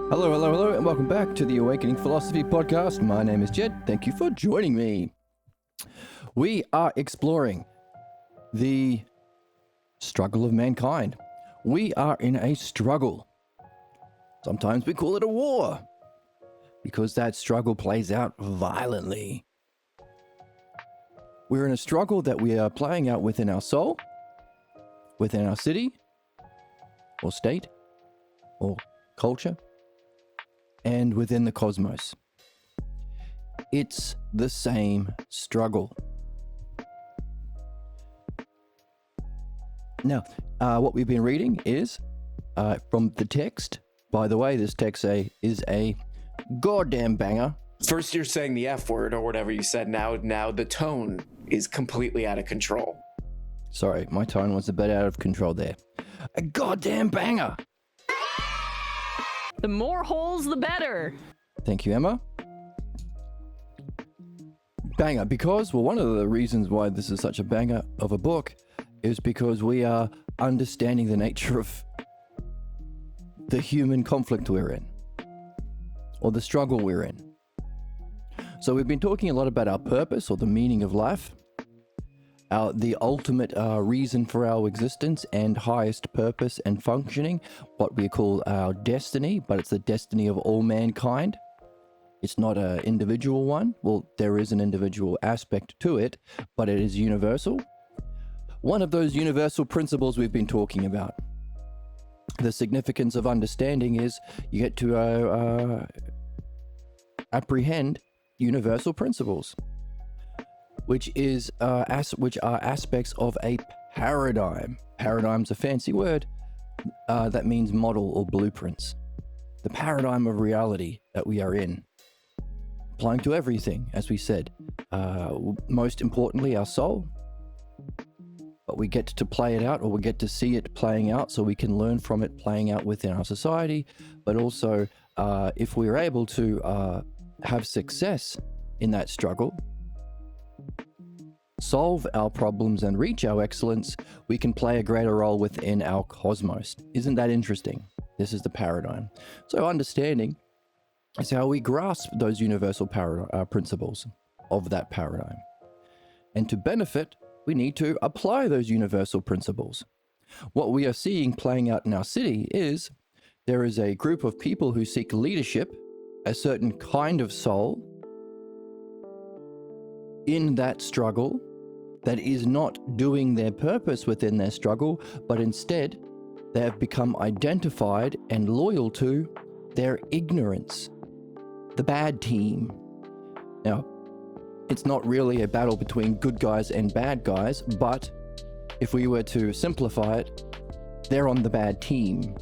Hello, hello, hello, and welcome back to the Awakening Philosophy Podcast. My name is Jed. Thank you for joining me. We are exploring the struggle of mankind. We are in a struggle. Sometimes we call it a war because that struggle plays out violently. We're in a struggle that we are playing out within our soul, within our city, or state, or culture, and within the cosmos. It's the same struggle. Now, what we've been reading is from the text. By the way, this text is a goddamn banger. First you're saying the F word or whatever you said. Now the tone is completely out of control. Sorry, my tone was a bit out of control there. A goddamn banger. The more holes, the better. Thank you, Emma. Banger, because, well, one of the reasons why this is such a banger of a book is because we are understanding the nature of the human conflict we're in, or the struggle we're in. So we've been talking a lot about our purpose or the meaning of life, the ultimate reason for our existence and highest purpose and functioning, what we call our destiny, but it's the destiny of all mankind. It's not an individual one. Well, there is an individual aspect to it, but it is universal. One of those universal principles we've been talking about. The significance of understanding is you get to apprehend universal principles, which are aspects of a paradigm. Paradigm's a fancy word that means model or blueprints. The paradigm of reality that we are in, applying to everything, as we said. Most importantly, our soul. But we get to play it out, or we get to see it playing out, so we can learn from it playing out within our society. But also, if we're able to have success in that struggle, solve our problems and reach our excellence, we can play a greater role within our cosmos. Isn't that interesting? This is the paradigm. So understanding is how we grasp those universal principles of that paradigm. And to benefit, we need to apply those universal principles. What we are seeing playing out in our city is there is a group of people who seek leadership, a certain kind of soul in that struggle that is not doing their purpose within their struggle, but instead they have become identified and loyal to their ignorance, the bad team. Now, it's not really a battle between good guys and bad guys, but if we were to simplify it, they're on the bad team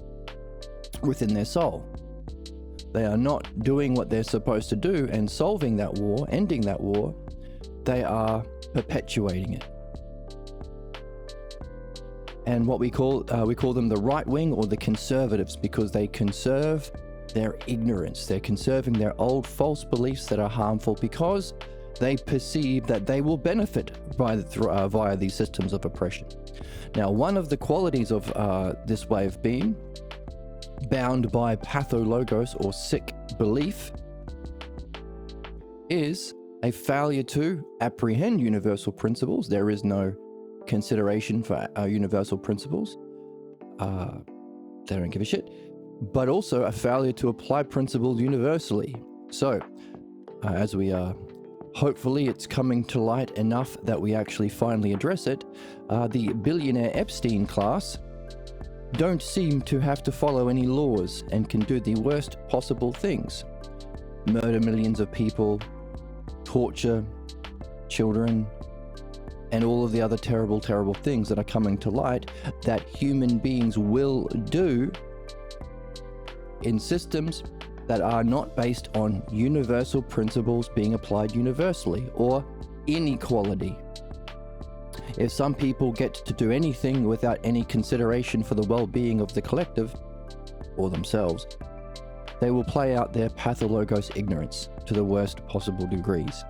within their soul. They are not doing what they're supposed to do and solving that war, ending that war. They are perpetuating it. And what we call them the right wing or the conservatives, because they conserve their ignorance. They're conserving their old false beliefs that are harmful because they perceive that they will benefit via these systems of oppression. Now, one of the qualities of this way of being, bound by pathologos or sick belief, is a failure to apprehend universal principles. There is no consideration for our universal principles. They don't give a shit. But also a failure to apply principles universally. So, as we are, hopefully it's coming to light enough that we actually finally address it, the billionaire Epstein class don't seem to have to follow any laws and can do the worst possible things. Murder millions of people, torture children, and all of the other terrible, terrible things that are coming to light that human beings will do in systems that are not based on universal principles being applied universally, or inequality. If some people get to do anything without any consideration for the well-being of the collective or themselves, they will play out their pathologos ignorance to the worst possible degrees.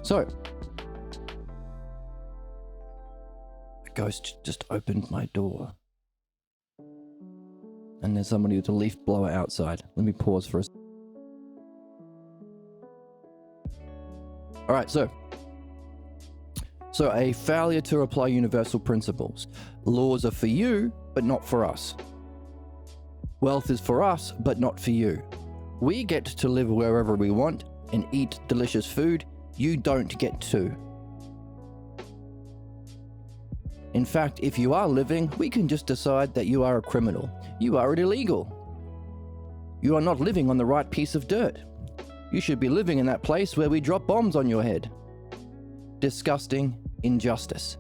So, a ghost just opened my door. And there's somebody with a leaf blower outside. Let me pause for a second. All right, so a failure to apply universal principles. Laws are for you, but not for us. Wealth is for us, but not for you. We get to live wherever we want and eat delicious food. You don't get to. In fact, if you are living, we can just decide that you are a criminal. You are illegal. You are not living on the right piece of dirt. You should be living in that place where we drop bombs on your head. Disgusting injustice.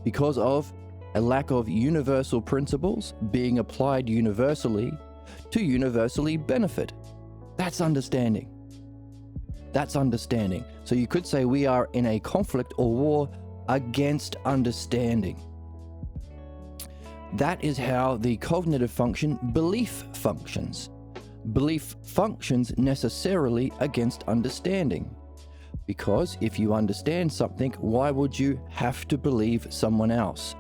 Because of a lack of universal principles being applied universally to universally benefit. That's understanding. That's understanding. So you could say we are in a conflict or war against understanding. That is how the cognitive function belief functions. Belief functions necessarily against understanding. Because if you understand something, why would you have to believe someone else?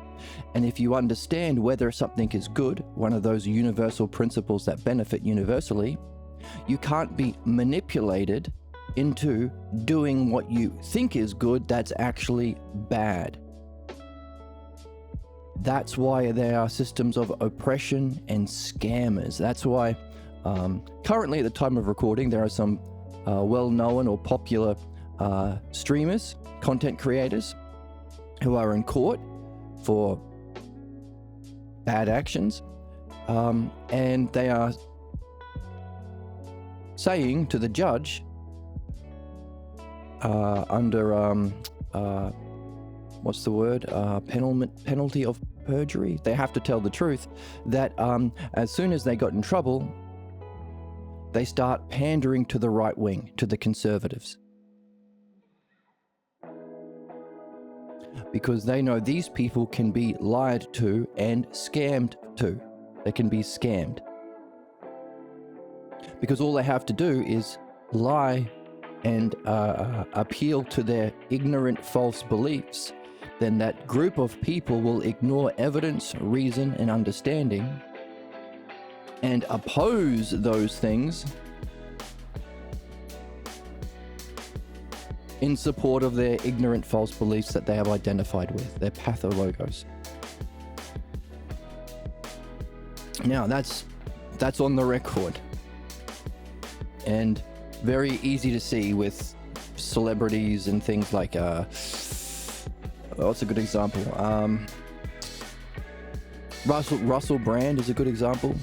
And if you understand whether something is good, one of those universal principles that benefit universally, you can't be manipulated into doing what you think is good that's actually bad. That's why there are systems of oppression and scammers. That's why currently at the time of recording there are some well-known or popular streamers, content creators who are in court for bad actions, and they are saying to the judge under what's the word, penalty of perjury, they have to tell the truth, that as soon as they got in trouble, they start pandering to the right wing, to the conservatives. Because they know these people can be lied to and scammed to. They can be scammed. Because all they have to do is lie and appeal to their ignorant false beliefs. Then that group of people will ignore evidence, reason, and understanding and oppose those things in support of their ignorant false beliefs that they have identified with, their pathologos. Now that's on the record, and very easy to see with celebrities and things like what's a good example? Russell Brand is a good example.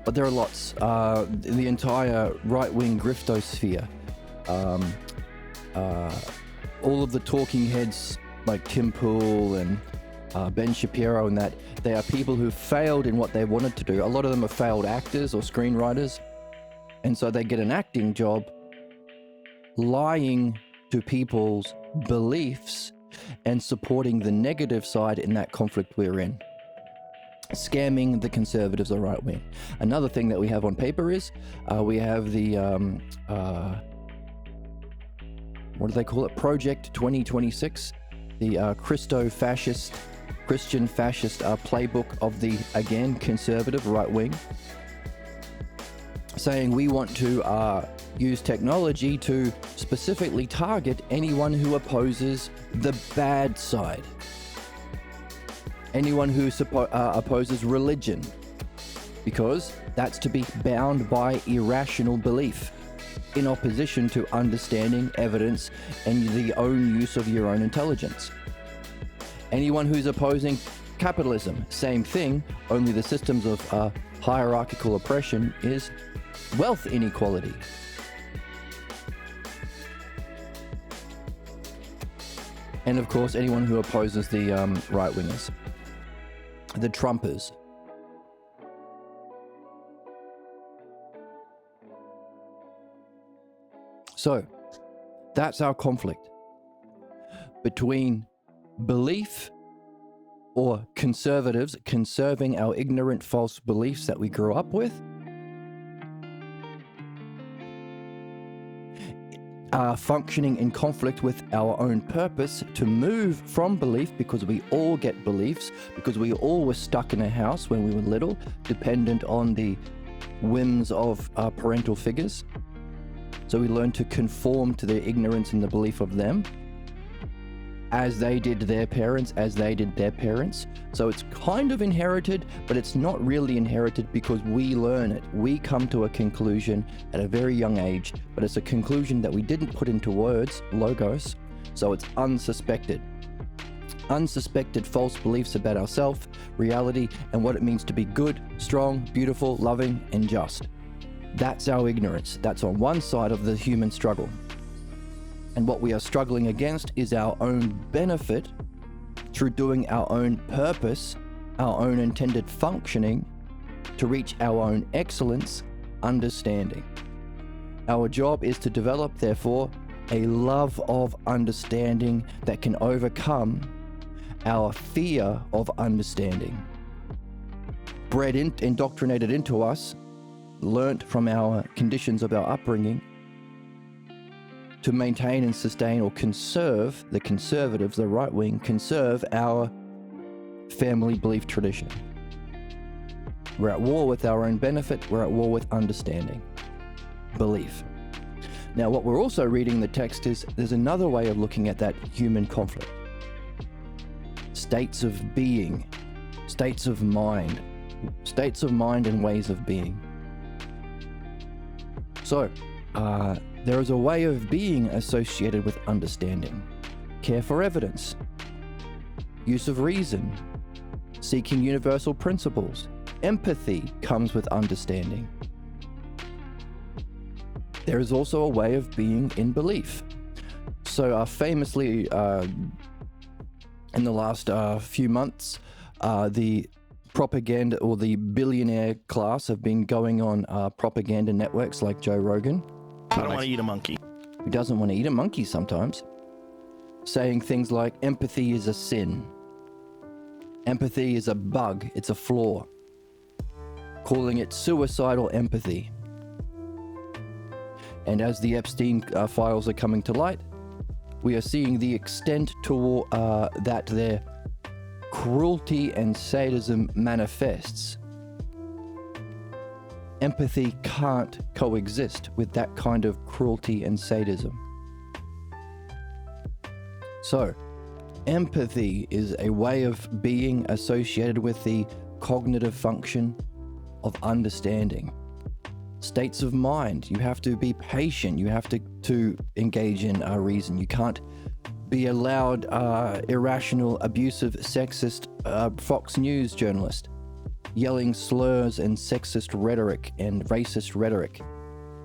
But there are lots. The entire right-wing griftosphere. All of the talking heads like Tim Pool and Ben Shapiro and that, they are people who failed in what they wanted to do. A lot of them are failed actors or screenwriters. And so they get an acting job lying to people's beliefs and supporting the negative side in that conflict we're in. Scamming the conservatives or right wing. Another thing that we have on paper is we have the what do they call it? Project 2026, the Christian fascist playbook of the, again, conservative right wing, saying we want to use technology to specifically target anyone who opposes the bad side. Anyone who opposes religion, because that's to be bound by irrational belief in opposition to understanding, evidence, and the own use of your own intelligence. Anyone who's opposing capitalism, same thing, only the systems of hierarchical oppression is wealth inequality. And of course, anyone who opposes the right-wingers, the Trumpers. So, that's our conflict between belief or conservatives conserving our ignorant false beliefs that we grew up with, are functioning in conflict with our own purpose to move from belief, because we all get beliefs, because we all were stuck in a house when we were little, dependent on the whims of our parental figures. So we learn to conform to their ignorance and the belief of them, as they did their parents, as they did their parents. So it's kind of inherited, but it's not really inherited because we learn it. We come to a conclusion at a very young age, but it's a conclusion that we didn't put into words, logos, so it's unsuspected. Unsuspected false beliefs about ourselves, reality, and what it means to be good, strong, beautiful, loving, and just. That's our ignorance. That's on one side of the human struggle. And what we are struggling against is our own benefit through doing our own purpose, our own intended functioning to reach our own excellence, understanding. Our job is to develop, therefore, a love of understanding that can overcome our fear of understanding. Indoctrinated into us, learnt from our conditions of our upbringing, to maintain and sustain or conserve, the conservatives, the right wing, conserve our family belief tradition. We're at war with our own benefit, we're at war with understanding, belief. Now, what we're also reading in the text is there's another way of looking at that human conflict. States of being, states of mind and ways of being. So, there is a way of being associated with understanding. Care for evidence, use of reason, seeking universal principles. Empathy comes with understanding. There is also a way of being in belief. So famously, in the last few months, the propaganda or the billionaire class have been going on propaganda networks like Joe Rogan. I don't want to eat a monkey. Who doesn't want to eat a monkey sometimes? Saying things like empathy is a sin. Empathy is a bug, it's a flaw. Calling it suicidal empathy. And as the Epstein files are coming to light, we are seeing the extent to that their cruelty and sadism manifests. Empathy can't coexist with that kind of cruelty and sadism. So, empathy is a way of being associated with the cognitive function of understanding. States of mind, you have to be patient, you have to engage in reason. You can't be a loud, irrational, abusive, sexist Fox News journalist yelling slurs and sexist rhetoric and racist rhetoric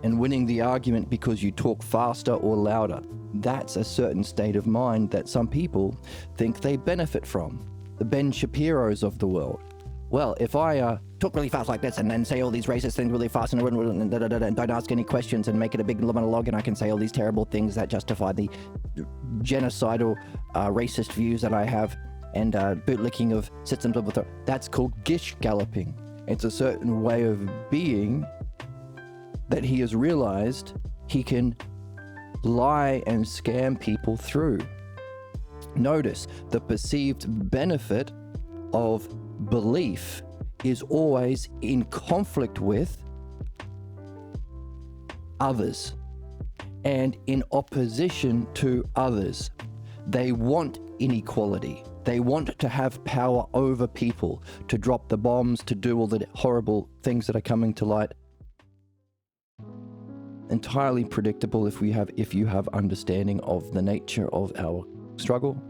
and winning the argument because you talk faster or louder. That's a certain state of mind that some people think they benefit from. The Ben Shapiros of the world. Well, if I talk really fast like this and then say all these racist things really fast and don't ask any questions and make it a big monologue, and I can say all these terrible things that justify the genocidal racist views that I have and bootlicking of systems of authority, that's called gish galloping. It's a certain way of being that he has realized he can lie and scam people through. Notice the perceived benefit of belief is always in conflict with others and in opposition to others. They want inequality. They want to have power over people, to drop the bombs, to do all the horrible things that are coming to light. Entirely predictable if you have understanding of the nature of our struggle.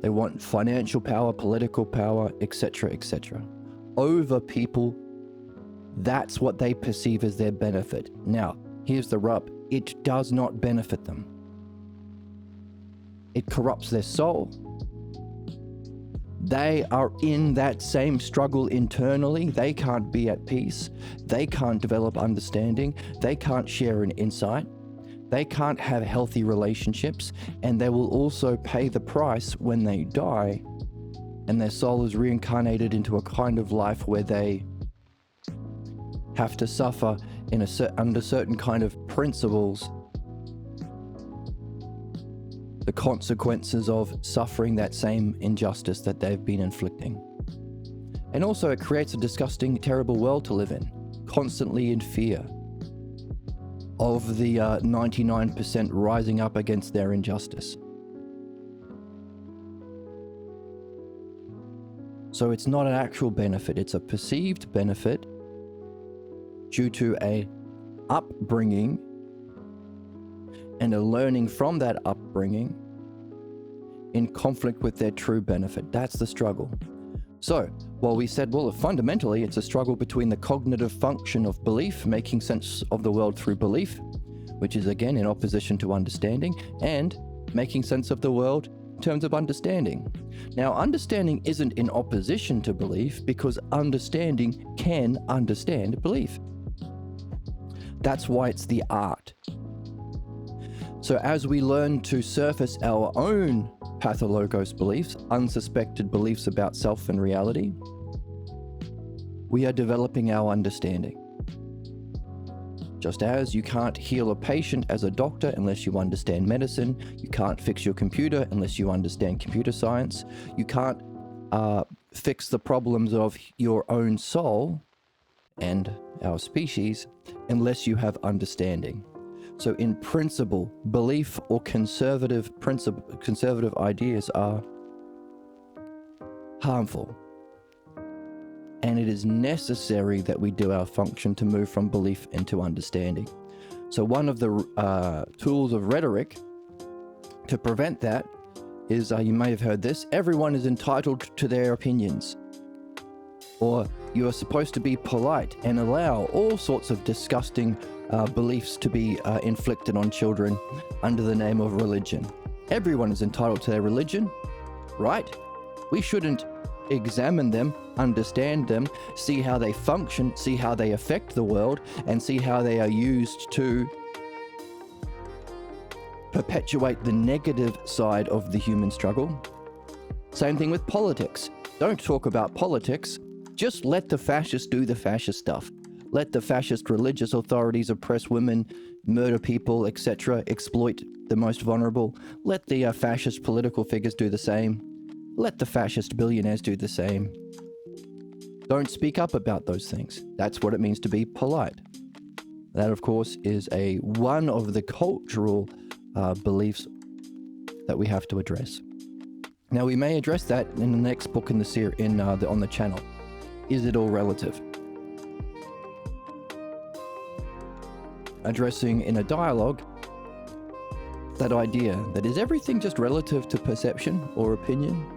They want financial power, political power, etc., etc. Over people. That's what they perceive as their benefit. Now, here's the rub. It does not benefit them. It corrupts their soul. They are in that same struggle internally. They can't be at peace. They can't develop understanding. They can't share an insight. They can't have healthy relationships, and they will also pay the price when they die and their soul is reincarnated into a kind of life where they have to suffer under certain kind of principles the consequences of suffering that same injustice that they've been inflicting. And also it creates a disgusting, terrible world to live in, constantly in fear of the 99% rising up against their injustice. So it's not an actual benefit, it's a perceived benefit due to a upbringing and a learning from that upbringing in conflict with their true benefit. That's the struggle. So, while we said, well, fundamentally, it's a struggle between the cognitive function of belief, making sense of the world through belief, which is again in opposition to understanding, and making sense of the world in terms of understanding. Now, understanding isn't in opposition to belief because understanding can understand belief. That's why it's the art. So as we learn to surface our own pathologos beliefs, unsuspected beliefs about self and reality, we are developing our understanding. Just as you can't heal a patient as a doctor unless you understand medicine, you can't fix your computer unless you understand computer science, you can't fix the problems of your own soul and our species unless you have understanding. So in principle, belief or conservative ideas are harmful. And it is necessary that we do our function to move from belief into understanding. So one of the tools of rhetoric to prevent that is, you may have heard this, everyone is entitled to their opinions. Or you are supposed to be polite and allow all sorts of disgusting beliefs to be inflicted on children under the name of religion. Everyone is entitled to their religion, right? We shouldn't examine them, understand them, see how they function, see how they affect the world, and see how they are used to perpetuate the negative side of the human struggle. Same thing with politics. Don't talk about politics. Just let the fascists do the fascist stuff. Let the fascist religious authorities oppress women, murder people, etc., exploit the most vulnerable. Let the fascist political figures do the same. Let the fascist billionaires do the same. Don't speak up about those things. That's what it means to be polite. That, of course, is one of the cultural beliefs that we have to address. Now, we may address that in the next book in the series on the channel. Is it all relative? Addressing in a dialogue that idea that is everything just relative to perception or opinion?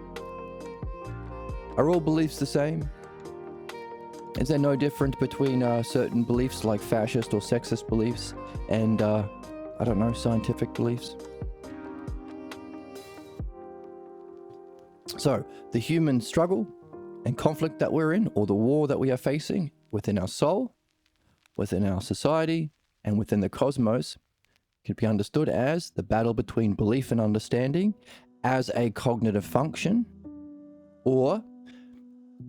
Are all beliefs the same? Is there no difference between certain beliefs like fascist or sexist beliefs and, scientific beliefs? So, the human struggle and conflict that we're in, or the war that we are facing within our soul, within our society, and within the cosmos, can be understood as the battle between belief and understanding as a cognitive function, or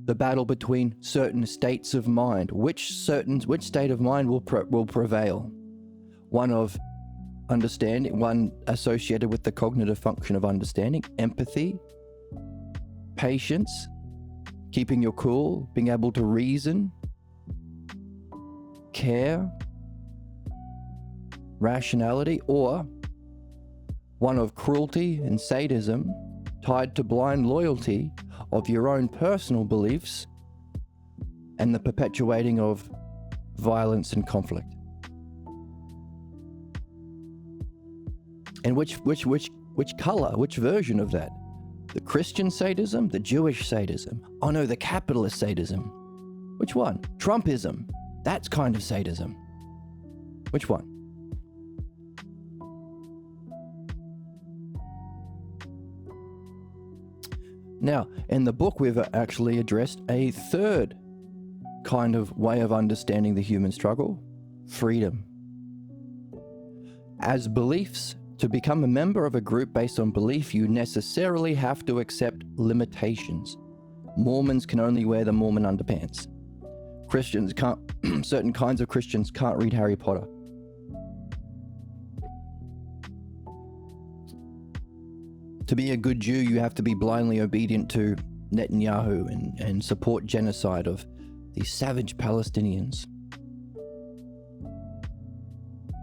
the battle between certain states of mind. Which state of mind will prevail? One of understanding, one associated with the cognitive function of understanding, empathy, patience, keeping your cool, being able to reason, care, rationality, or one of cruelty and sadism tied to blind loyalty of your own personal beliefs and the perpetuating of violence and conflict. And which color, which version of that? The Christian sadism, the Jewish sadism? Oh no, the capitalist sadism. Which one? Trumpism. That's kind of sadism. Which one? Now, in the book, we've actually addressed a third kind of way of understanding the human struggle: freedom. As beliefs, to become a member of a group based on belief, you necessarily have to accept limitations. Mormons can only wear the Mormon underpants. Christians can't, certain kinds of Christians can't read Harry Potter. To be a good Jew, you have to be blindly obedient to Netanyahu and support genocide of these savage Palestinians.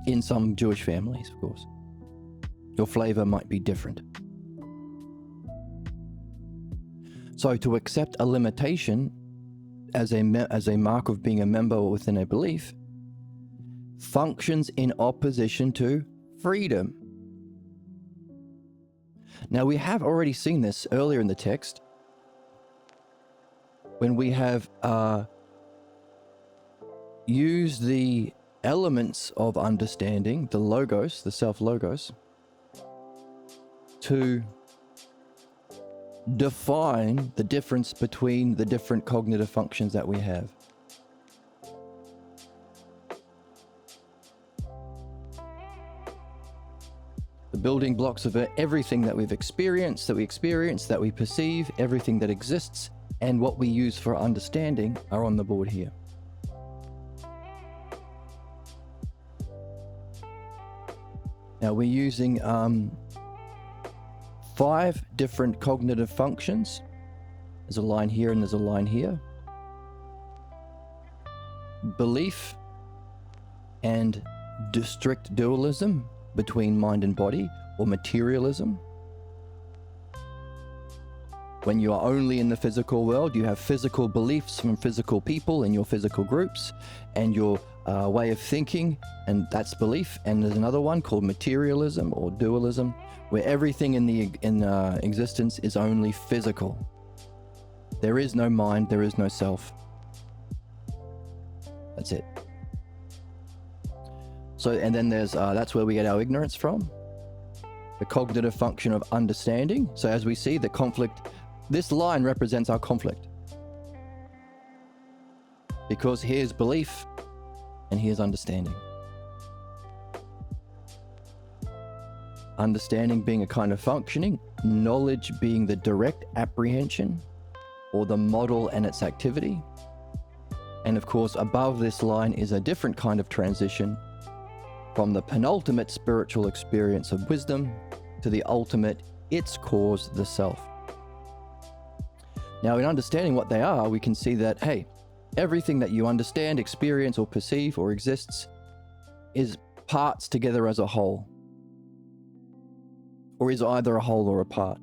In some Jewish families, of course. Your flavor might be different. So to accept a limitation as a mark of being a member within a belief functions in opposition to freedom. Now, we have already seen this earlier in the text when we have used the elements of understanding, the logos, the self-logos, to define the difference between the different cognitive functions that we have. The building blocks of everything that we've experienced, that we perceive, everything that exists, and what we use for understanding are on the board here. Now we're using 5 different cognitive functions. There's a line here and there's a line here. Belief and strict dualism between mind and body, or materialism. When you are only in the physical world, you have physical beliefs from physical people in your physical groups, and your way of thinking, and that's belief. And there's another one called materialism or dualism, where everything in existence is only physical. There is no mind, there is no self. That's it. So, and then there's that's where we get our ignorance from. The cognitive function of understanding. So as we see, the conflict, this line represents our conflict. Because here's belief and here's understanding. Understanding being a kind of functioning, knowledge being the direct apprehension or the model and its activity. And of course, above this line is a different kind of transition from the penultimate spiritual experience of wisdom to the ultimate, its cause, the self. Now, in understanding what they are, we can see that, hey, everything that you understand, experience, or perceive, or exists is parts together as a whole, or is either a whole or a part.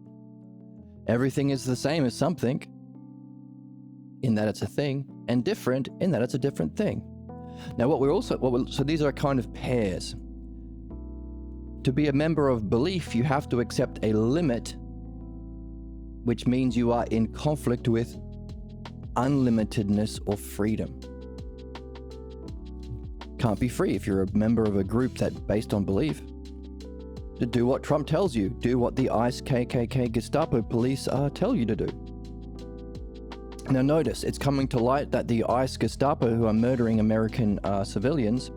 Everything is the same as something, in that it's a thing, and different in that it's a different thing. Now, so these are kind of pairs. To be a member of belief, you have to accept a limit, which means you are in conflict with unlimitedness or freedom. Can't be free if you're a member of a group that's based on belief. To do what Trump tells you, do what the ICE, KKK, Gestapo police tell you to do. Now notice, it's coming to light that the ICE, Gestapo, who are murdering American civilians,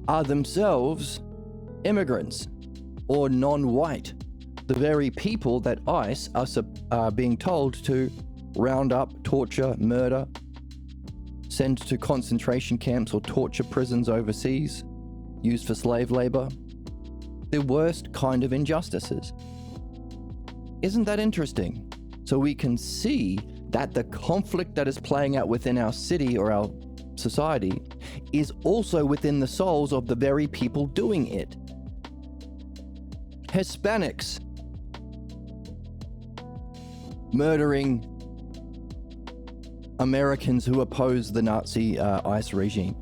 are themselves immigrants or non-white. The very people that ICE are being told to round up, torture, murder, send to concentration camps or torture prisons overseas, used for slave labor. The worst kind of injustices. Isn't that interesting? So we can see that the conflict that is playing out within our city or our society is also within the souls of the very people doing it. Hispanics murdering Americans who oppose the Nazi ICE regime.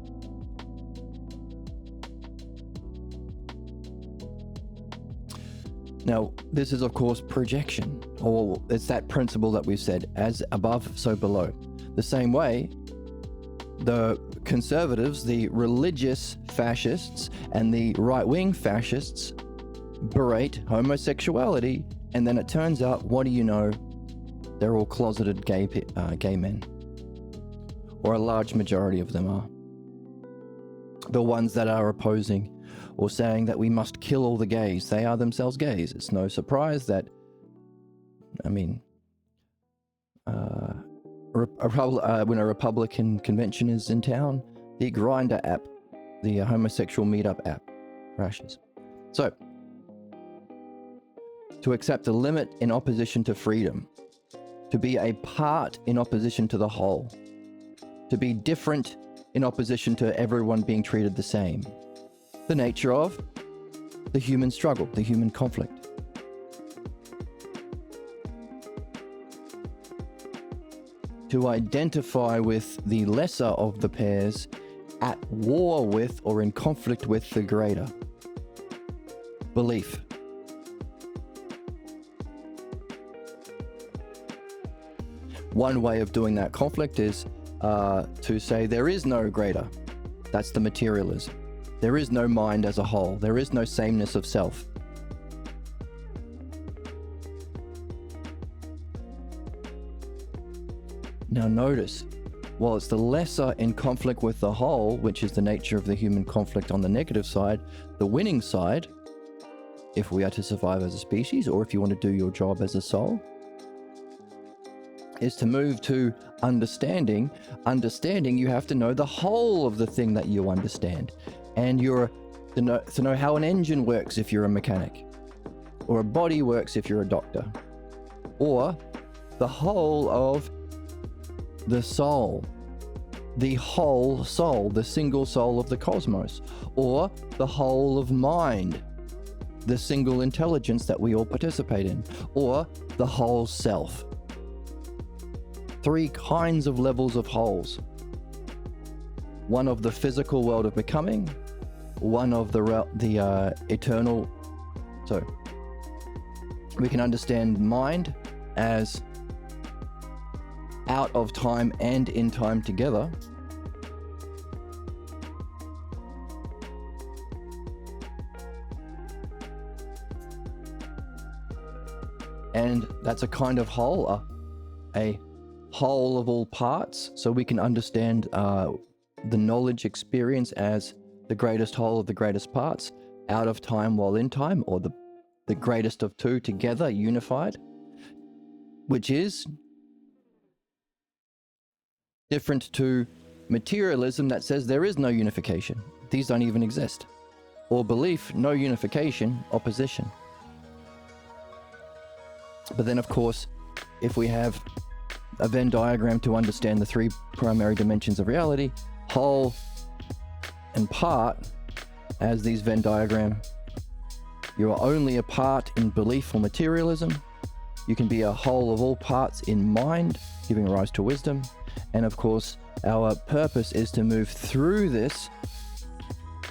Now, this is of course projection, or it's that principle that we've said, as above, so below. The same way, the conservatives, the religious fascists, and the right-wing fascists berate homosexuality, and then it turns out, what do you know? They're all closeted gay men, or a large majority of them are. The ones that are opposing or saying that we must kill all the gays, they are themselves gays. It's no surprise that, when a Republican convention is in town, the Grindr app, the homosexual meetup app, crashes. So, to accept a limit in opposition to freedom, to be a part in opposition to the whole, to be different in opposition to everyone being treated the same. The nature of the human struggle, the human conflict. To identify with the lesser of the pairs at war with or in conflict with the greater. Belief. One way of doing that conflict is to say there is no greater. That's the materialism. There is no mind as a whole. There is no sameness of self. Now notice, while it's the lesser in conflict with the whole, which is the nature of the human conflict on the negative side, the winning side, if we are to survive as a species, or if you want to do your job as a soul, is to move to understanding. Understanding, you have to know the whole of the thing that you understand. And to know how an engine works if you're a mechanic, or a body works if you're a doctor, or the whole of the soul, the whole soul, the single soul of the cosmos, or the whole of mind, the single intelligence that we all participate in, or the whole self. Three kinds of levels of wholes. One of the physical world of becoming, one of the eternal. So we can understand mind as out of time and in time together. And that's a kind of whole, a whole of all parts. So we can understand the knowledge experience as the greatest whole of the greatest parts, out of time while in time, or the greatest of two together, unified, which is different to materialism that says there is no unification. These don't even exist. Or belief, no unification, opposition. But then, of course, if we have a Venn diagram to understand the three primary dimensions of reality, whole and part, as these Venn diagram, you are only a part in belief or materialism. You can be a whole of all parts in mind, giving rise to wisdom. And of course, our purpose is to move through this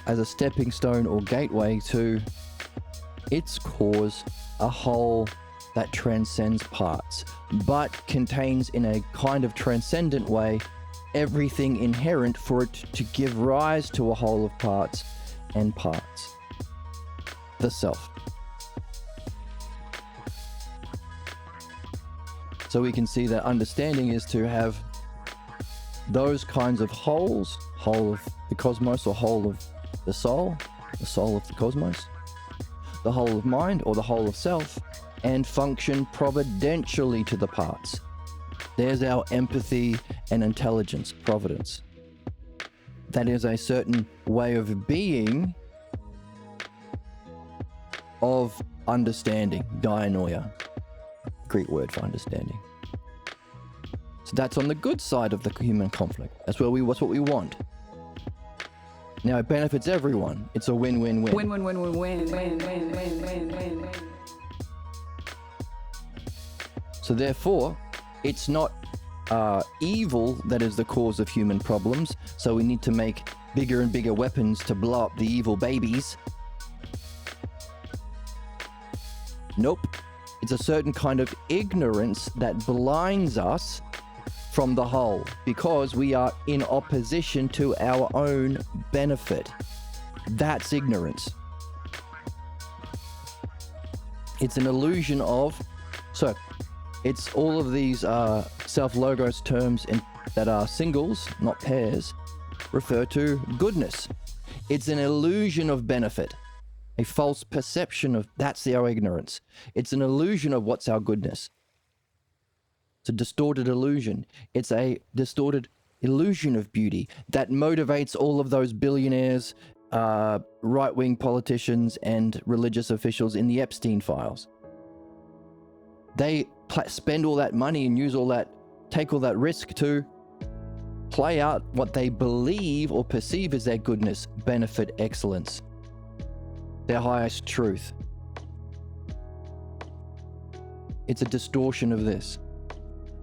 as a stepping stone or gateway to its cause, a whole that transcends parts, but contains in a kind of transcendent way everything inherent for it to give rise to a whole of parts and parts. The self. So we can see that understanding is to have those kinds of wholes, whole of the cosmos or whole of the soul of the cosmos, the whole of mind or the whole of self, and function providentially to the parts. There's our empathy and intelligence, providence. That is a certain way of being, of understanding, dianoia, Greek word for understanding. So that's on the good side of the human conflict. That's what we want. Now it benefits everyone. It's a win-win-win. Win. So therefore, it's not evil that is the cause of human problems. So we need to make bigger and bigger weapons to blow up the evil babies. Nope. It's a certain kind of ignorance that blinds us from the whole, because we are in opposition to our own benefit. That's ignorance. It's an illusion of, so it's all of these self-logos terms that are singles, not pairs, refer to goodness. It's an illusion of benefit, a false perception of, that's our ignorance. It's an illusion of what's our goodness. It's a distorted illusion. It's a distorted illusion of beauty that motivates all of those billionaires, right-wing politicians, and religious officials in the Epstein files. They spend all that money and take all that risk to play out what they believe or perceive as their goodness, benefit, excellence, their highest truth. It's a distortion of this,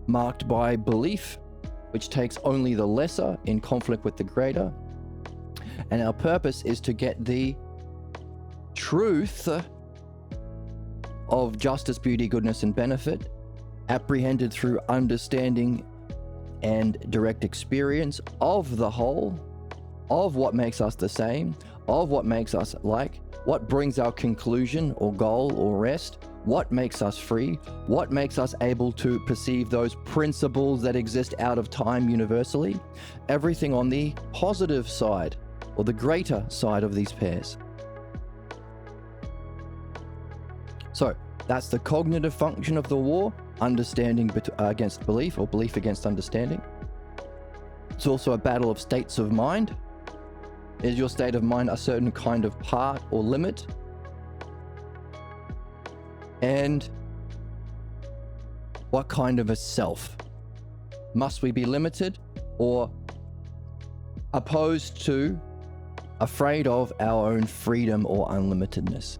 marked by belief, which takes only the lesser in conflict with the greater. And our purpose is to get the truth of justice, beauty, goodness, and benefit apprehended through understanding and direct experience of the whole, of what makes us the same, of what makes us like, what brings our conclusion or goal or rest, what makes us free, what makes us able to perceive those principles that exist out of time universally, everything on the positive side or the greater side of these pairs. So that's the cognitive function of the war, understanding against belief or belief against understanding. It's also a battle of states of mind. Is your state of mind a certain kind of part or limit? And what kind of a self? Must we be limited or opposed to, afraid of our own freedom or unlimitedness?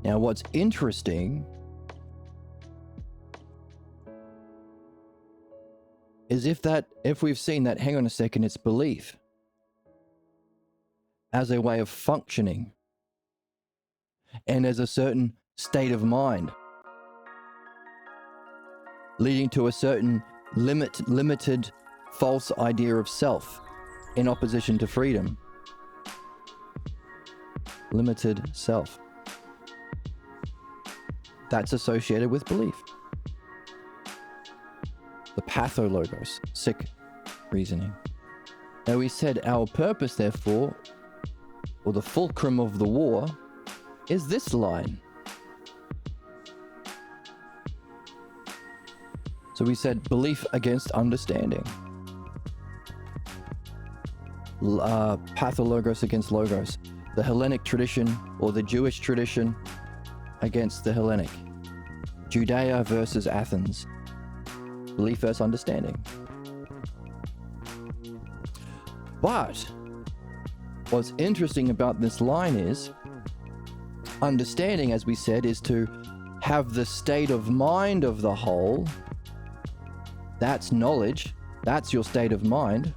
Now, what's interesting is if we've seen that, hang on a second, it's belief as a way of functioning and as a certain state of mind, leading to a certain limited false idea of self in opposition to freedom. Limited self. That's associated with belief. The pathologos, sick reasoning. Now we said our purpose, therefore, or the fulcrum of the war, is this line. So we said belief against understanding. Pathologos against logos. The Hellenic tradition or the Jewish tradition against the Hellenic. Judea versus Athens. Belief versus understanding. But what's interesting about this line is understanding, as we said, is to have the state of mind of the whole. That's knowledge. That's your state of mind.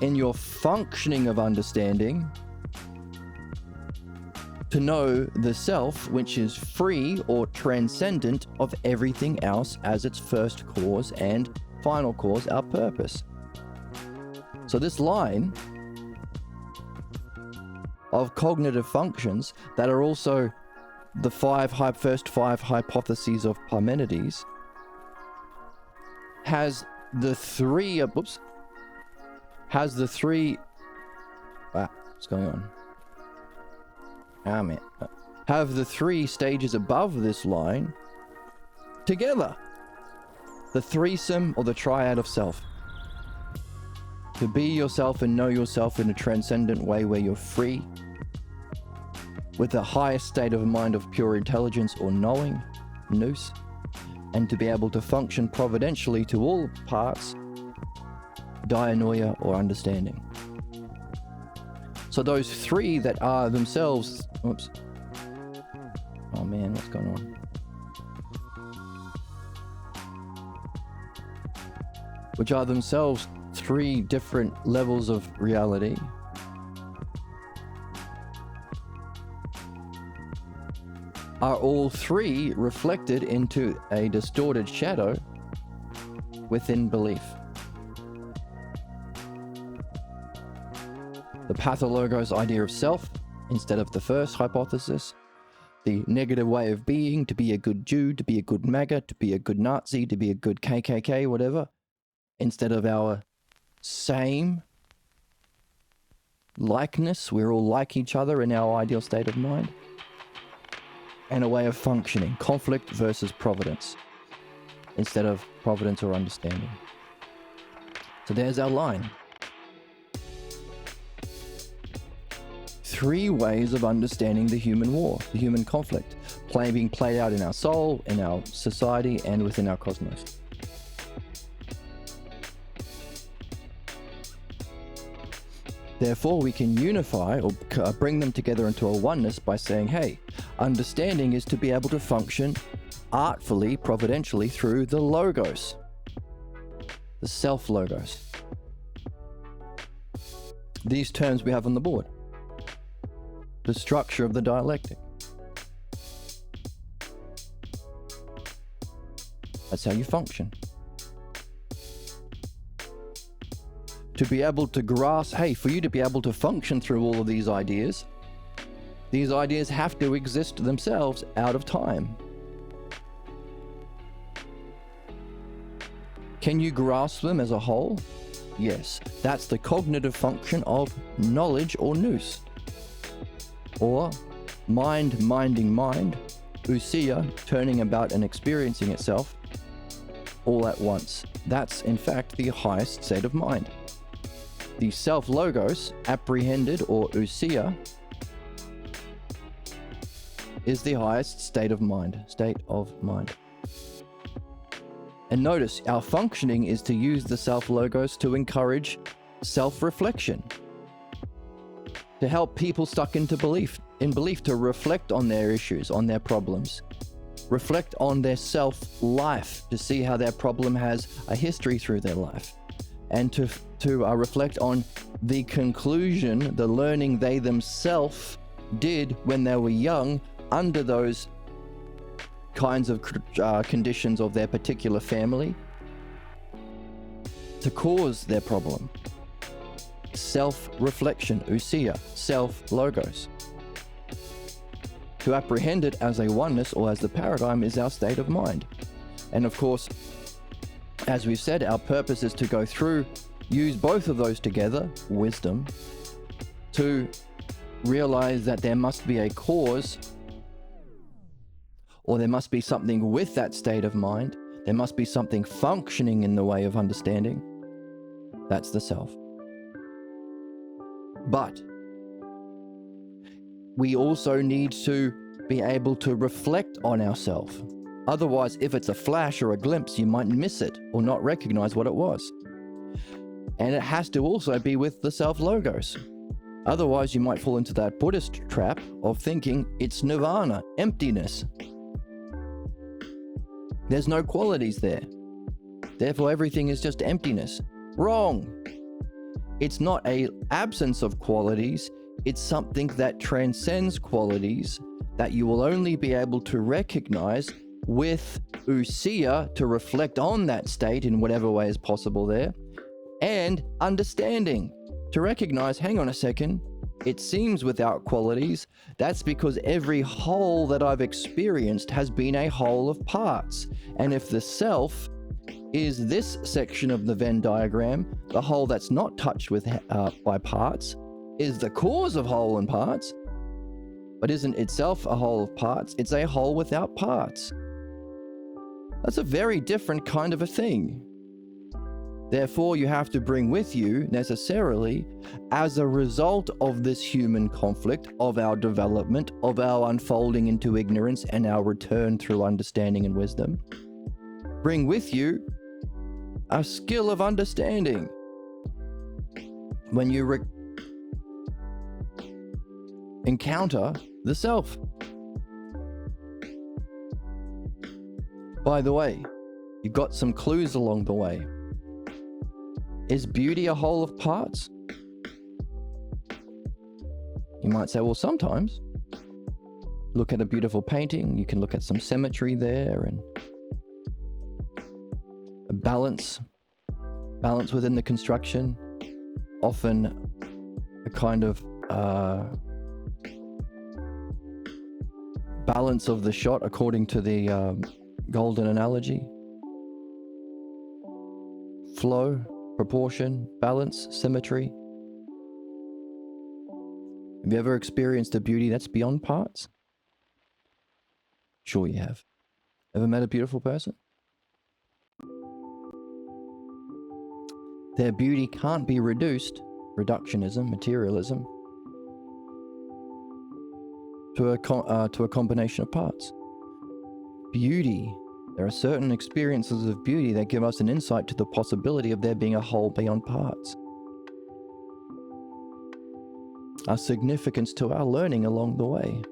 In your functioning of understanding, to know the self, which is free or transcendent of everything else as its first cause and final cause, our purpose. So this line of cognitive functions that are also the first five hypotheses of Parmenides has the three, what's going on? Have the three stages above this line together. The threesome or the triad of self. To be yourself and know yourself in a transcendent way where you're free, with the highest state of mind of pure intelligence or knowing, nous, and to be able to function providentially to all parts, dianoia or understanding. So those three that are themselves, oh man, what's going on? Which are themselves three different levels of reality. Are all three reflected into a distorted shadow within belief. The pathologos idea of self instead of the first hypothesis, the negative way of being, to be a good Jew, to be a good MAGA, to be a good Nazi, to be a good KKK, whatever, instead of our same likeness, we're all like each other in our ideal state of mind, and a way of functioning, conflict versus providence, instead of providence or understanding. So there's our line. three ways of understanding the human war, the human conflict, being played out in our soul, in our society, and within our cosmos. Therefore, we can unify or bring them together into a oneness by saying, hey, understanding is to be able to function artfully, providentially through the logos, the self-logos. These terms we have on the board. The structure of the dialectic. That's how you function. To be able to grasp, hey, for you to be able to function through all of these ideas have to exist themselves out of time. Can you grasp them as a whole? Yes, that's the cognitive function of knowledge or nous. Or mind minding mind, ousia, turning about and experiencing itself all at once. That's in fact the highest state of mind. The self-logos, apprehended or ousia, is the highest state of mind. And notice, our functioning is to use the self-logos to encourage self-reflection, to help people stuck into belief to reflect on their issues, on their problems, reflect on their self-life, to see how their problem has a history through their life, and to reflect on the conclusion, the learning they themselves did when they were young under those kinds of conditions of their particular family to cause their problem. Self-reflection, ousia, self-logos. To apprehend it as a oneness or as the paradigm is our state of mind. And of course, as we've said, our purpose is to go through, use both of those together, wisdom, to realize that there must be a cause, or there must be something with that state of mind. There must be something functioning in the way of understanding. That's the self. But we also need to be able to reflect on ourselves. Otherwise, if it's a flash or a glimpse, you might miss it or not recognize what it was. And it has to also be with the self-logos. Otherwise, you might fall into that Buddhist trap of thinking it's nirvana, emptiness. There's no qualities there. Therefore, everything is just emptiness. Wrong. It's not an absence of qualities. It's something that transcends qualities that you will only be able to recognize with ousia, to reflect on that state in whatever way is possible there, and understanding, to recognize, hang on a second, it seems without qualities. That's because every whole that I've experienced has been a whole of parts. And if the self is this section of the Venn diagram, the whole that's not touched with by parts is the cause of whole and parts, but isn't itself a whole of parts. It's a whole without parts. That's a very different kind of a thing. Therefore, you have to bring with you, necessarily, as a result of this human conflict, of our development, of our unfolding into ignorance and our return through understanding and wisdom, bring with you a skill of understanding. When you encounter the self. By the way, you got some clues along the way. Is beauty a whole of parts? You might say, well, sometimes. Look at a beautiful painting, you can look at some symmetry there and a balance within the construction, often a kind of balance of the shot according to the golden analogy. Flow, proportion, balance, symmetry. Have you ever experienced a beauty that's beyond parts? Sure you have. Ever met a beautiful person? Their beauty can't be reduced, reductionism, materialism, to a combination of parts. Beauty. There are certain experiences of beauty that give us an insight to the possibility of there being a whole beyond parts. A significance to our learning along the way.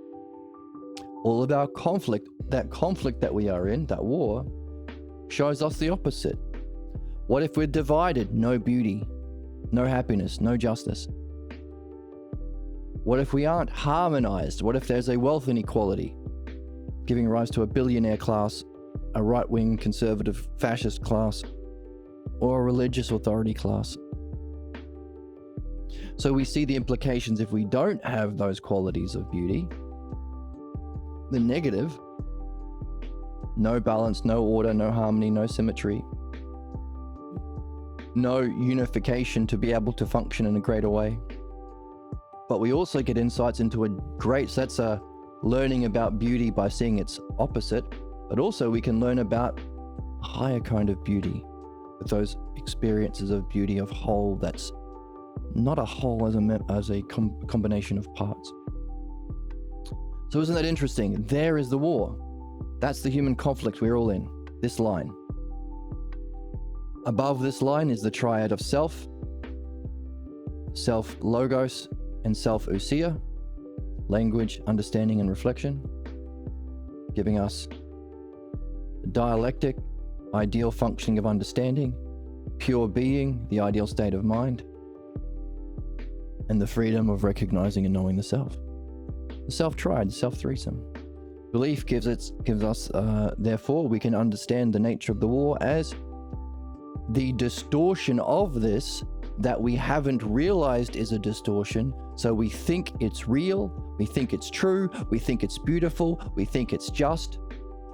All of our conflict that we are in, that war, shows us the opposite. What if we're divided? No beauty, no happiness, no justice. What if we aren't harmonized? What if there's a wealth inequality, giving rise to a billionaire class, a right-wing conservative fascist class, or a religious authority class? So we see the implications if we don't have those qualities of beauty. The negative: no balance, no order, no harmony, no symmetry, no unification to be able to function in a greater way. But we also get insights into so that's a learning about beauty by seeing its opposite, but also we can learn about a higher kind of beauty with those experiences of beauty of whole that's not a whole as a combination of parts. So isn't that interesting? There is the war. That's the human conflict we're all in. This line. Above this line is the triad of self logos, and self ousia, language, understanding, and reflection, giving us dialectic, ideal functioning of understanding, pure being, the ideal state of mind, and the freedom of recognizing and knowing the self. The self-triad, the self-threesome. Belief gives us, therefore, we can understand the nature of the war as the distortion of this that we haven't realized is a distortion. So we think it's real, we think it's true, we think it's beautiful, we think it's just.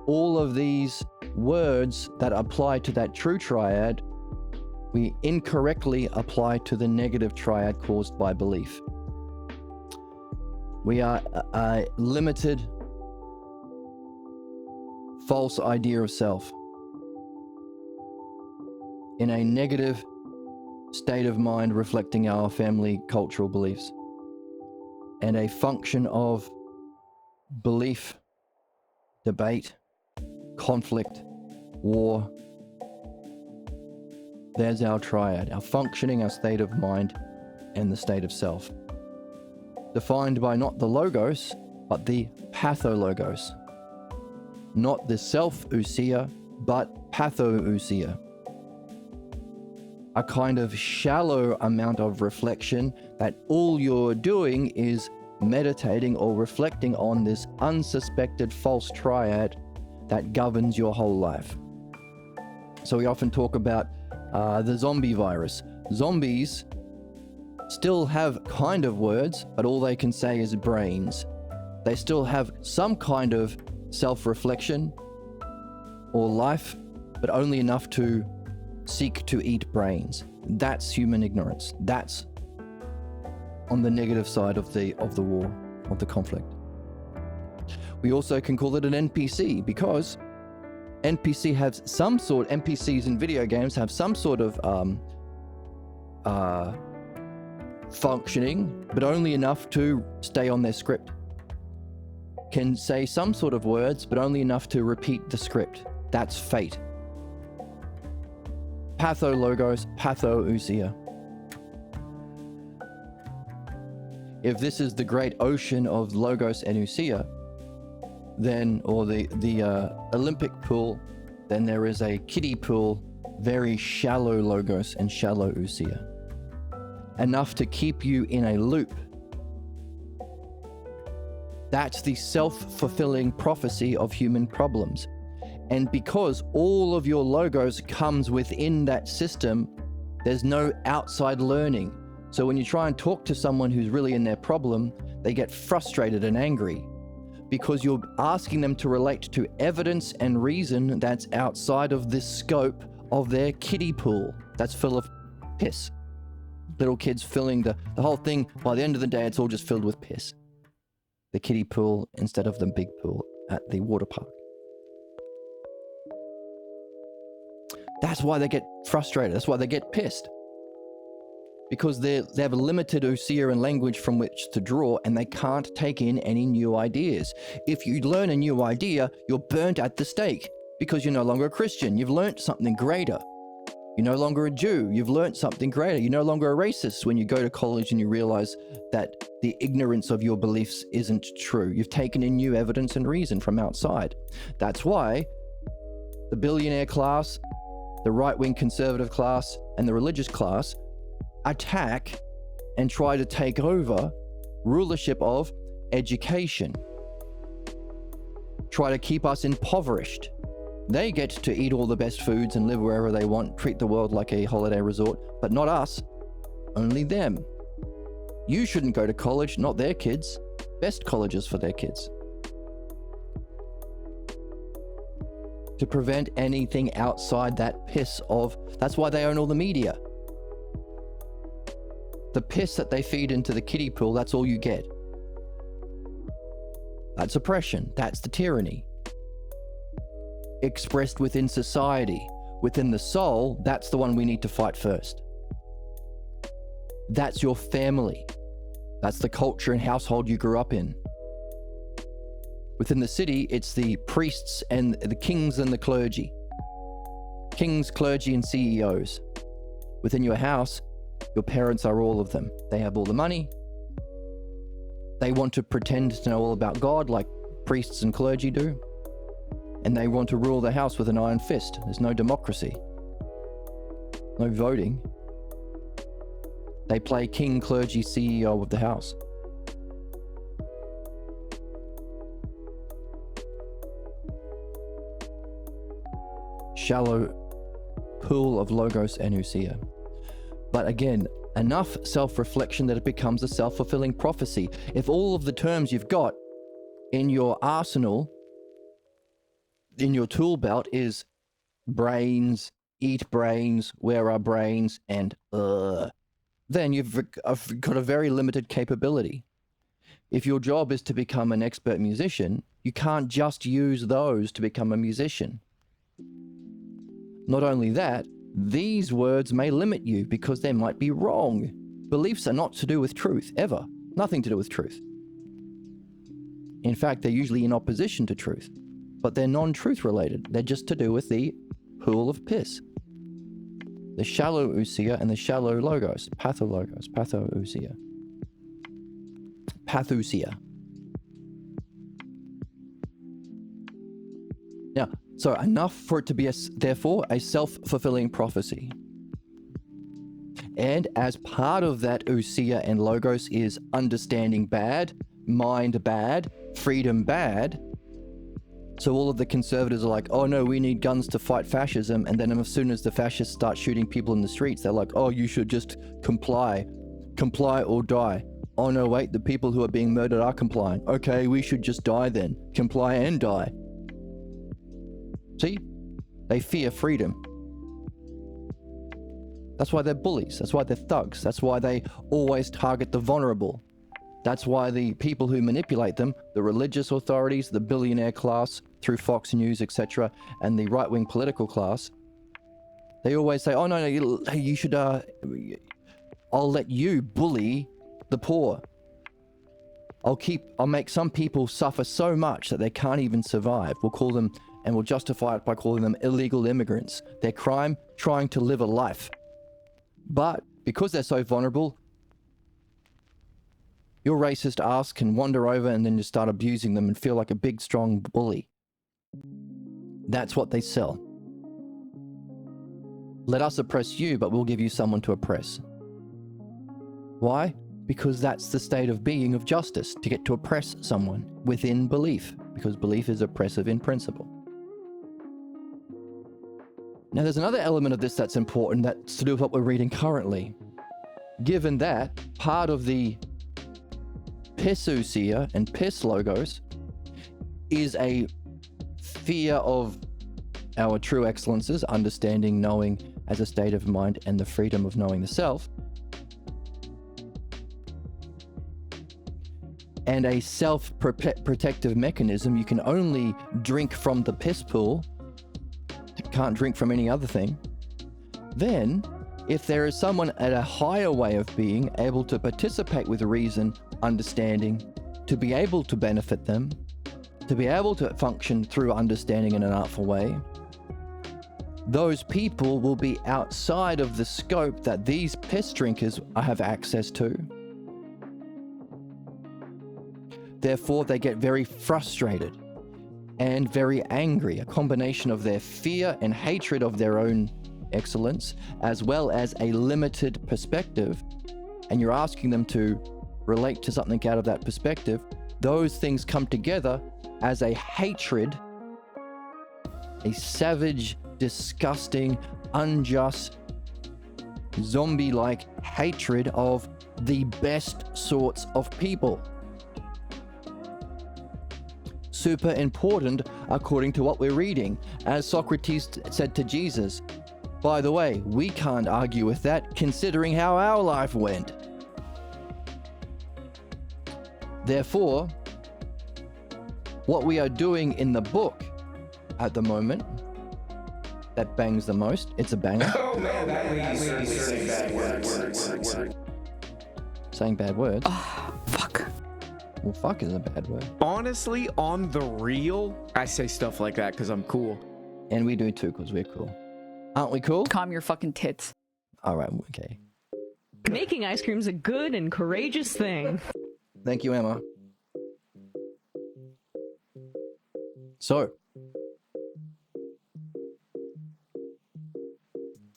All of these words that apply to that true triad, we incorrectly apply to the negative triad caused by belief. We are a limited, false idea of self in a negative state of mind reflecting our family cultural beliefs, and a function of belief, debate, conflict, war. There's our triad, our functioning, our state of mind, and the state of self. Defined by not the logos, but the pathologos. Not the self-ousia, but patho-ousia. A kind of shallow amount of reflection that all you're doing is meditating or reflecting on this unsuspected false triad that governs your whole life. So we often talk about the zombie virus. Zombies still have kind of words, but all they can say is brains. They still have some kind of self-reflection or life, but only enough to seek to eat brains. That's human ignorance. That's on the negative side of the war, of the conflict. We also can call it an NPC because NPCs in video games have some sort of functioning, but only enough to stay on their script. Can say some sort of words, but only enough to repeat the script. That's fate. Pathologos, patho-ousia. If this is the great ocean of logos and ousia, then, or the Olympic pool, then there is a kiddie pool, very shallow logos and shallow ousia. Enough to keep you in a loop. That's the self-fulfilling prophecy of human problems. And because all of your logos comes within that system, there's no outside learning. So when you try and talk to someone who's really in their problem, they get frustrated and angry because you're asking them to relate to evidence and reason that's outside of this scope of their kiddie pool that's full of piss. Little kids filling the whole thing. By the end of the day, it's all just filled with piss. The kiddie pool instead of the big pool at the water park. That's why they get frustrated. That's why they get pissed. because they have a limited ousia and language from which to draw, and they can't take in any new ideas. If you learn a new idea, you're burnt at the stake because you're no longer a Christian. You've learnt something greater. You're no longer a Jew. You've learnt something greater. You're no longer a racist when you go to college and you realize that the ignorance of your beliefs isn't true. You've taken in new evidence and reason from outside. That's why the billionaire class, the right-wing conservative class, and the religious class attack and try to take over rulership of education. Try to keep us impoverished. They get to eat all the best foods and live wherever they want, treat the world like a holiday resort, but not us, only them. You shouldn't go to college, not their kids. Best colleges for their kids. To prevent anything outside that piss of, that's why they own all the media. The piss that they feed into the kiddie pool, that's all you get. That's oppression. That's the tyranny. Expressed within society, within the soul, that's the one we need to fight first. That's your family. That's the culture and household you grew up in. Within the city, it's the priests and the kings and the clergy. Kings, clergy, and CEOs. Within your house, your parents are all of them. They have all the money. They want to pretend to know all about God like priests and clergy do. And they want to rule the house with an iron fist. There's no democracy. No voting. They play king, clergy, CEO of the house. Shallow pool of logos and ousia. But again, enough self-reflection that it becomes a self-fulfilling prophecy. If all of the terms you've got in your arsenal, in your tool belt is brains, eat brains, where are brains, and then you've got a very limited capability. If your job is to become an expert musician, you can't just use those to become a musician. Not only that, these words may limit you because they might be wrong. Beliefs are not to do with truth, ever. Nothing to do with truth. In fact, they're usually in opposition to truth, but they're non-truth related. They're just to do with the pool of piss. The shallow ousia and the shallow logos, pathologos, pathoousia. Pathousia. Now, so enough for it to be, therefore, a self-fulfilling prophecy. And as part of that ousia and logos is understanding bad, mind bad, freedom bad. So all of the conservatives are like, oh no, we need guns to fight fascism. And then as soon as the fascists start shooting people in the streets, they're like, oh, you should just comply or die. Oh no, wait, the people who are being murdered are complying. Okay, we should just die then. Comply and die. See? They fear freedom. That's why they're bullies. That's why they're thugs. That's why they always target the vulnerable. That's why the people who manipulate them, the religious authorities, the billionaire class through Fox News, etc., and the right-wing political class, they always say, oh no, you should, I'll let you bully the poor. I'll make some people suffer so much that they can't even survive. We'll call them, and we'll justify it by calling them illegal immigrants. Their crime, trying to live a life. But because they're so vulnerable, your racist ass can wander over and then just start abusing them and feel like a big, strong bully. That's what they sell. Let us oppress you, but we'll give you someone to oppress. Why? Because that's the state of being of justice, to get to oppress someone within belief, because belief is oppressive in principle. Now, there's another element of this that's important that's to do with what we're reading currently. Given that part of the Pissousia and Piss logos is a fear of our true excellences, understanding, knowing as a state of mind, and the freedom of knowing the self, and a self-protective mechanism. You can only drink from the piss pool, you can't drink from any other thing. Then if there is someone at a higher way of being able to participate with reason, understanding, to be able to benefit them, to be able to function through understanding in an artful way, those people will be outside of the scope that these piss drinkers have access to. Therefore, they get very frustrated and very angry, a combination of their fear and hatred of their own excellence, as well as a limited perspective. And you're asking them to relate to something out of that perspective. Those things come together as a hatred, a savage, disgusting, unjust, zombie-like hatred of the best sorts of people. Super important according to what we're reading. As Socrates said to Jesus, by the way, we can't argue with that considering how our life went. Therefore, what we are doing in the book at the moment, that bangs the most, it's a banger. Oh man, that means saying bad words. Saying bad words? Oh, fuck. Well, fuck is a bad word. Honestly, on the real, I say stuff like that because I'm cool. And we do too, because we're cool. Aren't we cool? Calm your fucking tits. All right, okay. Making ice cream's a good and courageous thing. Thank you, Emma. So,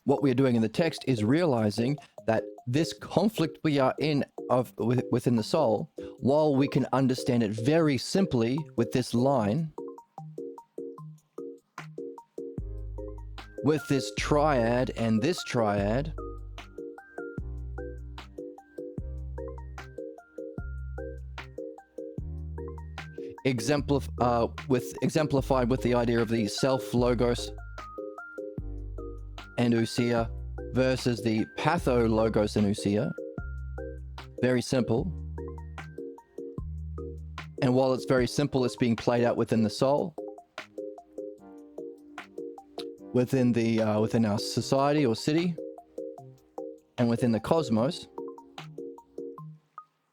what we are doing in the text is realizing that this conflict we are in within the soul, while we can understand it very simply with this line, with this triad and this triad, exemplified with the idea of the self, logos, and ousia versus the patho, logos, and ousia. Very simple. And while it's very simple, it's being played out within the soul, within our society or city, and within the cosmos.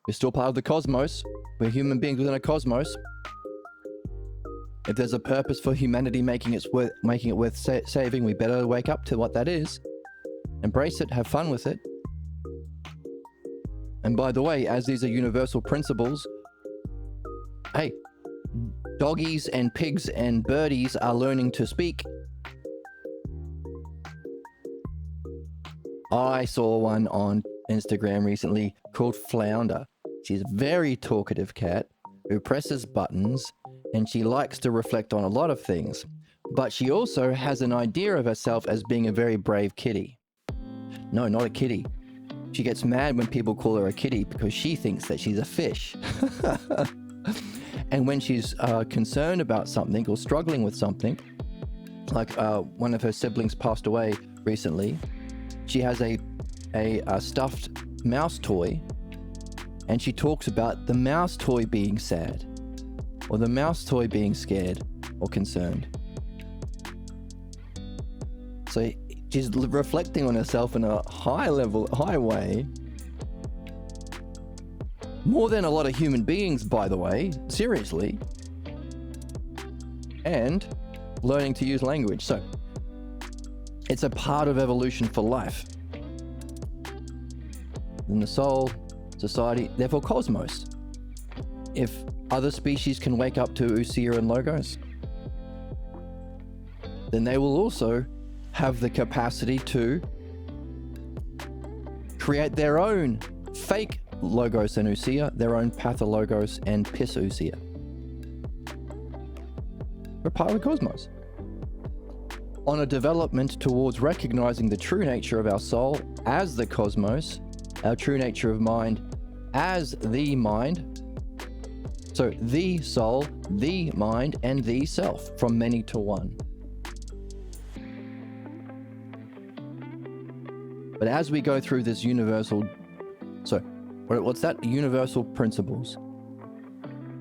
We're still part of the cosmos. We're human beings within a cosmos. If there's a purpose for humanity making it worth saving, we better wake up to what that is. Embrace it, have fun with it. And by the way, as these are universal principles, hey, doggies and pigs and birdies are learning to speak. I saw one on Instagram recently called Flounder. She's a very talkative cat who presses buttons, and she likes to reflect on a lot of things. But she also has an idea of herself as being a very brave kitty. No, not a kitty. She gets mad when people call her a kitty because she thinks that she's a fish. And when she's concerned about something or struggling with something, like one of her siblings passed away recently, she has a stuffed mouse toy, and she talks about the mouse toy being sad, or the mouse toy being scared or concerned. So she's reflecting on herself in a high way. More than a lot of human beings, by the way, seriously. And learning to use language. So it's a part of evolution for life. In the soul, society, therefore cosmos. If other species can wake up to ousia and logos, then they will also have the capacity to create their own fake logos and ousia, their own pathologos and piss ousia. We're part of the cosmos. On a development towards recognizing the true nature of our soul as the cosmos, our true nature of mind as the mind. So the soul, the mind, and the self, from many to one. But as we go through this universal, so what's that? Universal principles.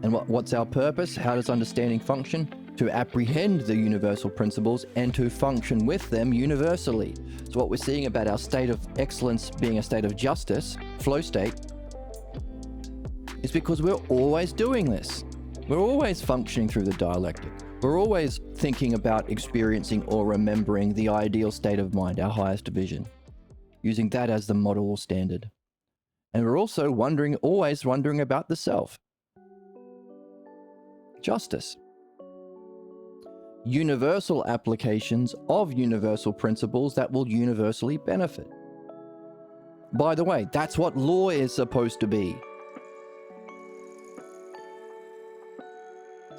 And what's our purpose? How does understanding function? to apprehend the universal principles and to function with them universally. So what we're seeing about our state of excellence being a state of justice, flow state, is because we're always doing this. We're always functioning through the dialectic. We're always thinking about experiencing or remembering the ideal state of mind, our highest vision, using that as the model or standard. And we're also always wondering about the self. Justice. Universal applications of universal principles that will universally benefit. By the way, that's what law is supposed to be.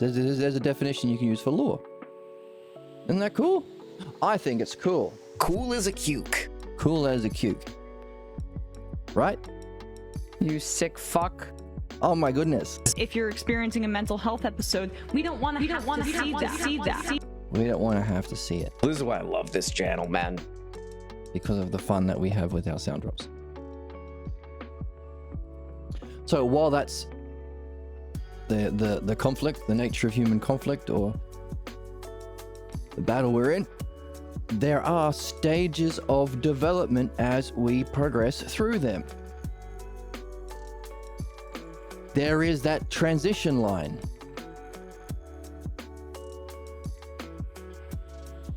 There's a definition you can use for law. Isn't that cool? I think it's cool. Cool as a cuke. Cool as a cuke. Right? You sick fuck. Oh my goodness. If you're experiencing a mental health episode, we don't want to see that. We don't want to have to see it This is why I love this channel, man. because of the fun that we have with our sound drops. So while that's the conflict, the nature of human conflict, or the battle we're in, there are stages of development as we progress through them. There is that transition line.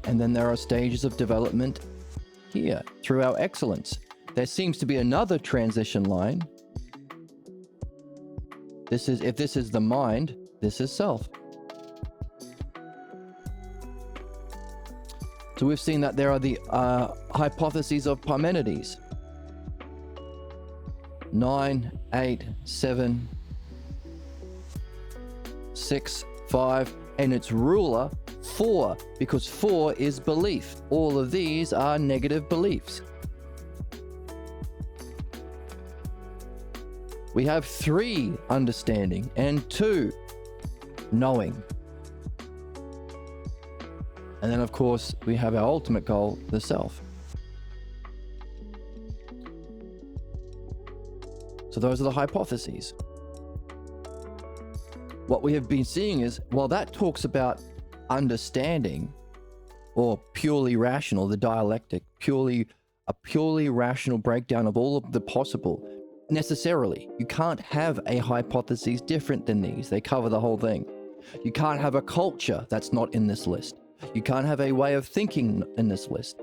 And then there are stages of development here through our excellence. There seems to be another transition line. If this is the mind, this is self. So we've seen that there are the hypotheses of Parmenides. 9, 8, 7, 6, 5, and its ruler 4, because 4 is belief. All of these are negative beliefs. We have 3, understanding, and 2, knowing. And then, of course, we have our ultimate goal, the self. So those are the hypotheses. What we have been seeing is, while that talks understanding, or purely rational, the dialectic, a purely rational breakdown of all of the possible. Necessarily, you can't have a hypothesis different than these. They cover the whole thing. You can't have a culture that's not in this list. You can't have a way of thinking in this list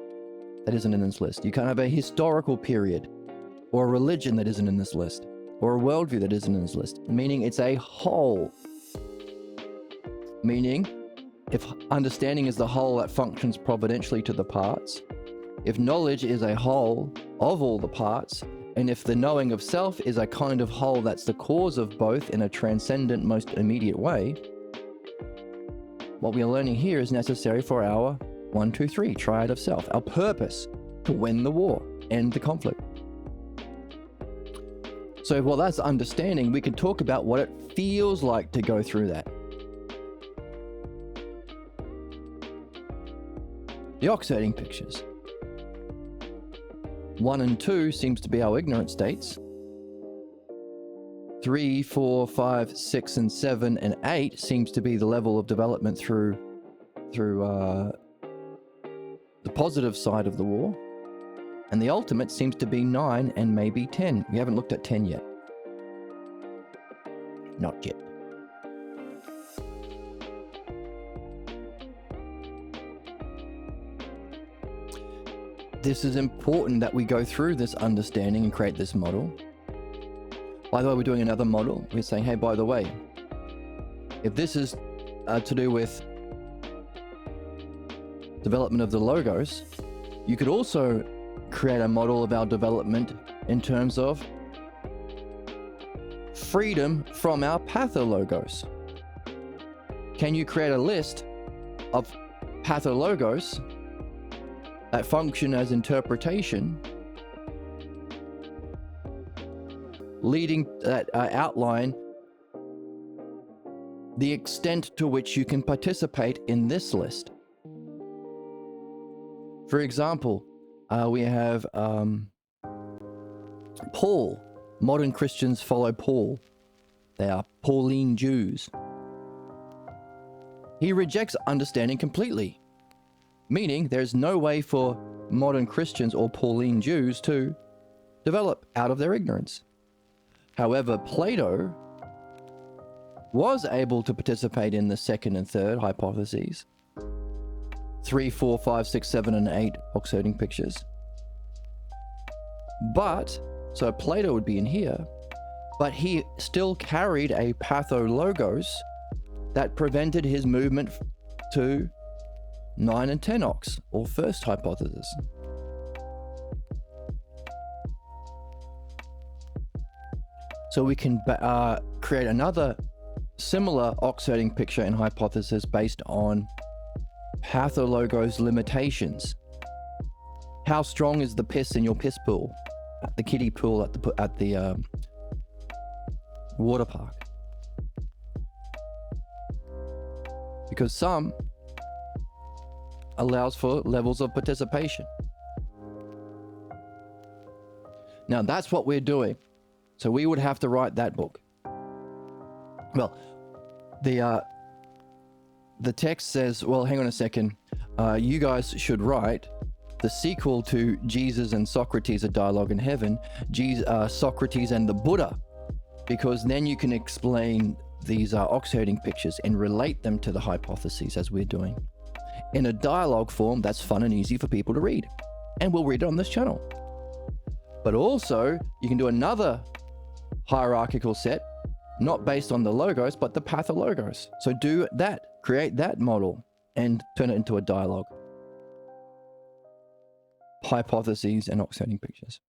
that isn't in this list. You can't have a historical period or a religion that isn't in this list, or a worldview that isn't in this list. Meaning it's a whole. Meaning, if understanding is the whole that functions providentially to the parts, if knowledge is a whole of all the parts, and if the knowing of self is a kind of whole that's the cause of both in a transcendent, most immediate way, what we are learning here is necessary for our 1, 2, 3 triad of self, our purpose to win the war, end the conflict. So while that's understanding, we can talk about what it feels like to go through that. The oxiding pictures. 1 and 2 seems to be our ignorant states. 3, 4, 5, 6, and 7, and 8 seems to be the level of development through the positive side of the war. And the ultimate seems to be 9 and maybe 10. We haven't looked at 10 yet. Not yet. This is important that we go through this understanding and create this model. By the way, we're doing another model. We're saying, hey, by the way, if this is to do with development of the logos, you could also create a model of our development in terms of freedom from our pathologos. Can you create a list of pathologos that function as interpretation, leading that outline the extent to which you can participate in this list? For example, we have Paul. Modern Christians follow Paul. They are Pauline Jews. He rejects understanding completely, meaning there's no way for modern Christians or Pauline Jews to develop out of their ignorance. However, Plato was able to participate in the second and third hypotheses, 3, 4, 5, 6, 7, and 8 ox-herding pictures. But, so Plato would be in here, but he still carried a pathologos that prevented his movement to 9 and 10 ox, or first hypothesis. So we can create another similar ox-herding picture and hypothesis based on pathologos limitations. How strong is the piss in your piss pool, at the kiddie pool at the water park? Because some allows for levels of participation. Now that's what we're doing. So we would have to write that book. Well, the text says, well, hang on a second. You guys should write the sequel to Jesus and Socrates, A Dialogue in Heaven, Socrates and the Buddha, because then you can explain these ox-herding pictures and relate them to the hypotheses as we're doing. In a dialogue form that's fun and easy for people to read. And we'll read it on this channel. But also, you can do another hierarchical set, not based on the logos, but the pathologos. So do that, create that model and turn it into a dialogue. Hypotheses and ox-herding pictures.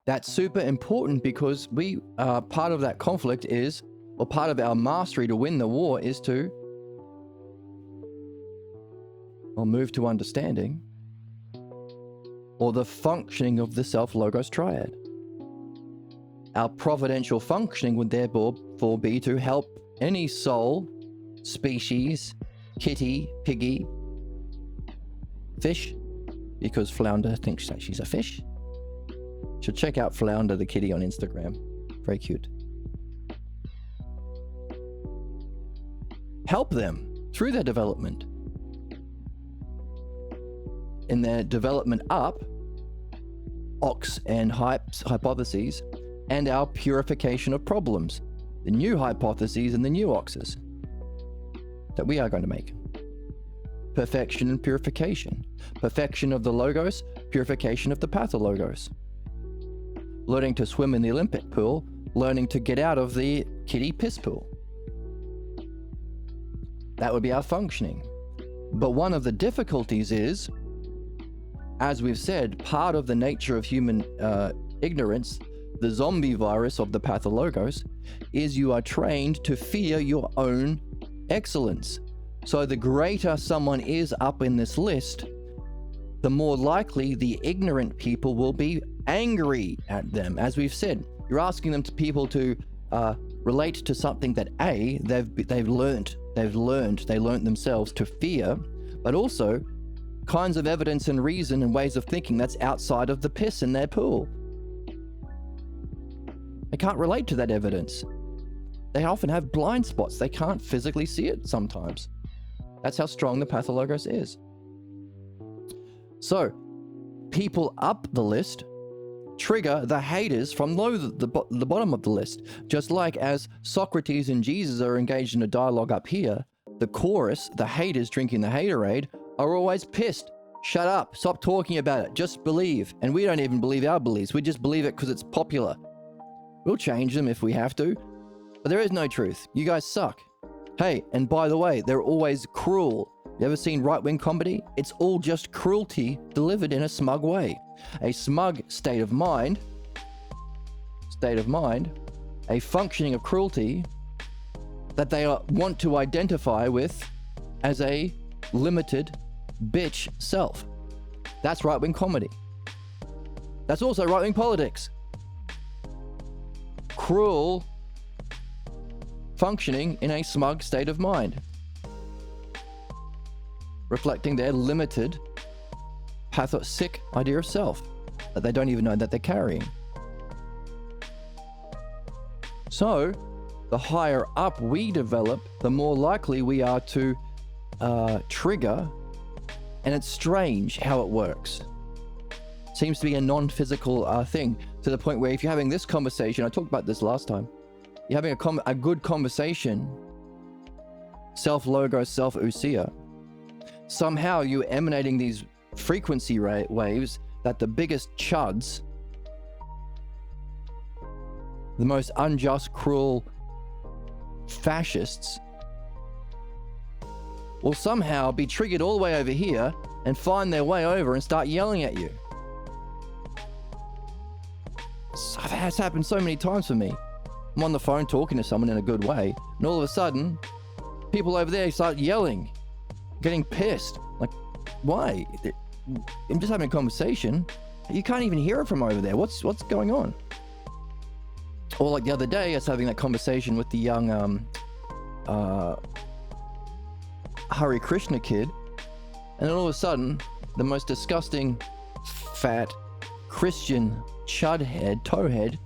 That's super important because we, part of that conflict is, or part of our mastery to win the war is to, or move to understanding, or the functioning of the self-logos triad. Our providential functioning would therefore be to help any soul, species, kitty, piggy, fish, because Flounder thinks that she's a fish. Should check out Flounder the kitty on Instagram. Very cute. Help them through their development. In their development up, ox and hypotheses, and our purification of problems, the new hypotheses and the new oxes that we are going to make. Perfection and purification. Perfection of the logos, purification of the pathologos. Learning to swim in the Olympic pool, learning to get out of the kiddie piss pool. That would be our functioning. But one of the difficulties is, as we've said, part of the nature of human ignorance, the zombie virus of the pathologos, is you are trained to fear your own excellence. So the greater someone is up in this list, the more likely the ignorant people will be angry at them. As we've said, you're asking people to relate to something that they've learned themselves to fear, but also kinds of evidence and reason and ways of thinking that's outside of the piss in their pool. They can't relate to that evidence. They often have blind spots. They can't physically see it sometimes. That's how strong the pathologos is. So, people up the list trigger the haters from the bottom of the list. Just like as Socrates and Jesus are engaged in a dialogue up here, the chorus, the haters drinking the haterade, are always pissed. Shut up, stop talking about it, just believe. And we don't even believe our beliefs, we just believe it because it's popular. We'll change them if we have to, but there is no truth. You guys suck. Hey, and by the way, they're always cruel. You ever seen right-wing comedy? It's all just cruelty delivered in a smug way. A smug state of mind, a functioning of cruelty that they want to identify with as a limited bitch self. That's right-wing comedy. That's also right-wing politics. Cruel functioning in a smug state of mind, reflecting their limited sick idea of self that they don't even know that they're carrying. So the higher up we develop, the more likely we are to trigger. And it's strange how it works. Seems to be a non-physical thing, to the point where if you're having this conversation, I talked about this last time, you're having a good conversation, self-logos, self-ousia, somehow you're emanating these frequency waves that the biggest chuds, the most unjust, cruel fascists will somehow be triggered all the way over here and find their way over and start yelling at you. It has happened so many times for me. I'm on the phone talking to someone in a good way, and all of a sudden, people over there start yelling, getting pissed. Like, why? I'm just having a conversation. You can't even hear it from over there. What's going on? Or like the other day, I was having that conversation with the young Hare Krishna kid, and then all of a sudden, the most disgusting, fat, Christian chudhead, towhead.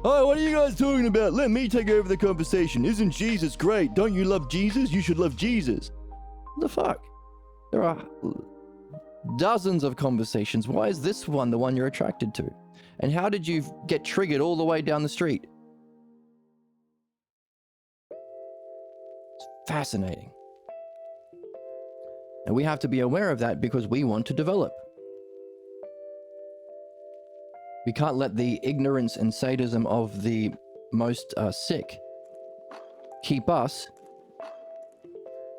Oh, what are you guys talking about? Let me take over the conversation. Isn't Jesus great? Don't you love Jesus? You should love Jesus. What the fuck? There are dozens of conversations. Why is this one the one you're attracted to? And how did you get triggered all the way down the street? It's fascinating. And we have to be aware of that because we want to develop. We can't let the ignorance and sadism of the most sick keep us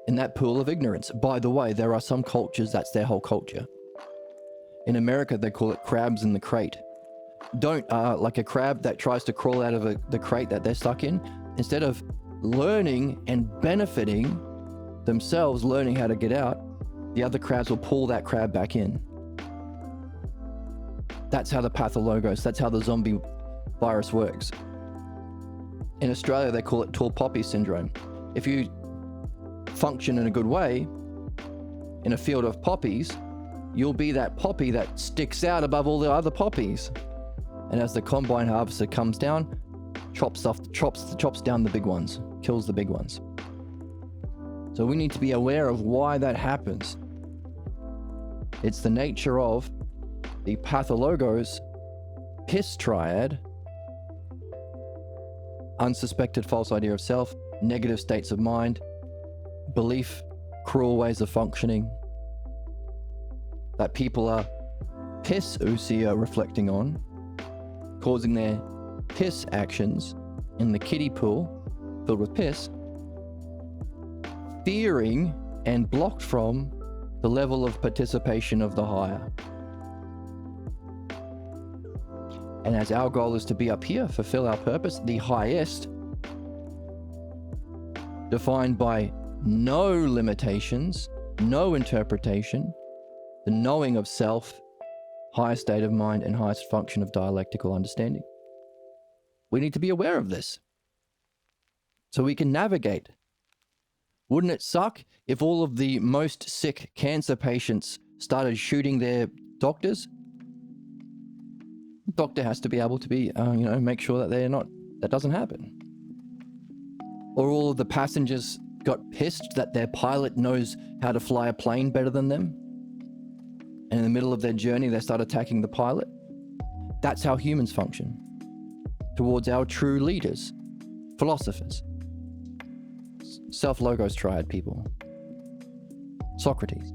in that pool of ignorance. By the way, there are some cultures, that's their whole culture. In America, they call it crabs in the crate. Don't, like a crab that tries to crawl out of the crate that they're stuck in, instead of learning and benefiting themselves, learning how to get out, the other crabs will pull that crab back in. That's how the pathologos, that's how the zombie virus works. In Australia, they call it tall poppy syndrome. If you function in a good way in a field of poppies, you'll be that poppy that sticks out above all the other poppies. And as the combine harvester comes down, chops down the big ones, kills the big ones. So we need to be aware of why that happens. It's the nature of the pathologos, piss triad, unsuspected false idea of self, negative states of mind, belief, cruel ways of functioning, that people are piss ousia reflecting on, causing their piss actions in the kiddie pool filled with piss, fearing and blocked from the level of participation of the higher. And as our goal is to be up here, fulfill our purpose, the highest, defined by no limitations, no interpretation, the knowing of self, highest state of mind, and highest function of dialectical understanding. We need to be aware of this so we can navigate. Wouldn't it suck if all of the most sick cancer patients started shooting their doctors? The doctor has to be able to be, make sure that that doesn't happen. Or all of the passengers got pissed that their pilot knows how to fly a plane better than them, and in the middle of their journey they start attacking the pilot. That's how humans function towards our true leaders, philosophers, self-logos triad people, Socrates.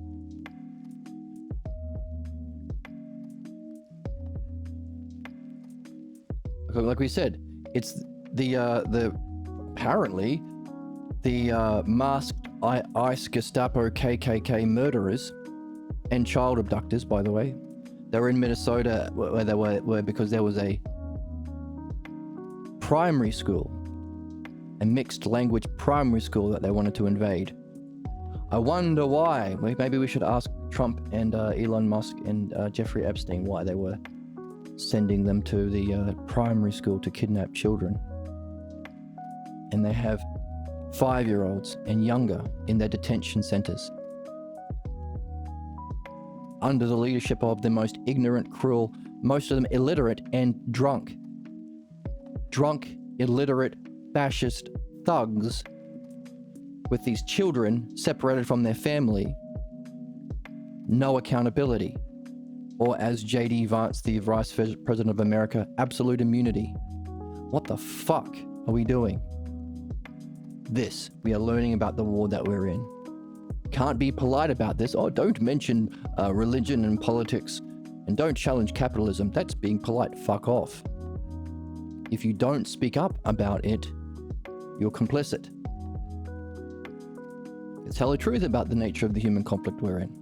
Like we said, it's the apparently the masked ICE, Gestapo, KKK murderers and child abductors, by the way. They were in Minnesota where they were because there was a primary school, a mixed language primary school that they wanted to invade. I wonder why. Maybe we should ask Trump and Elon Musk and Jeffrey Epstein why they were sending them to the primary school to kidnap children. And they have 5-year-olds and younger in their detention centers under the leadership of the most ignorant, cruel, most of them illiterate and drunk, illiterate, fascist thugs with these children separated from their family, no accountability. Or as J.D. Vance, the Vice President of America, absolute immunity. What the fuck are we doing? This, we are learning about the war that we're in. Can't be polite about this. Oh, don't mention religion and politics, and don't challenge capitalism. That's being polite. Fuck off. If you don't speak up about it, you're complicit. Tell the truth about the nature of the human conflict we're in.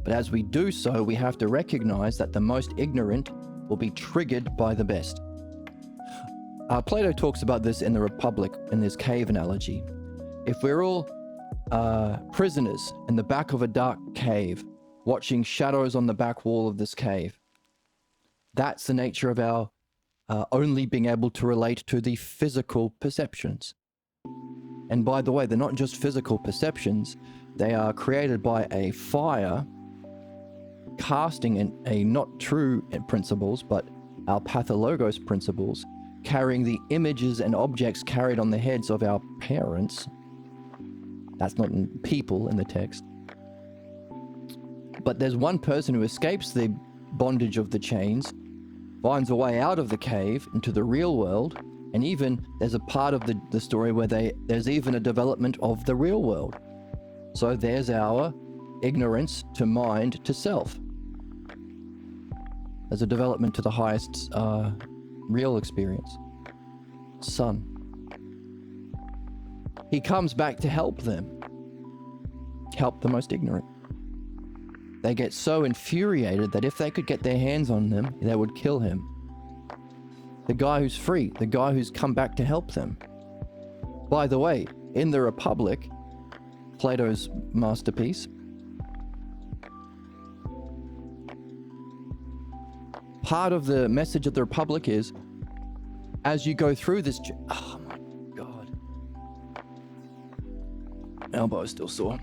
But as we do so, we have to recognize that the most ignorant will be triggered by the best. Plato talks about this in the Republic in this cave analogy. If we're all prisoners in the back of a dark cave, watching shadows on the back wall of this cave, that's the nature of our only being able to relate to the physical perceptions. And by the way, they're not just physical perceptions, they are created by a fire casting in a not true principles, but our pathologos principles, carrying the images and objects carried on the heads of our parents. That's not in people in the text. But there's one person who escapes the bondage of the chains, finds a way out of the cave into the real world, and even there's a part of the story where there's even a development of the real world. So there's our ignorance to mind to self. There's a development to the highest real experience. Son. He comes back to help them. Help the most ignorant. They get so infuriated that if they could get their hands on him, they would kill him. The guy who's free, the guy who's come back to help them. By the way, in the Republic, Plato's masterpiece, part of the message of the Republic is, as you go through this, oh my God, elbow is still sore.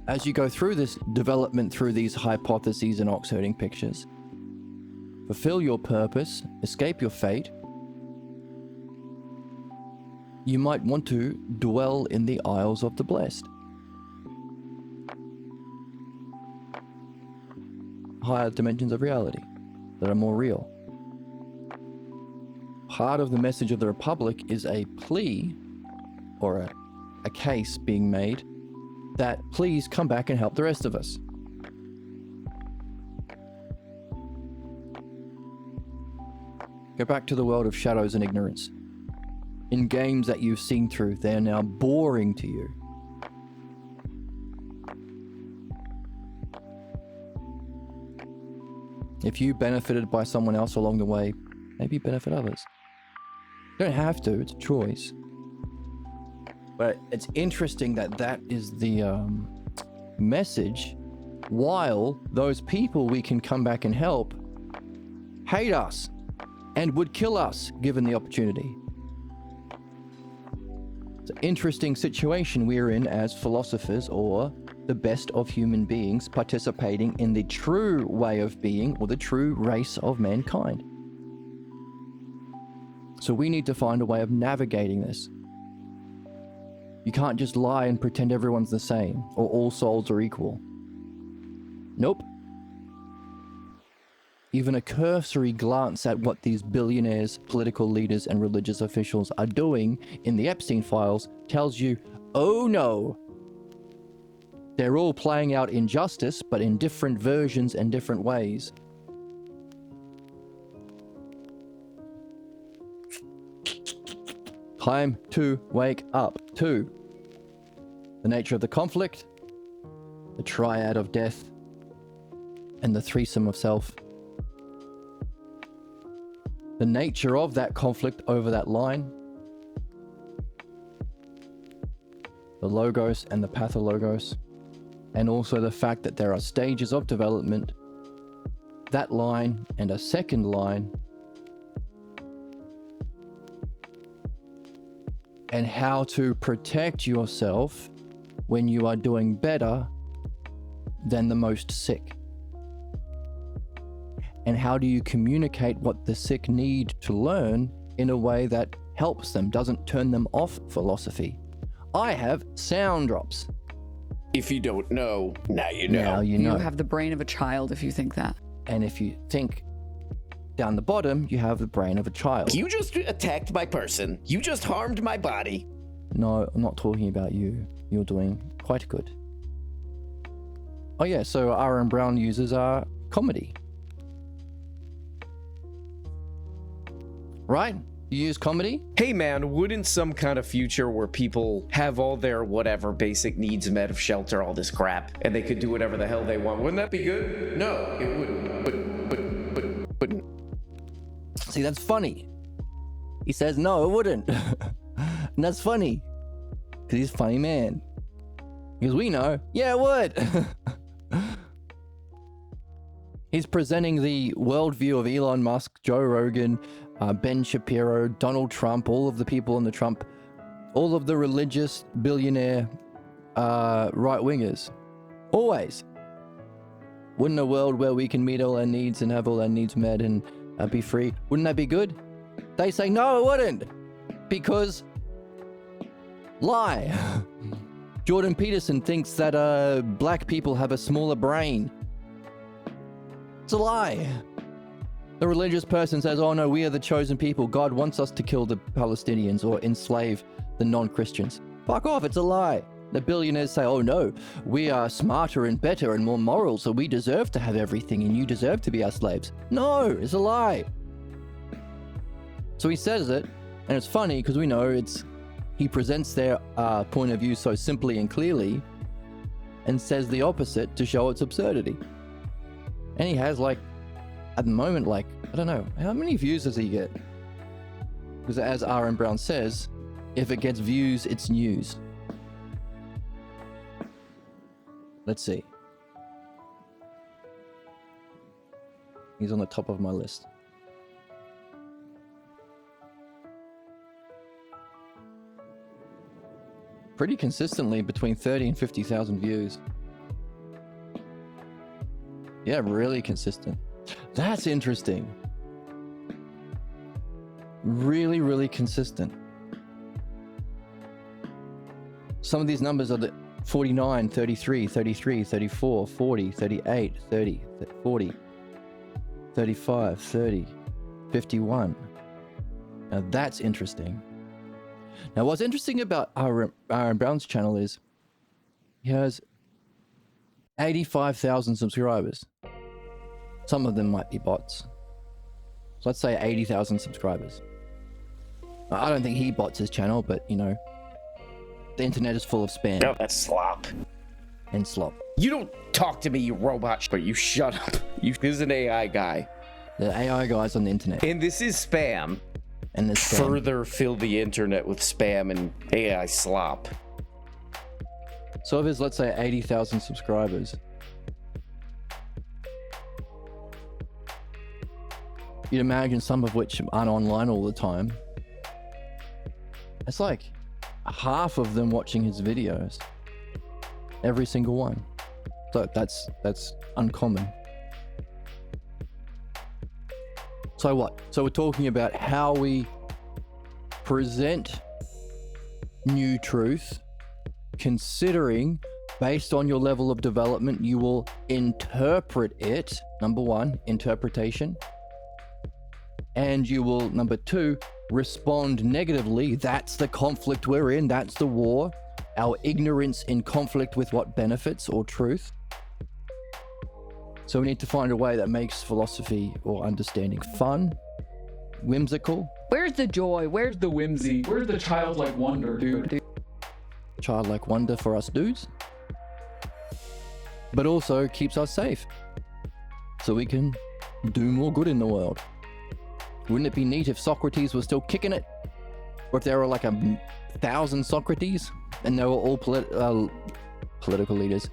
As you go through this development through these hypotheses and ox-herding pictures, fulfill your purpose, escape your fate, you might want to dwell in the Isles of the Blessed. Higher dimensions of reality that are more real. Part of the message of the Republic is a plea or a case being made that please come back and help the rest of us. Go back to the world of shadows and ignorance. In games that you've seen through, they are now boring to you. If you benefited by someone else along the way, maybe benefit others. You don't have to, it's a choice. But it's interesting that that is the message, while those people we can come back and help hate us and would kill us given the opportunity. It's an interesting situation we're in as philosophers, or the best of human beings participating in the true way of being, or the true race of mankind. So we need to find a way of navigating this. You can't just lie and pretend everyone's the same, or all souls are equal. Nope. Even a cursory glance at what these billionaires, political leaders, and religious officials are doing in the Epstein files tells you, oh no, they're all playing out injustice, but in different versions and different ways. Time to wake up to the nature of the conflict, the triad of death, and the threesome of self. The nature of that conflict over that line, the logos and the pathologos, and also the fact that there are stages of development, that line and a second line, and how to protect yourself when you are doing better than the most sick. And how do you communicate what the sick need to learn in a way that helps them, doesn't turn them off philosophy. I have sound drops. If you don't know, now you know. Now you know. You have the brain of a child if you think that. And if you think down the bottom, you have the brain of a child. You just attacked my person. You just harmed my body. No, I'm not talking about you. You're doing quite good. Oh yeah, so Aaron Brown uses comedy. Right? You use comedy? Hey man, wouldn't some kind of future where people have all their whatever basic needs met of shelter, all this crap, and they could do whatever the hell they want, wouldn't that be good? No, it wouldn't. See, that's funny. He says, no, it wouldn't. And that's funny. Because he's a funny man. Because we know, yeah, it would. He's presenting the worldview of Elon Musk, Joe Rogan, Ben Shapiro, Donald Trump, all of the people in the Trump, all of the religious billionaire right-wingers. Always. Wouldn't a world where we can meet all our needs and have all our needs met and be free, wouldn't that be good? They say, no, it wouldn't. Because lie. Jordan Peterson thinks that black people have a smaller brain. It's a lie. The religious person says, oh no, we are the chosen people. God wants us to kill the Palestinians or enslave the non-Christians. Fuck off, it's a lie. The billionaires say, oh no, we are smarter and better and more moral, so we deserve to have everything and you deserve to be our slaves. No, it's a lie. So he says it, and it's funny because we know he presents their point of view so simply and clearly and says the opposite to show its absurdity. And he has at the moment, I don't know, how many views does he get? Because as Aaron Brown says, if it gets views, it's news. Let's see. He's on the top of my list. Pretty consistently between 30 and 50,000 views. Yeah, really consistent. That's interesting. Really, really consistent. Some of these numbers are the 49, 33, 33, 34, 40, 38, 30, 40, 35, 30, 51. Now that's interesting. Now what's interesting about Aaron Brown's channel is he has 85,000 subscribers. Some of them might be bots. So let's say 80,000 subscribers. I don't think he bots his channel, but you know, the internet is full of spam. No, that's slop. And slop. You don't talk to me, you robot, but you shut up. This is an AI guy. The AI guys on the internet. And this is spam. And this spam. Further fill the internet with spam and AI slop. So if there's, let's say, 80,000 subscribers, you'd imagine some of which aren't online all the time. It's like half of them watching his videos. Every single one. So that's uncommon. So what? So we're talking about how we present new truth, considering based on your level of development, you will interpret it. Number one, interpretation. And you will, number two, respond negatively. That's the conflict we're in. That's the war. Our ignorance in conflict with what benefits or truth. So we need to find a way that makes philosophy or understanding fun, whimsical. Where's the joy? Where's The whimsy. Where's the childlike wonder, dude? Childlike wonder for us dudes. But also keeps us safe. So we can do more good in the world. Wouldn't it be neat if Socrates was still kicking it? Or if there were like 1,000 Socrates and they were all political leaders?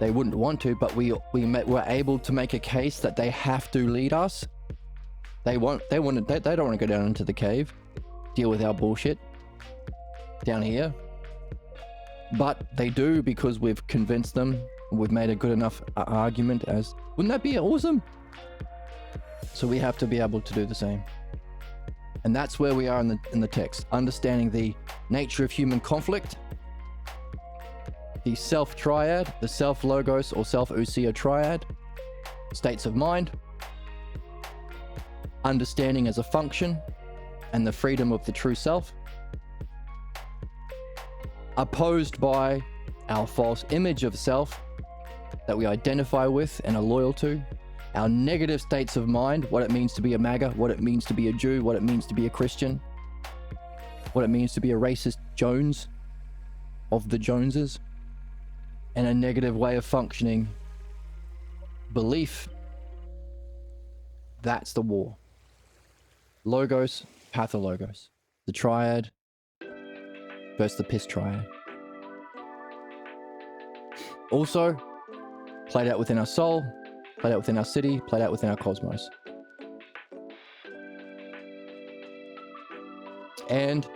They wouldn't want to, but we were able to make a case that they have to lead us. They don't want to go down into the cave, deal with our bullshit down here. But they do because we've convinced them. We've made a good enough argument as, wouldn't that be awesome? So we have to be able to do the same. And that's where we are in the text. Understanding the nature of human conflict, the self-triad, the self-logos or self-ousia triad, states of mind, understanding as a function, and the freedom of the true self, opposed by our false image of self that we identify with and are loyal to, our negative states of mind, what it means to be a MAGA, what it means to be a Jew, what it means to be a Christian, what it means to be a racist Jones of the Joneses, and a negative way of functioning belief. That's the war. Logos, pathologos. The triad versus the piss triad. Also, played out within our soul, played out within our city, played out within our cosmos. And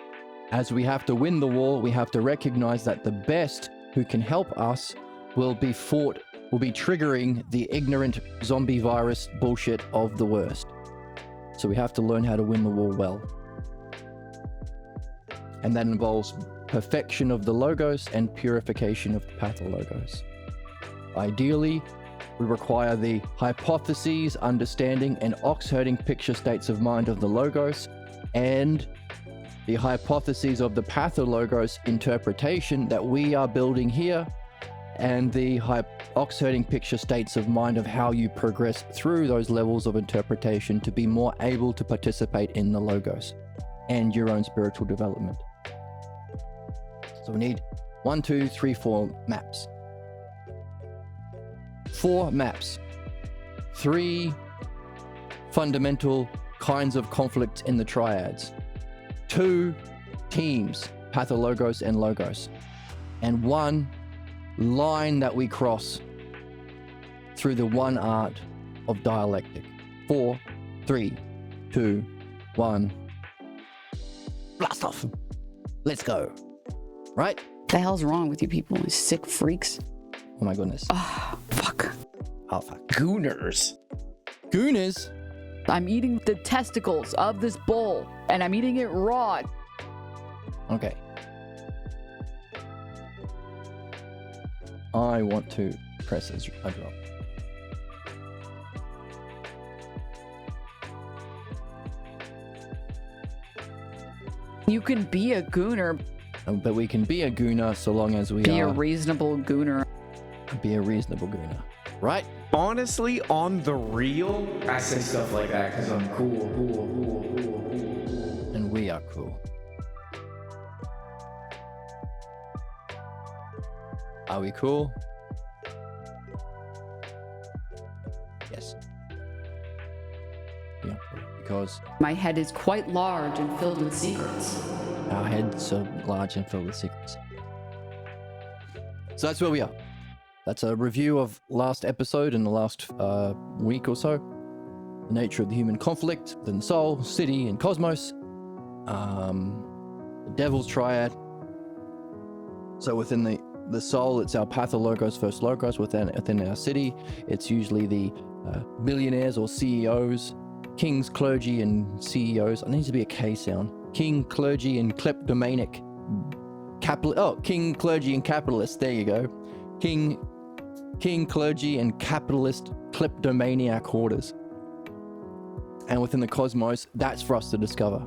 as we have to win the war, we have to recognize that the best who can help us will be triggering the ignorant zombie virus bullshit of the worst. So we have to learn how to win the war well. And that involves perfection of the logos and purification of the pathologos. Ideally, we require the hypotheses, understanding, and ox-herding picture states of mind of the logos, and the hypotheses of the pathologos interpretation that we are building here, and the ox-herding picture states of mind of how you progress through those levels of interpretation to be more able to participate in the logos and your own spiritual development. So we need 1, 2, 3, 4 maps. 4 maps. 3 fundamental kinds of conflict in the triads. 2 teams, pathologos and logos. And 1 line that we cross through the one art of dialectic. 4, 3, 2, 1. Blast off. Let's go. Right? The hell's wrong with you people? You sick freaks. Oh my goodness. Oh, fuck. Oh fuck. Gooners. Gooners? I'm eating the testicles of this bull, and I'm eating it raw. Okay. I want to press a drop. You can be a gooner. But we can be a gooner so long as we Be are... a reasonable gooner. Be a reasonable gooner. Right? Honestly, on the real, I say stuff like that because I'm cool. And we are cool. Are we cool? Yes. Yeah, because My head is quite large and filled with secrets. our heads are large and filled with secrets. So that's where we are. That's a review of last episode in the last week or so. The nature of the human conflict within the soul, city, and cosmos. The devil's triad. So within the soul, it's our pathologos versus logos. Within our city, it's usually the billionaires or CEOs, kings, clergy, and CEOs. It needs to be a K sound. King, clergy, and kleptomaniac. King, clergy, and capitalist. There you go. King, clergy, and capitalist kleptomaniac hoarders. And within the cosmos, that's for us to discover.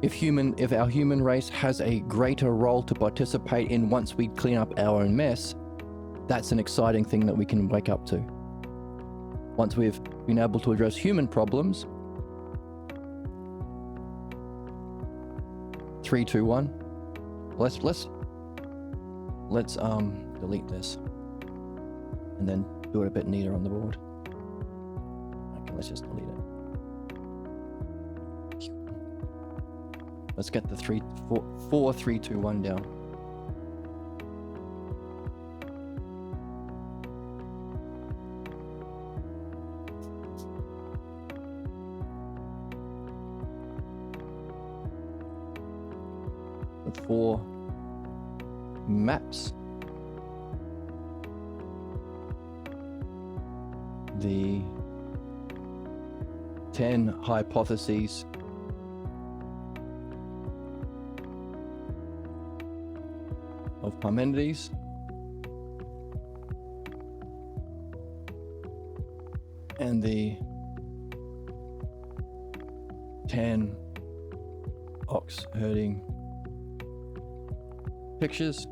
If our human race has a greater role to participate in once we clean up our own mess, that's an exciting thing that we can wake up to. Once we've been able to address human problems. 3, 2, 1. Let's delete this and then do it a bit neater on the board. Okay, let's just delete it. Let's get the 4, 3, 2, 1 down. The 4 maps. The 10 hypotheses of Parmenides. And the 10 ox herding pictures.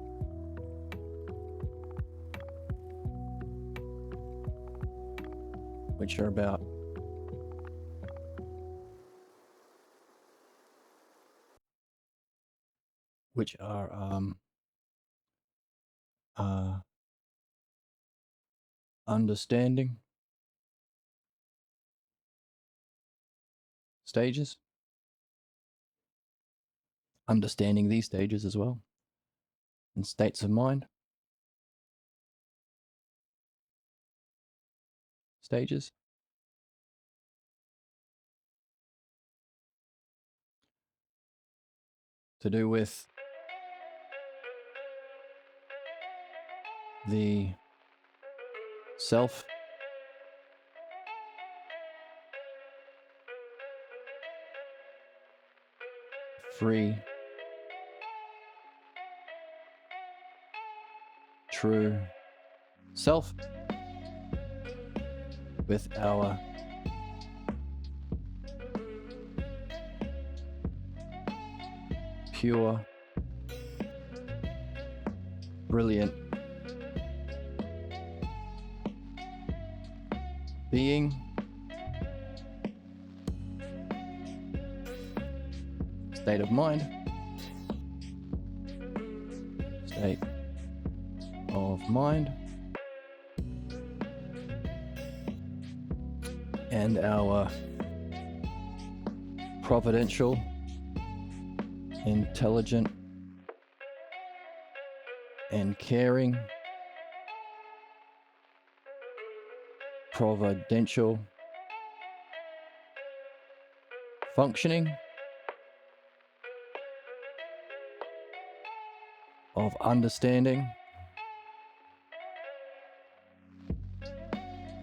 Which are about understanding stages, understanding these stages as well, and states of mind stages. To do with the self, free, true self, with our pure, brilliant being, state of mind, state of mind, and our providential, intelligent, and caring, providential functioning of understanding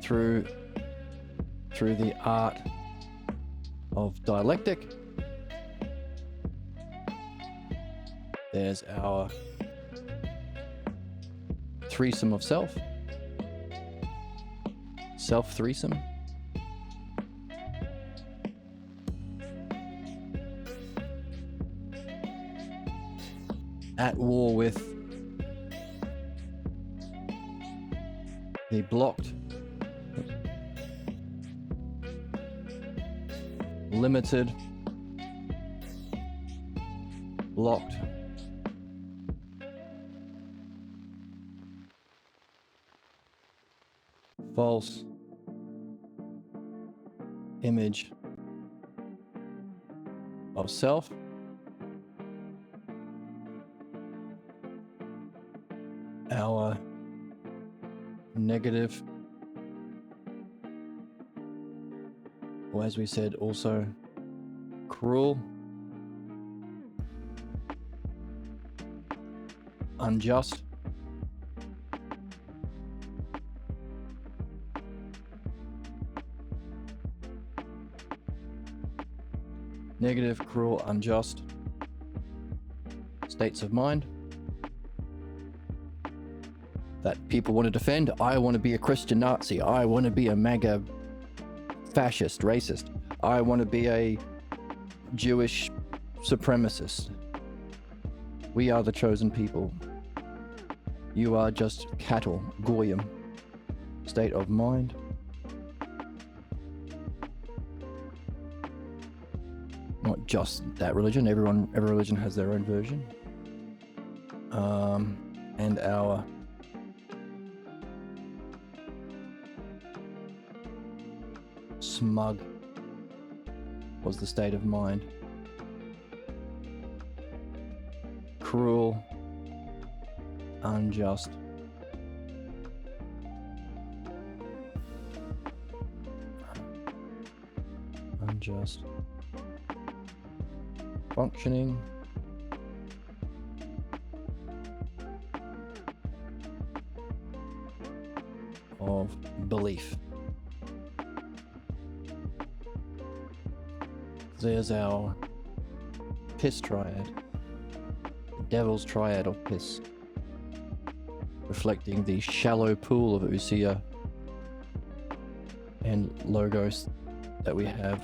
through the art of dialectic. There's our threesome of self threesome, at war with the blocked, limited, blocked, false image of self, our negative, or as we said, also cruel, unjust, negative, cruel, unjust states of mind that people want to defend. I want to be a Christian Nazi. I want to be a MAGA fascist, racist. I want to be a Jewish supremacist. We are the chosen people. You are just cattle, goyim. State of mind. Not just that religion. Every religion has their own version. And our smug was the state of mind. Cruel, unjust, functioning, of belief. There's our piss triad. The devil's triad of piss. Reflecting the shallow pool of Usia and Logos that we have.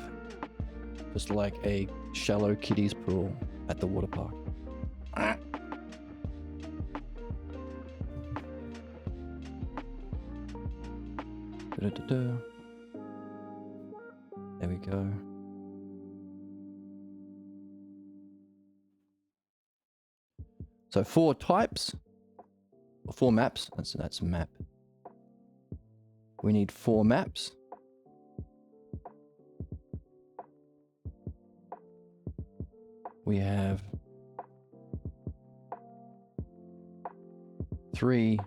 Just like a shallow kiddies pool at the water park. Da-da-da-da. There we go. So 4 types, or 4 maps. That's a map. We need 4 maps. We have 3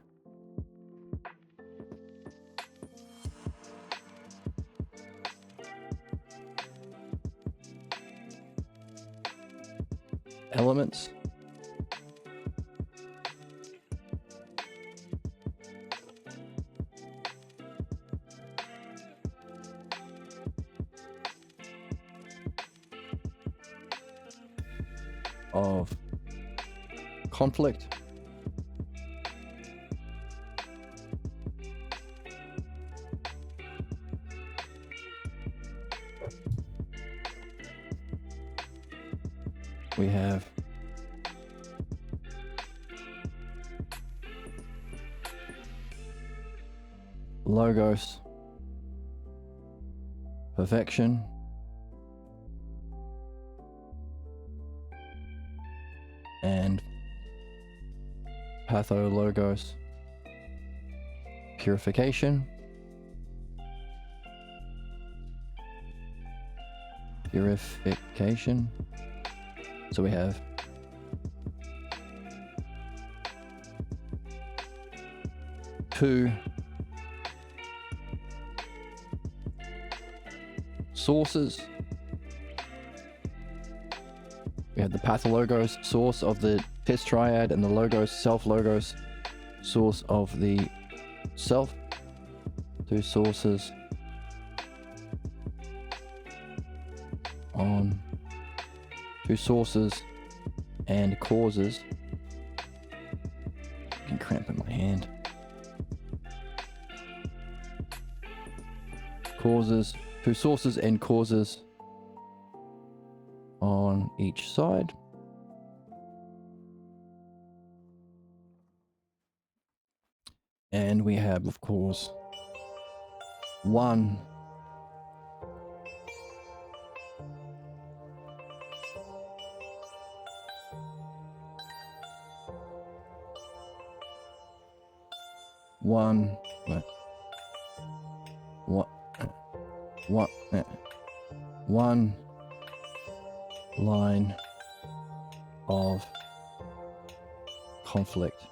elements. Of conflict. We have Logos, perfection. And Pathologos, purification. Purification. So we have two sources. We have the Pathologos source of the piss triad and the Logos, self-Logos source of the self. Two sources on two sources and causes. I can cramp in my hand. Causes, two sources and causes on each side. And we have, of course, one one line of conflict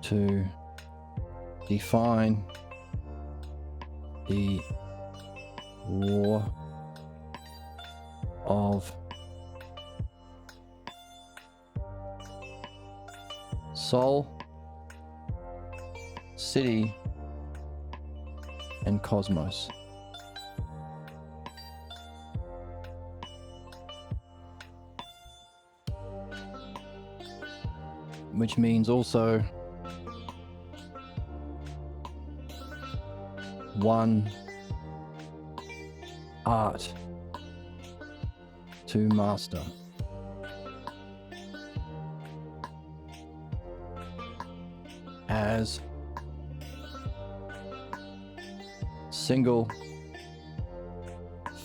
to define the war of soul, city, and cosmos. Which means also one art to master. As single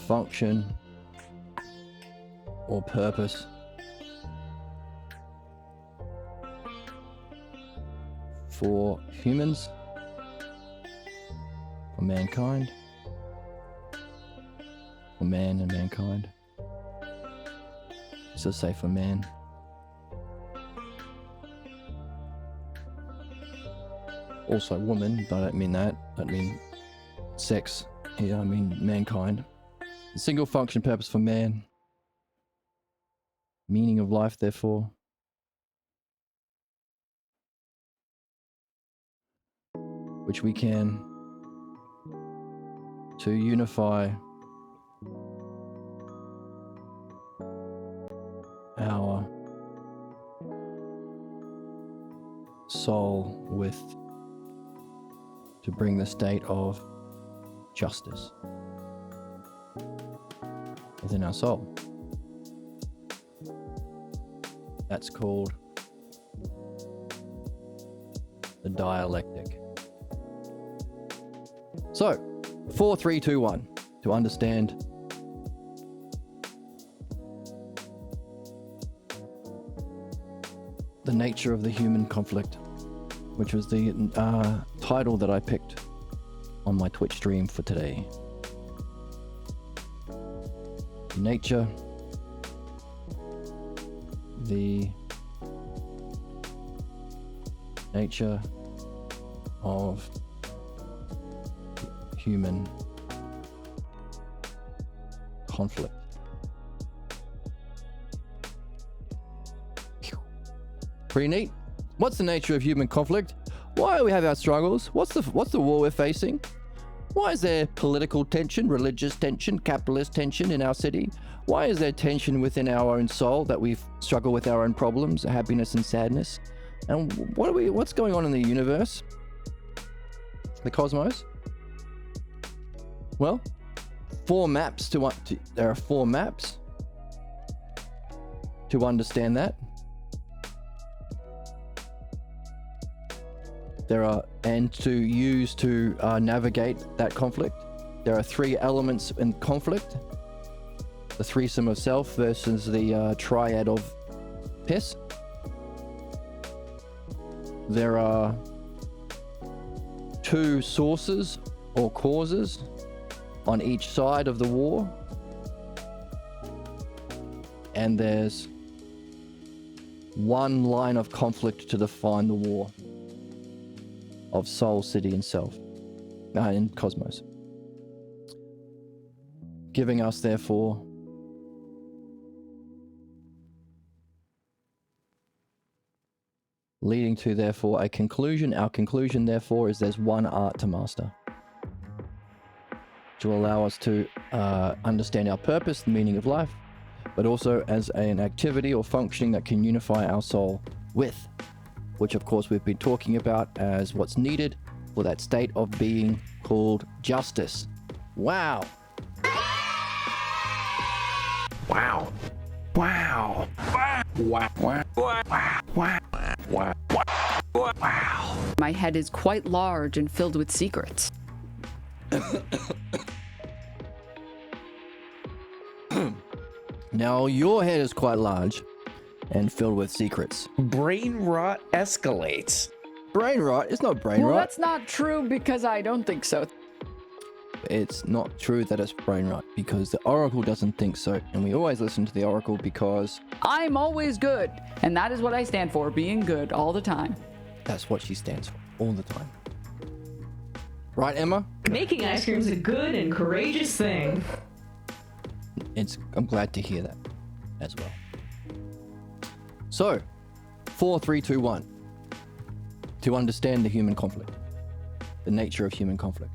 function or purpose for humans, for mankind, for man and mankind. So say for man. Also woman, but I don't mean that. I don't mean sex. Yeah, I mean mankind. Single function purpose for man. Meaning of life, therefore. Which we can to unify our soul with, to bring the state of justice within our soul. That's called the dialectic. So, 4, 3, 2, 1, to understand the nature of the human conflict, which was the title that I picked on my Twitch stream for today. Nature, the nature of human conflict. Pretty neat. What's the nature of human conflict? Why do we have our struggles? What's the war we're facing? Why is there political tension, religious tension, capitalist tension in our city? Why is there tension within our own soul that we struggle with our own problems, happiness and sadness? And what's going on in the universe? The cosmos? Well, there are 4 maps to understand that. And to use to navigate that conflict. There are 3 elements in conflict: the threesome of self versus the triad of piss. There are 2 sources or causes on each side of the war, and there's 1 line of conflict to define the war of soul, city, and self, and cosmos, giving us therefore leading to therefore a conclusion. Our conclusion therefore is there's 1 art to master, to allow us to understand our purpose, the meaning of life, but also as an activity or functioning that can unify our soul with, which of course we've been talking about as what's needed for that state of being called justice. Wow. Wow. Wow. Wow. Wow. Wow. My head is quite large and filled with secrets. Now your head is quite large and filled with secrets. Brain rot escalates. Brain rot? It's not brain Well, rot. that's not true because I don't think so. It's not true that it's brain rot because the Oracle doesn't think so, and we always listen to the Oracle because I'm always good, and that is what I stand for, being good all the time. that's what she stands for all the time. Right, Emma? Making ice cream is a good and courageous thing. I'm glad to hear that as well. So, 4, 3, 2, 1. To understand the human conflict, the nature of human conflict.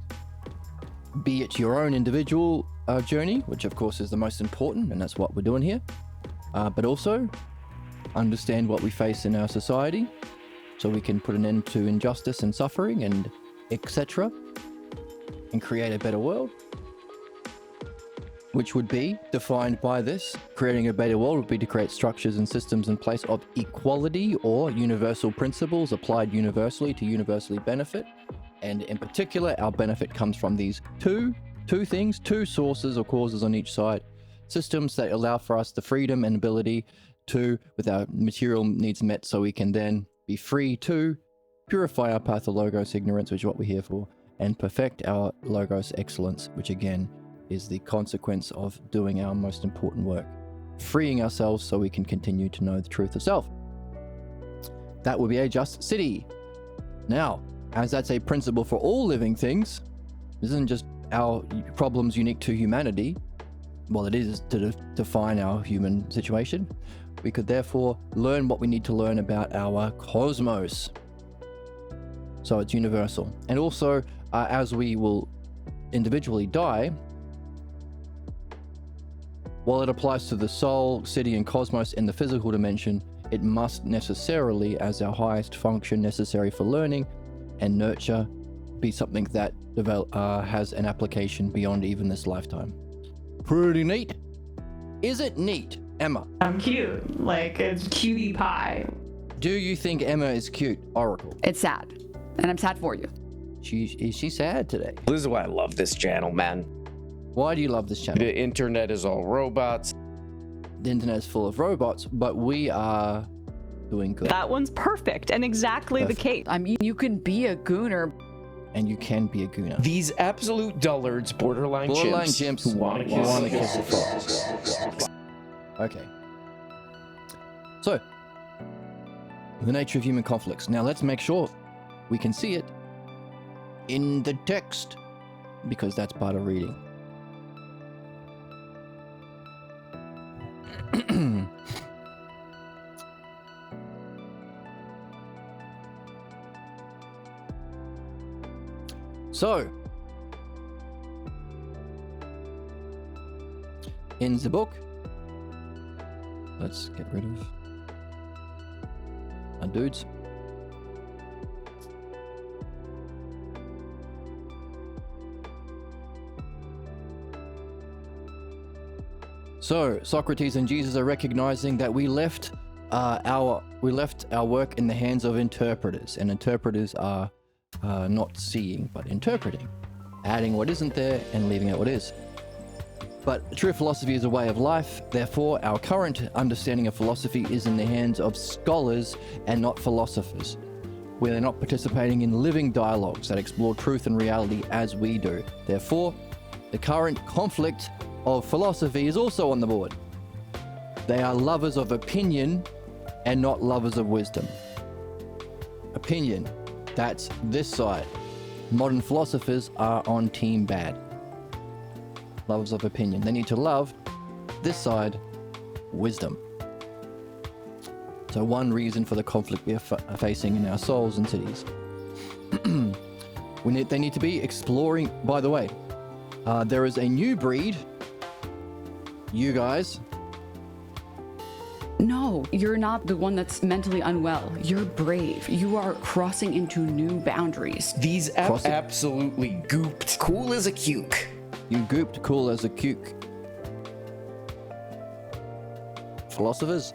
Be it your own individual journey, which of course is the most important, and that's what we're doing here. But also, understand what we face in our society, so we can put an end to injustice and suffering and etc. and create a better world. Which would be defined by this. Creating a better world would be to create structures and systems in place of equality or universal principles applied universally to universally benefit. And in particular, our benefit comes from these two things, 2 sources or causes on each side. Systems that allow for us the freedom and ability to, with our material needs met, so we can then be free to purify our path of Logos ignorance, which is what we're here for, and perfect our Logos excellence, which again is the consequence of doing our most important work, freeing ourselves so we can continue to know the truth of self. That would be a just city. Now, as that's a principle for all living things, this isn't just our problems unique to humanity. Well, it is to define our human situation. We could therefore learn what we need to learn about our cosmos. So it's universal. And also, as we will individually die, while it applies to the soul, city, and cosmos in the physical dimension, it must necessarily, as our highest function necessary for learning and nurture, be something that has an application beyond even this lifetime. Pretty neat. Is it neat, Emma? I'm cute. Like, it's cutie pie. Do you think Emma is cute, Oracle? It's sad. And I'm sad for you. Is she sad today? This is why I love this channel, man. Why do you love this channel? The internet is all robots. The internet is full of robots, but we are doing good. That one's perfect and exactly the case. I mean, you can be a gooner. And you can be a gooner. These absolute dullards, borderline chimps who want to wanna kiss kiss the frog. Okay. So, the nature of human conflicts. Now let's make sure we can see it in the text, because that's part of reading. So, in the book, let's get rid of our dudes. So, Socrates and Jesus are recognizing that we left our work in the hands of interpreters, and interpreters are not seeing but interpreting, adding what isn't there and leaving out what is. But true philosophy is a way of life. Therefore, our current understanding of philosophy is in the hands of scholars and not philosophers. We're not participating in living dialogues that explore truth and reality as we do. Therefore, the current conflict of philosophy is also on the board. They are lovers of opinion and not lovers of wisdom. Opinion, that's this side. Modern philosophers are on team bad. Lovers of opinion. They need to love this side, wisdom. So one reason for the conflict we are facing in our souls and cities. They need to be exploring. By the way, there is a new breed. You guys. No, you're not the one that's mentally unwell. You're brave. You are crossing into new boundaries. These absolutely gooped. Cool as a cuke. You gooped cool as a cuke. Philosophers.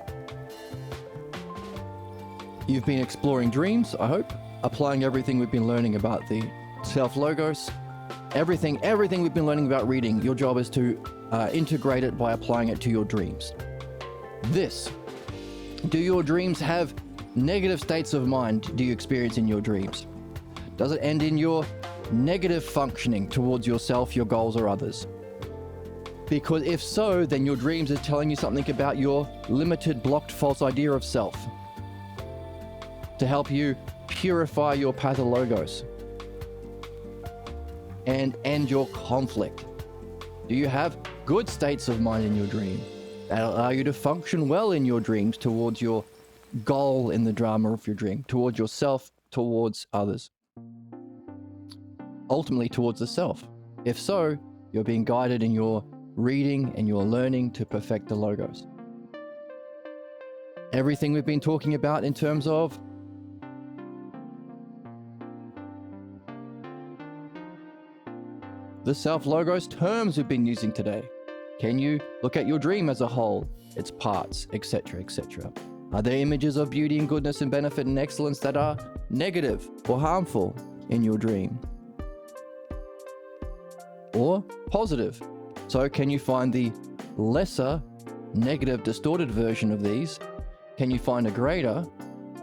You've been exploring dreams, I hope. Applying everything we've been learning about the self-logos. Everything we've been learning about reading. Your job is to integrate it by applying it to your dreams. Do your dreams have negative states of mind? Do you experience in your dreams? Does it end in your negative functioning towards yourself, your goals, or others? Because if so, then your dreams are telling you something about your limited, blocked, false idea of self to help you purify your pathologos and end your conflict. Do you have good states of mind in your dream that allow you to function well in your dreams towards your goal in the drama of your dream, towards yourself, towards others, ultimately towards the self? If so, you're being guided in your reading and your learning to perfect the logos. Everything we've been talking about in terms of the self-logos terms we've been using today. Can you look at your dream as a whole, its parts, etc., etc.? Are there images of beauty and goodness and benefit and excellence that are negative or harmful in your dream? Or positive? So can you find the lesser, negative, distorted version of these? Can you find a greater?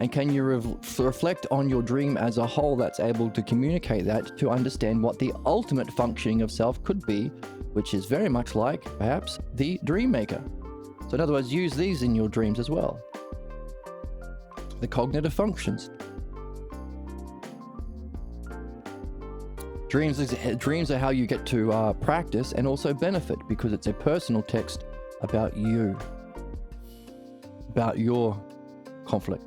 And can you reflect on your dream as a whole that's able to communicate that to understand what the ultimate functioning of self could be, which is very much like, perhaps, the dream maker. So in other words, use these in your dreams as well. The cognitive functions. Dreams are how you get to practice and also benefit, because it's a personal text about you, about your conflict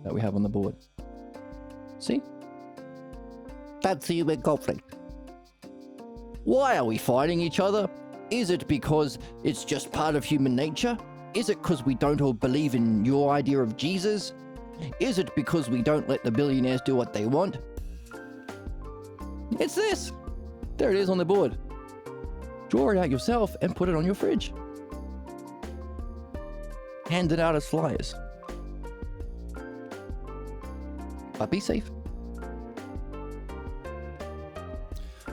that we have on the board. See? That's human conflict. Why are we fighting each other? Is it because it's just part of human nature? Is it because we don't all believe in your idea of Jesus? Is it because we don't let the billionaires do what they want? It's this. There it is on the board. Draw it out yourself and put it on your fridge. Hand it out as flyers. But be safe.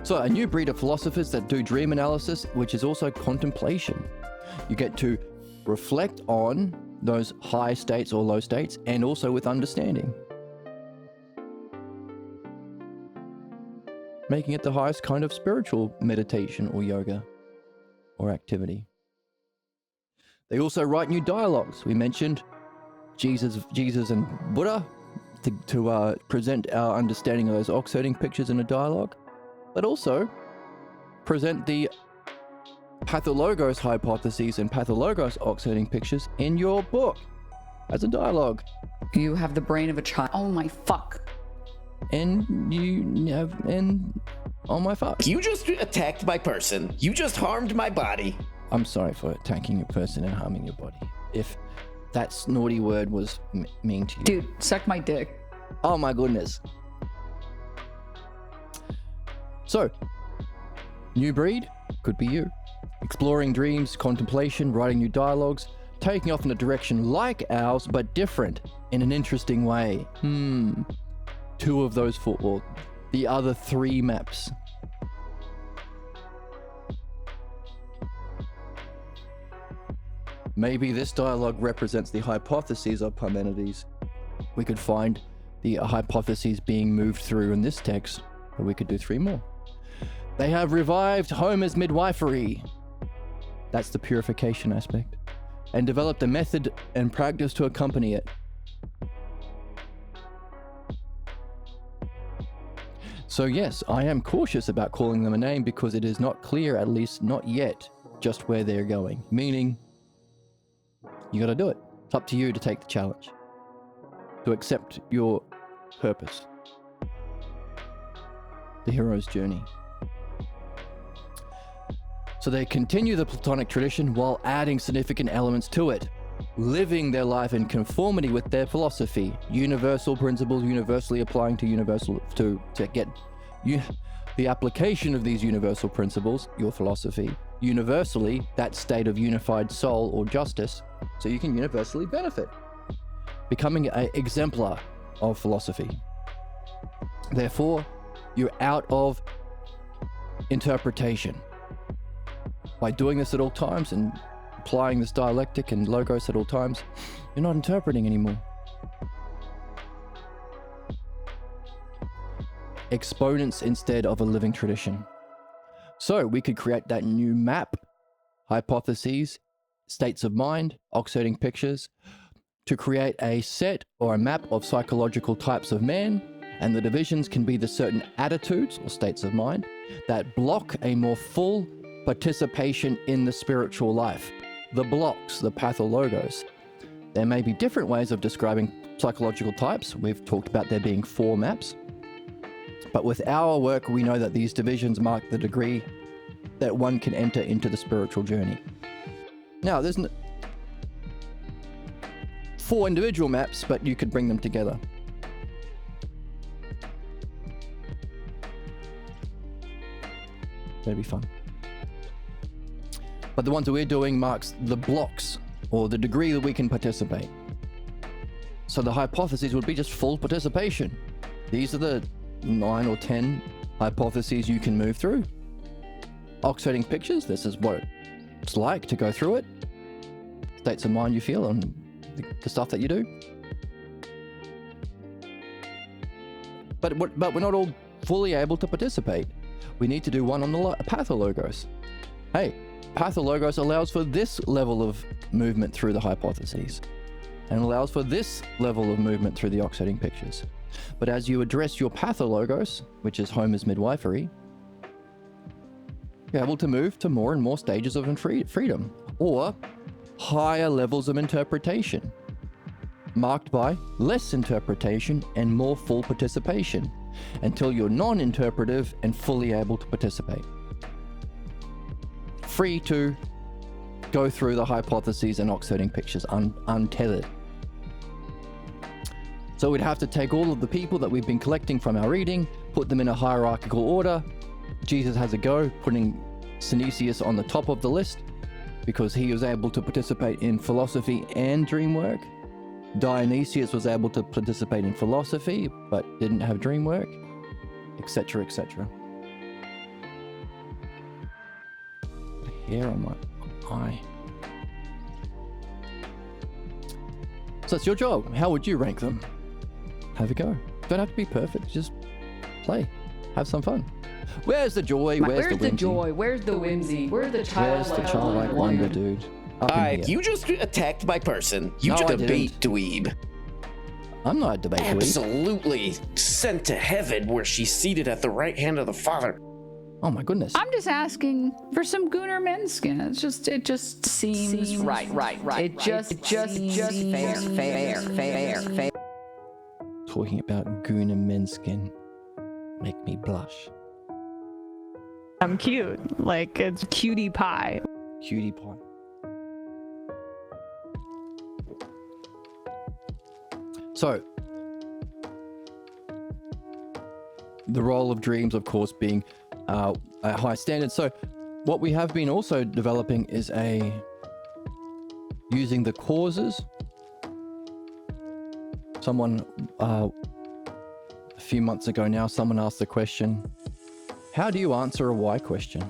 So, a new breed of philosophers that do dream analysis, which is also contemplation. You get to reflect on those high states or low states, and also with understanding. Making it the highest kind of spiritual meditation or yoga or activity. They also write new dialogues. We mentioned Jesus and Buddha to present our understanding of those ox-herding pictures in a dialogue, but also present the pathologos hypotheses and pathologos ox-herding pictures in your book as a dialogue. You have the brain of a child. Oh my fuck. And oh my fuck. You just attacked my person. You just harmed my body. I'm sorry for attacking your person and harming your body. If that snorty word was mean to you. Dude, suck my dick. Oh my goodness. So, new breed could be you. Exploring dreams, contemplation, writing new dialogues, taking off in a direction like ours, but different in an interesting way. Two of those four, well, the other three maps. Maybe this dialogue represents the hypotheses of Parmenides. We could find the hypotheses being moved through in this text, but we could do three more. They have revived Homer's midwifery. That's the purification aspect. And developed a method and practice to accompany it. So yes, I am cautious about calling them a name because it is not clear, at least not yet, just where they're going. Meaning, you gotta do it. It's up to you to take the challenge. To accept your purpose. The hero's journey. So they continue the Platonic tradition while adding significant elements to it, living their life in conformity with their philosophy, universal principles universally applying to universal to get the application of these universal principles, your philosophy, universally that state of unified soul or justice, so you can universally benefit, becoming an exemplar of philosophy. Therefore, you're out of interpretation. By doing this at all times and applying this dialectic and logos at all times, you're not interpreting anymore. Exponents instead of a living tradition. So we could create that new map, hypotheses, states of mind, ox-herding pictures, to create a set or a map of psychological types of man, and the divisions can be the certain attitudes or states of mind that block a more full participation in the spiritual life. The blocks, the pathologos. There may be different ways of describing psychological types. We've talked about there being 4 maps. But with our work, we know that these divisions mark the degree that one can enter into the spiritual journey. Now, there's 4 individual maps, but you could bring them together. That'd be fun. But the ones that we're doing marks the blocks or the degree that we can participate. So the hypotheses would be just full participation. These are the 9 or 10 hypotheses you can move through. Ox-herding pictures, this is what it's like to go through it. States of mind you feel and the stuff that you do. But we're not all fully able to participate. We need to do one on the pathologos. Hey, pathologos allows for this level of movement through the hypotheses and allows for this level of movement through the ox-herding pictures. But as you address your pathologos, which is Homer's midwifery, you're able to move to more and more stages of freedom or higher levels of interpretation, marked by less interpretation and more full participation. until you're non-interpretive and fully able to participate. Free to go through the hypotheses and oxiding pictures untethered. So we'd have to take all of the people that we've been collecting from our reading, put them in a hierarchical order. Jesus has a go, putting Synesius on the top of the list because he was able to participate in philosophy and dream work. Dionysius was able to participate in philosophy but didn't have dream work, etc., etc. Hair on my eye. So it's your job. How would you rank them? Have a go. Don't have to be perfect. Just play. Have some fun. Where's the joy? Where's the whimsy? joy? Where's the whimsy? Where's the childlike Where's the childlike wonder, dude? Up in Alright, here. you just attacked my person. You No, I debate dweeb. I'm not a debate dweeb. Absolutely sent to heaven where she's seated at the right hand of the Father. Oh my goodness. I'm just asking for some Gunnar Menskin. It just seems right. It just fair. Talking about Guna Menskin make me blush. I'm cute. Like, it's cutie pie. Cutie pie. So, the role of dreams, of course, being a high standard. So, what we have been also developing is using the causes. Someone, a few months ago now, someone asked the question, how do you answer a why question?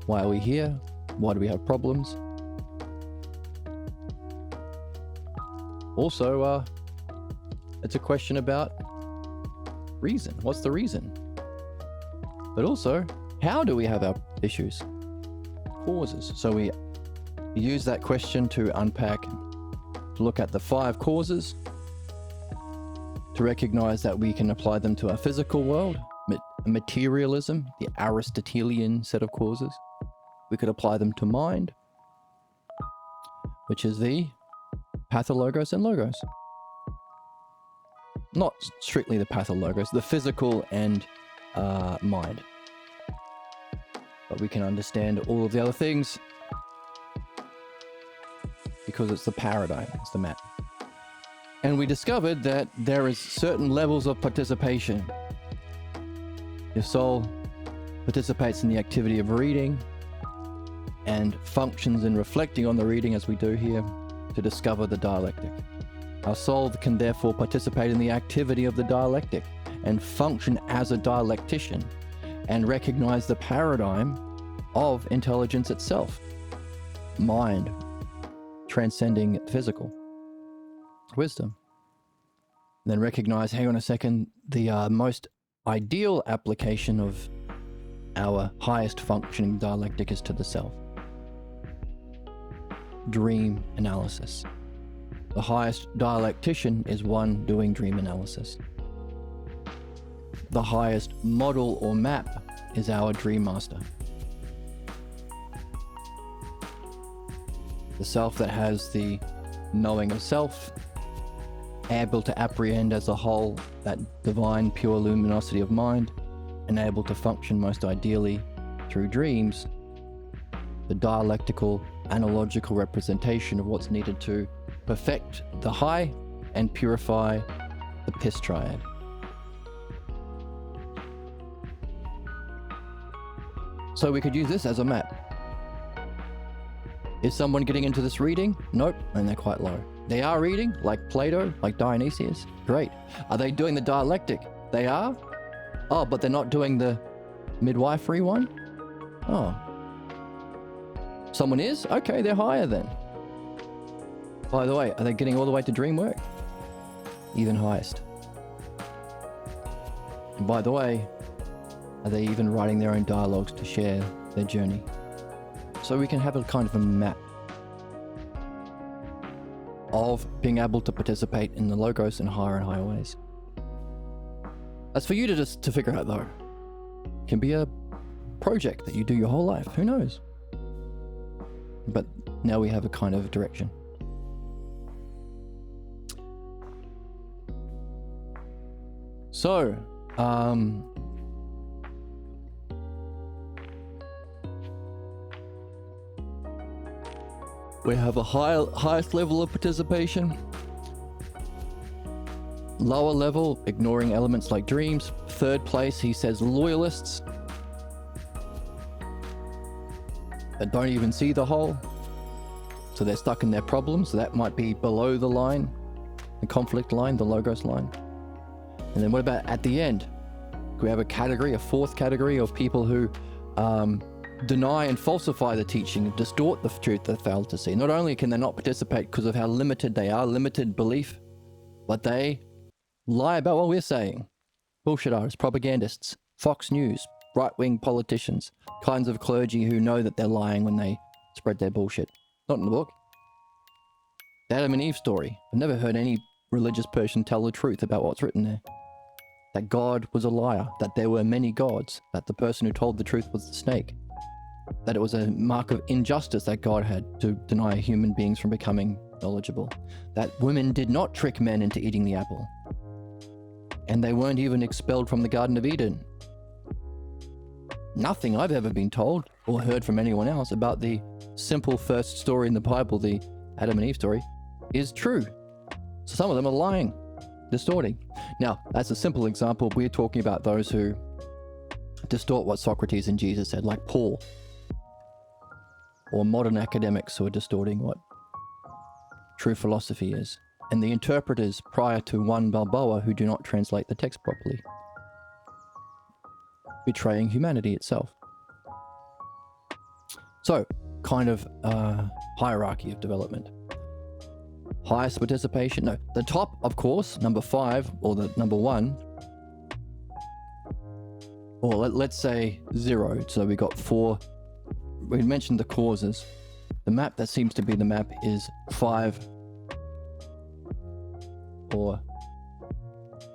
Why are we here? Why do we have problems? Also, it's a question about reason. What's the reason? But also, how do we have our issues? Causes. So we use that question to unpack, to look at the 5 causes, to recognize that we can apply them to our physical world, materialism, the Aristotelian set of causes. We could apply them to mind, which is the pathologos and logos. Not strictly the pathologos, the physical and mind. But we can understand all of the other things because it's the paradigm, it's the map. And we discovered that there is certain levels of participation. Your soul participates in the activity of reading and functions in reflecting on the reading, as we do here, to discover the dialectic. Our soul can therefore participate in the activity of the dialectic and function as a dialectician and recognize the paradigm of intelligence itself, mind, transcending physical, wisdom. Then recognize, hang on a second, the most ideal application of our highest functioning dialectic is to the self. Dream analysis. The highest dialectician is one doing dream analysis. The highest model or map is our dream master. The self that has the knowing of self, able to apprehend as a whole that divine pure luminosity of mind, and able to function most ideally through dreams, the dialectical, analogical representation of what's needed to perfect the high and purify the piss triad. So we could use this as a map. Is someone getting into this reading? Nope, and they're quite low. They are reading, like Plato, like Dionysius. Great. Are they doing the dialectic? They are? Oh, but they're not doing the midwifery one? Oh. Someone is? Okay, they're higher then. By the way, are they getting all the way to dream work? Even highest. And by the way, are they even writing their own dialogues to share their journey? So we can have a kind of a map of being able to participate in the logos in higher and higher ways. That's for you to figure out though. It can be a project that you do your whole life, who knows? But now we have a kind of direction. So, we have a highest level of participation. Lower level, ignoring elements like dreams. Third place, he says loyalists that don't even see the whole. So they're stuck in their problems. So that might be below the line, the conflict line, the logos line. And then what about at the end? We have a category, a fourth category of people who deny and falsify the teaching, distort the truth they fail to see. Not only can they not participate because of how limited they are, limited belief, but they lie about what we're saying. Bullshit artists, propagandists, Fox News, right-wing politicians, kinds of clergy who know that they're lying when they spread their bullshit. Not in the book. The Adam and Eve story. I've never heard any religious person tell the truth about what's written there. That God was a liar, that there were many gods, that the person who told the truth was the snake, that it was a mark of injustice that God had to deny human beings from becoming knowledgeable, that women did not trick men into eating the apple, and they weren't even expelled from the Garden of Eden. Nothing I've ever been told or heard from anyone else about the simple first story in the Bible, the Adam and Eve story, is true. So some of them are lying, distorting. Now, that's a simple example. We're talking about those who distort what Socrates and Jesus said, like Paul, or modern academics who are distorting what true philosophy is, and the interpreters prior to 1 Balboa who do not translate the text properly, betraying humanity itself. So, kind of hierarchy of development. Highest participation, no, the top, of course, number 5, or the number 1, or let's say 0. So we got 4. We mentioned the causes. The map that seems to be the map is 5, or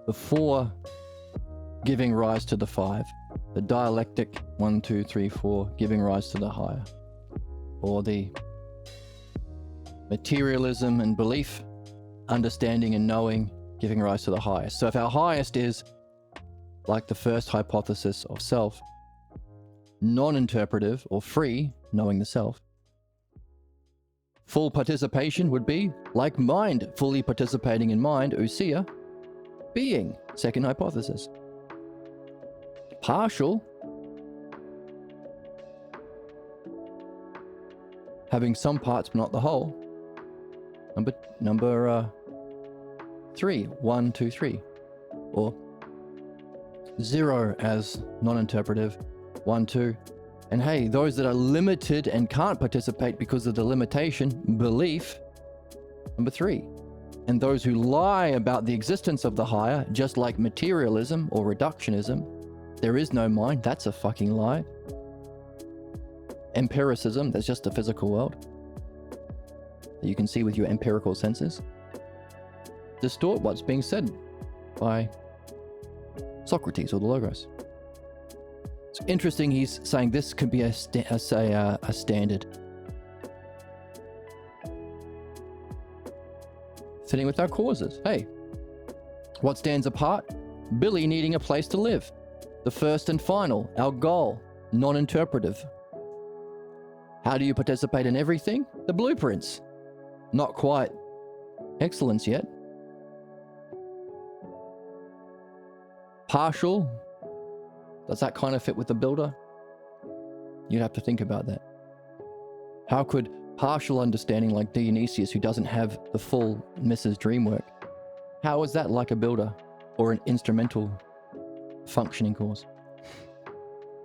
the 4 giving rise to the 5. The dialectic 1, 2, 3, 4 giving rise to the higher, or the materialism and belief, understanding and knowing giving rise to the highest. So if our highest is like the first hypothesis of self, non-interpretive or free, knowing the self, full participation would be like mind, fully participating in mind, ousia, being, second hypothesis. Partial, having some parts but not the whole. Number 3, 1, 2, 3, or 0 as non-interpretive, 1, 2, and hey, those that are limited and can't participate because of the limitation, belief, number 3, and those who lie about the existence of the higher, just like materialism or reductionism, there is no mind, that's a fucking lie. Empiricism, that's just the physical world that you can see with your empirical senses, distort what's being said by Socrates or the Logos. It's interesting he's saying this could be a standard. Fitting with our causes. Hey, what stands apart? Billy needing a place to live. The first and final, our goal, non-interpretive. How do you participate in everything? The blueprints. Not quite excellence yet. Partial. Does that kind of fit with the builder? You'd have to think about that. How could partial understanding like Dionysius, who doesn't have the full Mrs. Dreamwork, how is that like a builder or an instrumental functioning cause?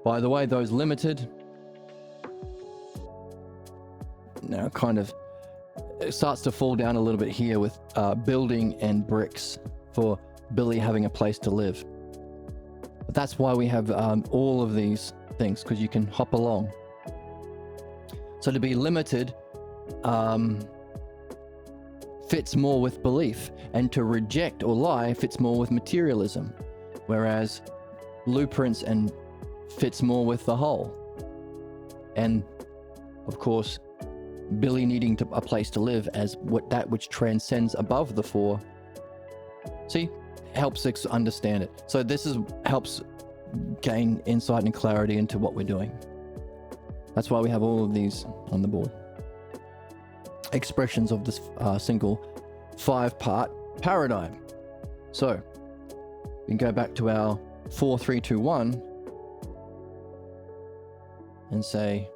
By the way, those limited, now kind of, it starts to fall down a little bit here with building and bricks for Billy having a place to live. But that's why we have all of these things, because you can hop along. So to be limited fits more with belief, and to reject or lie fits more with materialism, whereas blueprints and fits more with the whole. And of course, Billy needing a place to live as that which transcends above the 4. See, helps us understand it. So this helps gain insight and clarity into what we're doing. That's why we have all of these on the board. Expressions of this single 5-part paradigm. So we can go back to our 4, 3, 2, 1 and say,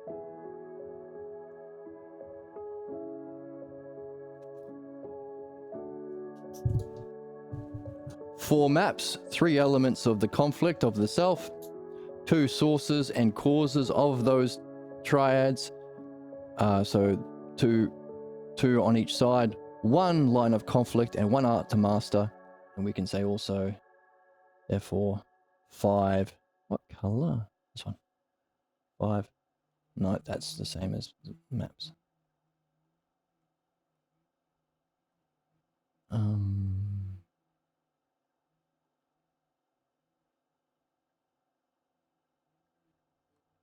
four maps, 3 elements of the conflict of the self, 2 sources and causes of those triads. So two on each side, 1 line of conflict and 1 art to master. And we can say also, therefore, 5. What color? This one. 5. No, that's the same as the maps.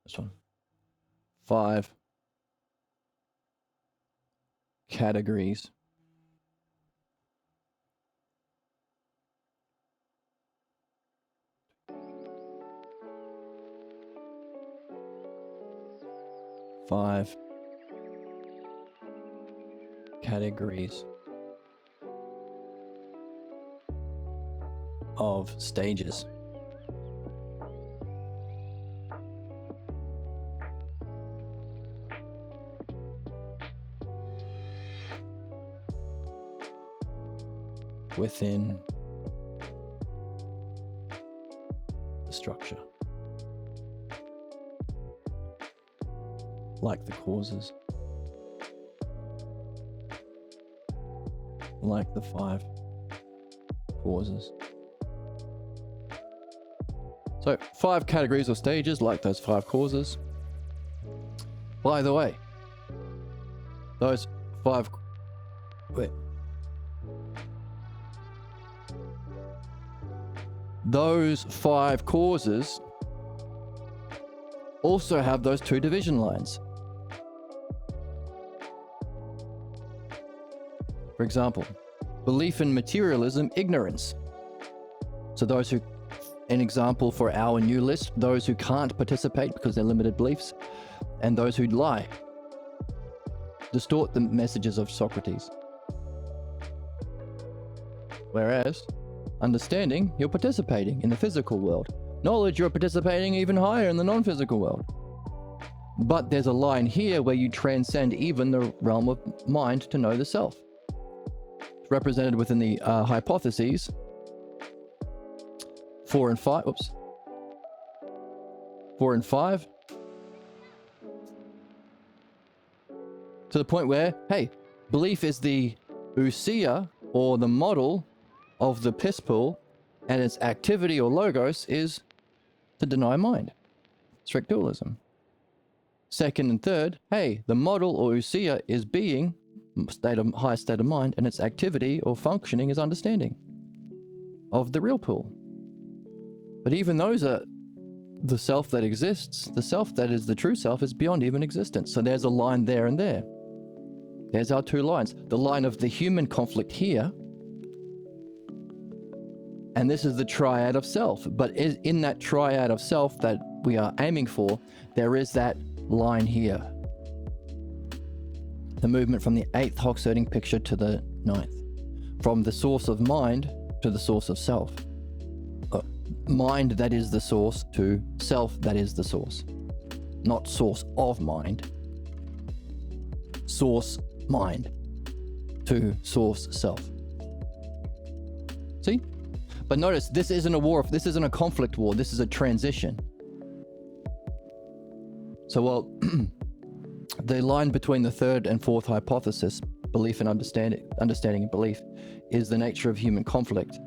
This one. 5 categories of stages. Within the structure, like the causes, like the 5 causes. So 5 categories or stages, like those 5 causes. By the way, those 5 those 5 causes also have those 2 division lines. For example, belief in materialism, ignorance. So those who, an example for our new list, those who can't participate because they're limited beliefs, and those who lie, distort the messages of Socrates. Whereas understanding, you're participating in the physical world. Knowledge, you're participating even higher in the non-physical world. But there's a line here where you transcend even the realm of mind to know the self. It's represented within the hypotheses 4 and 5. Oops. 4 and 5. To the point where, hey, belief is the ousia, or the model of the piss pool, and its activity or logos is to deny mind. Strict dualism. Second and third, hey, the model or ousia is being, highest state of mind, and its activity or functioning is understanding of the real pool. But even those are the self that exists. The self that is the true self is beyond even existence. So there's a line there and there. There's our 2 lines. The line of the human conflict here, and this is the triad of self. But in that triad of self that we are aiming for, there is that line here. The movement from the 8th Hoxerding picture to the 9th. From the source of mind to the source of self. Mind that is the source to self that is the source. Not source of mind. Source mind to source self. See? But notice, this isn't a war, this isn't a conflict war, this is a transition. So while the line between the 3rd and 4th hypothesis, belief and understanding and belief, is the nature of human conflict,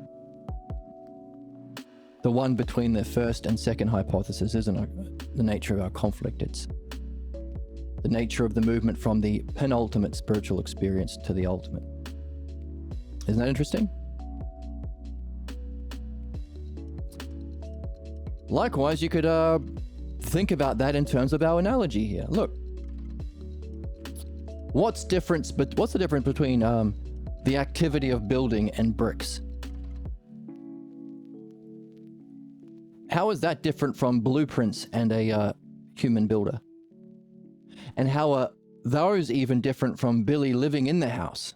the one between the 1st and 2nd hypothesis isn't the nature of our conflict, it's the nature of the movement from the penultimate spiritual experience to the ultimate. Isn't that interesting? Likewise, you could think about that in terms of our analogy here. Look, what's the difference between the activity of building and bricks? How is that different from blueprints and a human builder? And how are those even different from Billy living in the house,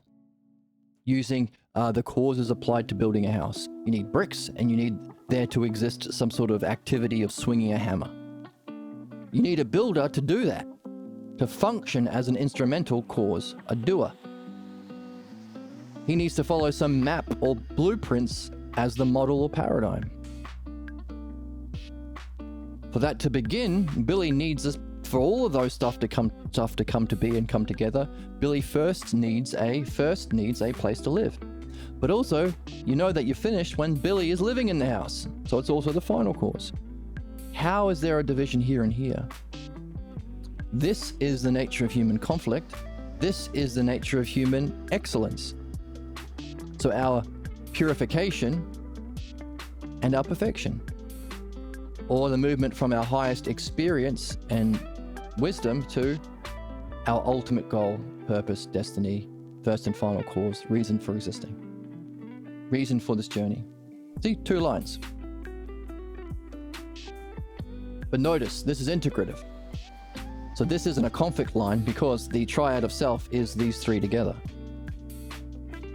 using the causes applied to building a house? You need bricks, and you need there to exist some sort of activity of swinging a hammer. You need a builder to do that, to function as an instrumental cause, a doer. He needs to follow some map or blueprints as the model or paradigm. For that to begin, Billy needs us, for all of those stuff to come to be and come together. Billy first needs a place to live. But also, you know that you're finished when Billy is living in the house. So it's also the final cause. How is there a division here and here? This is the nature of human conflict. This is the nature of human excellence. So our purification and our perfection, or the movement from our highest experience and wisdom to our ultimate goal, purpose, destiny, first and final cause, reason for existing, reason for this journey. See, 2 lines. But notice, this is integrative. So this isn't a conflict line because the triad of self is these 3 together.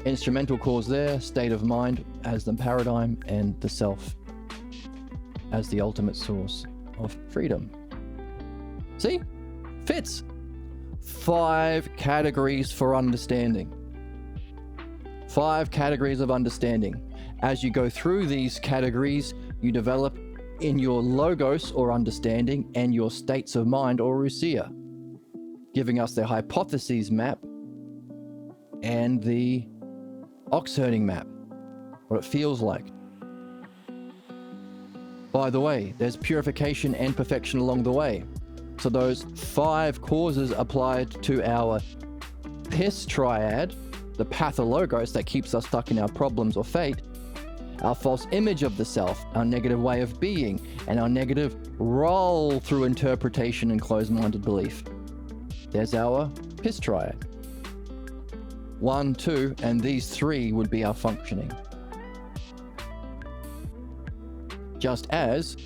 Instrumental cause there, state of mind as the paradigm, and the self as the ultimate source of freedom. See? Fits. 5 categories for understanding. 5 categories of understanding. As you go through these categories, you develop in your logos or understanding and your states of mind or usia, giving us the hypotheses map and the ox-herding map, what it feels like. By the way, there's purification and perfection along the way. So those 5 causes applied to our PIS triad, the pathologos that keeps us stuck in our problems or fate, our false image of the self, our negative way of being, and our negative role through interpretation and closed-minded belief. There's our PIS triad. 1, 2, and these 3 would be our functioning. Just as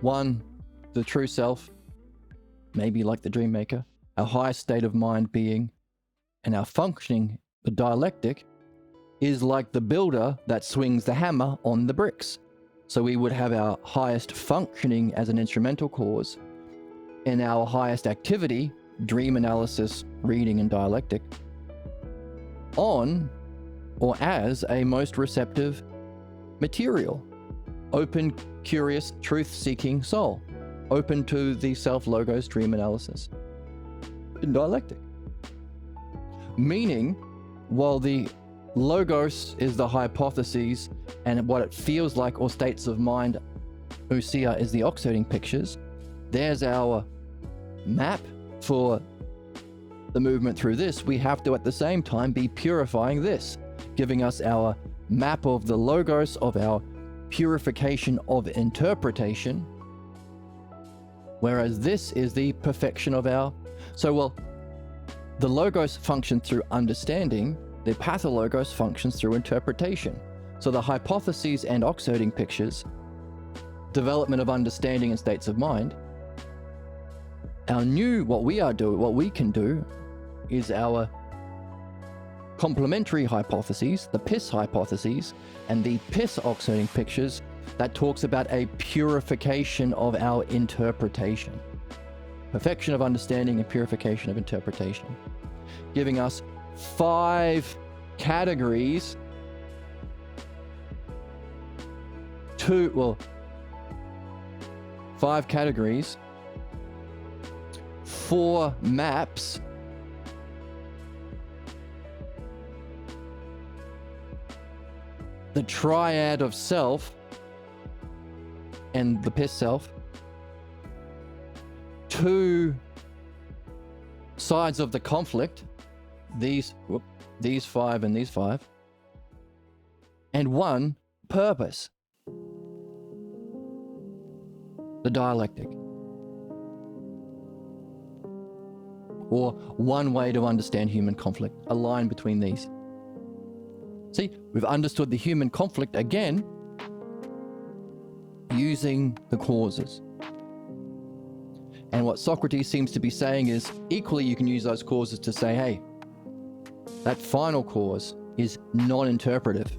1, the true self, maybe like the dream maker, our highest state of mind being, and our functioning, the dialectic, is like the builder that swings the hammer on the bricks. So we would have our highest functioning as an instrumental cause, and our highest activity, dream analysis, reading, and dialectic, on or as a most receptive material, open, curious, truth-seeking soul, open to the self-logos, dream analysis, and dialectic. Meaning, while the logos is the hypotheses and what it feels like or states of mind, usia is the ox-herding pictures, there's our map for the movement through this. We have to at the same time be purifying this, giving us our map of the logos of our purification of interpretation, whereas this is the perfection of our... So, well, the logos function through understanding, the pathologos functions through interpretation. So the hypotheses and ox-herding pictures, development of understanding and states of mind, our new, what we can do is our complementary hypotheses, the PIS hypotheses, and the PIS ox-herding pictures that talks about a purification of our interpretation. Perfection of understanding and purification of interpretation. Giving us 5 categories, 5 categories, 4 maps, the triad of self and the PIS self, 2 sides of the conflict, these 5 and these 5, and 1 purpose, the dialectic, or one way to understand human conflict, a line between these. See, we've understood the human conflict again using the causes. And what Socrates seems to be saying is, equally you can use those causes to say, hey, that final cause is non-interpretive.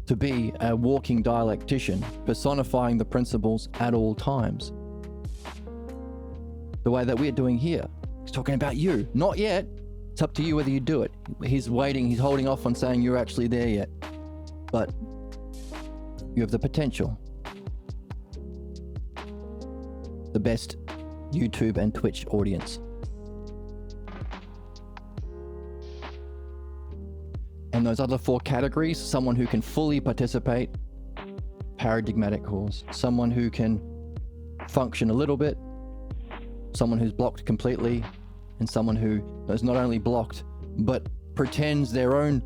To be a walking dialectician, personifying the principles at all times. The way that we're doing here. He's talking about you. Not yet. It's up to you whether you do it. He's waiting, he's holding off on saying you're actually there yet. But you have the potential. The best YouTube and Twitch audience. And those other 4 categories, someone who can fully participate, paradigmatic cause. Someone who can function a little bit, someone who's blocked completely, and someone who is not only blocked, but pretends their own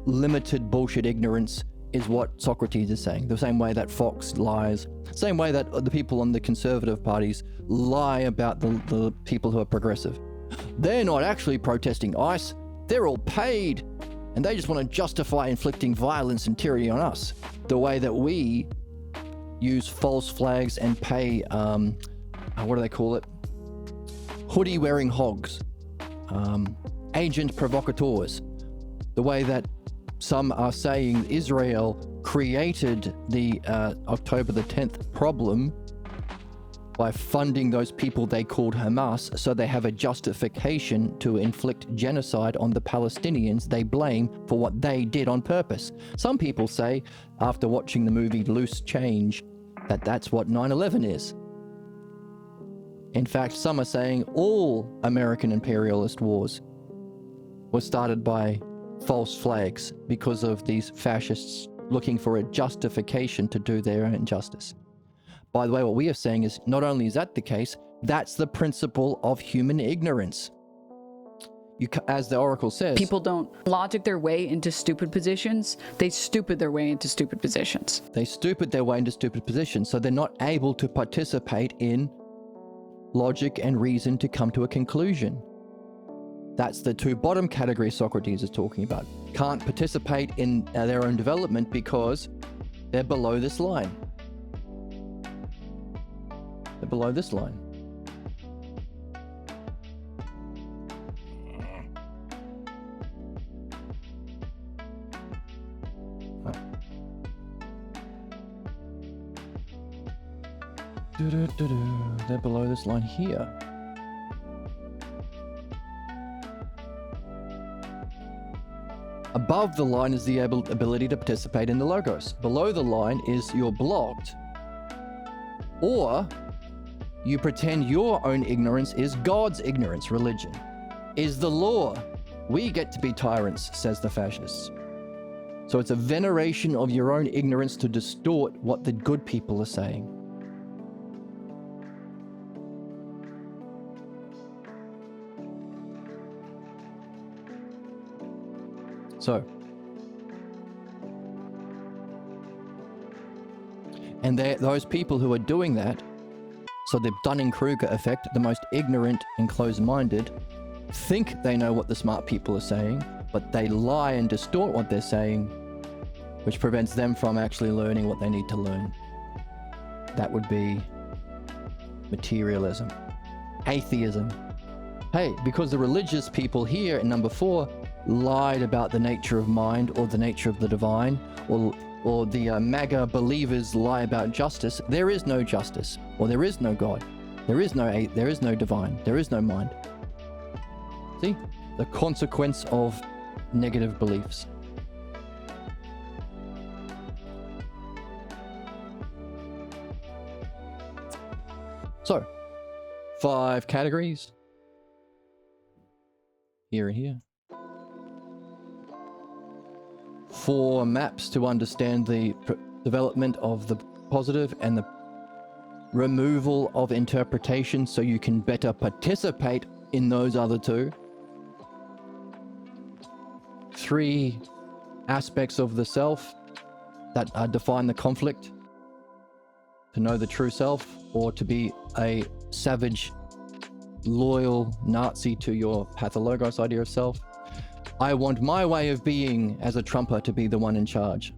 limited bullshit ignorance is what Socrates is saying. The same way that Fox lies, same way that the people on the conservative parties lie about the people who are progressive. They're not actually protesting ICE, they're all paid, and they just want to justify inflicting violence and tyranny on us. The way that we use false flags and pay, what do they call it? Hoodie wearing hogs, agent provocateurs. The way that some are saying Israel created the October the 10th problem by funding those people they called Hamas, so they have a justification to inflict genocide on the Palestinians they blame for what they did on purpose. Some people say, after watching the movie Loose Change, that that's what 9/11 is. In fact, some are saying all American imperialist wars were started by false flags because of these fascists looking for a justification to do their own injustice. By the way, what we are saying is not only is that the case, that's the principle of human ignorance. As the Oracle says, People don't logic their way into stupid positions. They stupid their way into stupid positions. they stupid their way into stupid positions, so they're not able to participate in logic and reason to come to a conclusion. That's the 2 bottom categories Socrates is talking about. Can't participate in their own development because they're below this line. They're below this line. They're below this line here. Above the line is the ability to participate in the Logos. Below the line is you're blocked, or you pretend your own ignorance is God's ignorance. Religion is the law. We get to be tyrants, says the fascists. So it's a veneration of your own ignorance to distort what the good people are saying. So, and those people who are doing that, so the Dunning-Kruger effect, the most ignorant and closed-minded, think they know what the smart people are saying, but they lie and distort what they're saying, which prevents them from actually learning what they need to learn. That would be materialism, atheism. Hey, because the religious people here in number 4 lied about the nature of mind or the nature of the divine, or the MAGA believers lie about justice, there is no justice, or there is no God, there is no divine, there is no mind. See? The consequence of negative beliefs. So, 5 categories. Here and here. 4 maps to understand the development of the positive and the removal of interpretation so you can better participate in those other 2. 3 aspects of the self that define the conflict. To know the true self, or to be a savage, loyal Nazi to your pathologos idea of self. I want my way of being as a Trumper to be the one in charge.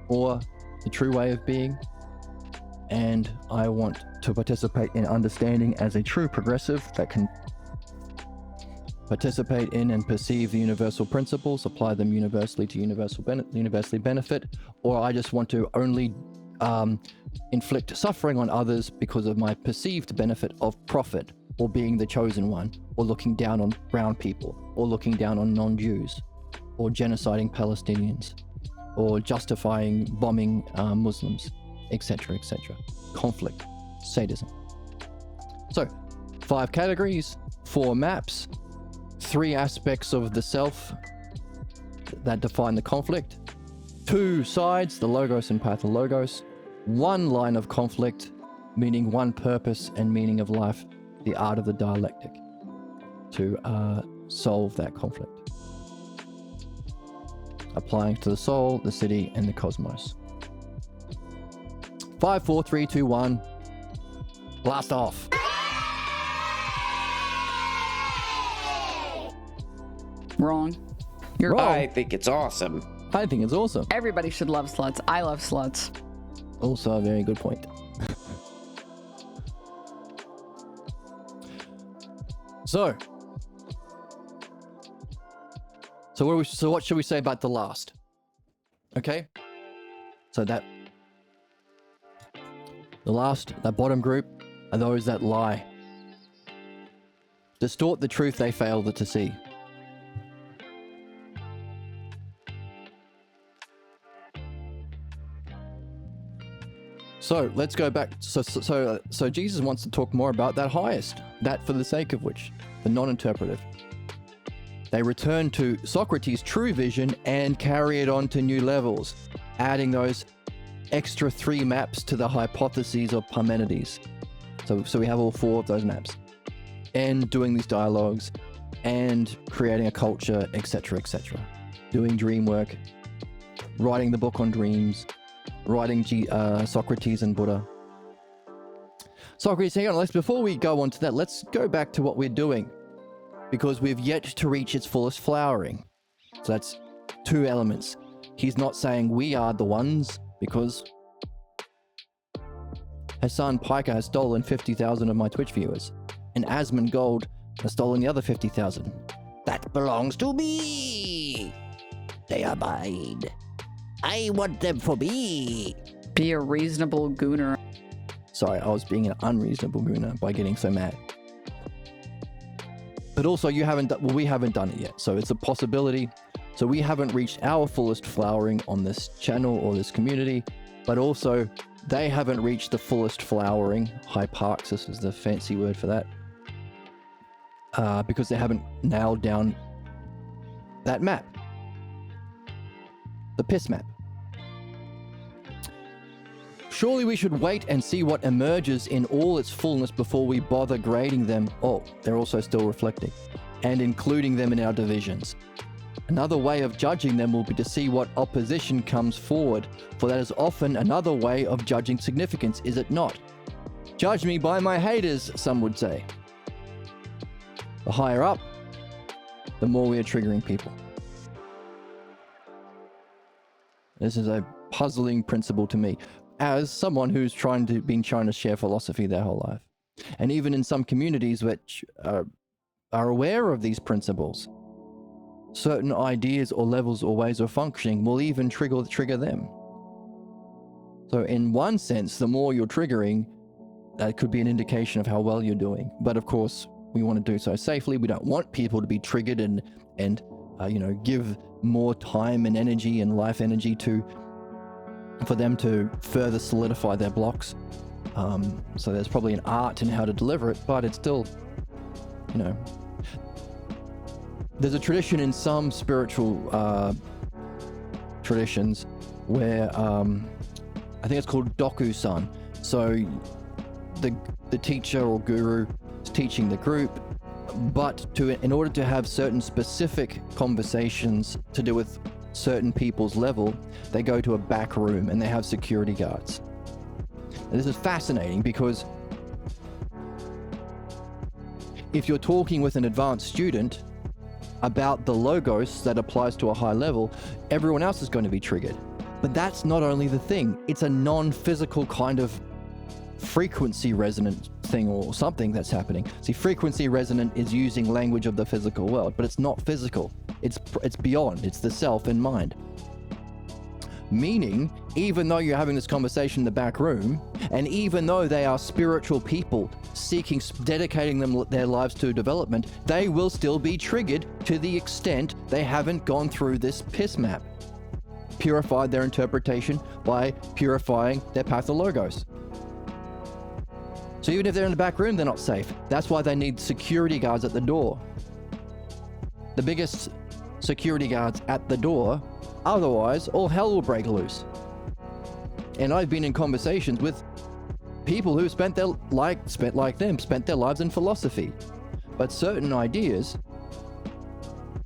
Or the true way of being, and I want to participate in understanding as a true progressive that can participate in and perceive the universal principles, apply them universally to universally benefit, or I just want to only inflict suffering on others because of my perceived benefit of profit, or being the chosen one, or looking down on brown people, or looking down on non-Jews, or genociding Palestinians, or justifying bombing Muslims, etc., etc. Conflict, sadism. So, 5 categories, 4 maps, 3 aspects of the self that define the conflict, 2 sides, the logos and pathologos, 1 line of conflict, meaning one purpose and meaning of life, the art of the dialectic, to solve that conflict. Applying to the soul, the city, and the cosmos. 5, 4, 3, 2, 1. Blast off. Wrong. You're Wrong. I think it's awesome. I think it's awesome. Everybody should love sluts. I love sluts. Also a very good point. So what should we say about the last? Okay? So that bottom group are those that lie. Distort the truth they fail to see. So let's go back. So Jesus wants to talk more about that highest, that for the sake of which, the non-interpretive. They return to Socrates' true vision and carry it on to new levels, adding those extra 3 maps to the hypotheses of Parmenides. So we have all 4 of those maps, and doing these dialogues, and creating a culture, etc., etc. Doing dream work, writing the book on dreams, writing Socrates and Buddha. Socrates, hang on, before we go on to that, let's go back to what we're doing, because we've yet to reach its fullest flowering. So that's 2 elements. He's not saying we are the ones, because Hassan Piker has stolen 50,000 of my Twitch viewers, and Asmongold has stolen the other 50,000. That belongs to me. They are mine. I want them for me. Be a reasonable gooner. Sorry, I was being an unreasonable gooner by getting so mad. But also, we haven't done it yet, so it's a possibility. So we haven't reached our fullest flowering on this channel or this community, but also they haven't reached the fullest flowering, hyparxis is the fancy word for that, because they haven't nailed down that map, the piss map. Surely we should wait and see what emerges in all its fullness before we bother grading them. Oh, they're also still reflecting, and including them in our divisions. Another way of judging them will be to see what opposition comes forward, for that is often another way of judging significance, is it not? Judge me by my haters, some would say. The higher up, the more we are triggering people. This is a puzzling principle to me, as someone who's been trying to share philosophy their whole life. And even in some communities which are aware of these principles, certain ideas or levels or ways of functioning will even trigger them. So in one sense, the more you're triggering, that could be an indication of how well you're doing. But of course, we want to do so safely. We don't want people to be triggered and give more time and energy and life energy for them to further solidify their blocks. So there's probably an art in how to deliver it, but it's still, there's a tradition in some spiritual traditions where I think it's called Doku-san. So the teacher or guru is teaching the group, but in order to have certain specific conversations to do with certain people's level, they go to a back room and they have security guards. And this is fascinating because if you're talking with an advanced student about the logos that applies to a high level, everyone else is going to be triggered. But that's not only the thing, it's a non-physical kind of frequency resonant thing or something that's happening. See, frequency resonant is using language of the physical world, but it's not physical. It's beyond, it's the self in mind. Meaning, even though you're having this conversation in the back room, and even though they are spiritual people seeking, dedicating their lives to development, they will still be triggered to the extent they haven't gone through this piss map. Purified their interpretation by purifying their pathologos. So even if they're in the back room, they're not safe. That's why they need security guards at the door. The biggest security guards at the door, otherwise all hell will break loose. And I've been in conversations with people who spent their lives in philosophy. But certain ideas,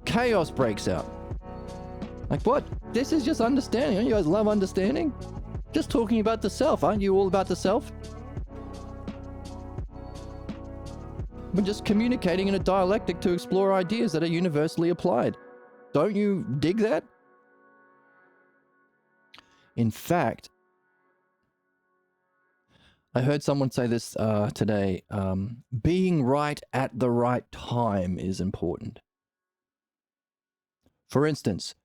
chaos breaks out. Like, what? This is just understanding. Don't you guys love understanding? Just talking about the self. Aren't you all about the self? We're just communicating in a dialectic to explore ideas that are universally applied. Don't you dig that? In fact, I heard someone say this today. Being right at the right time is important. For instance,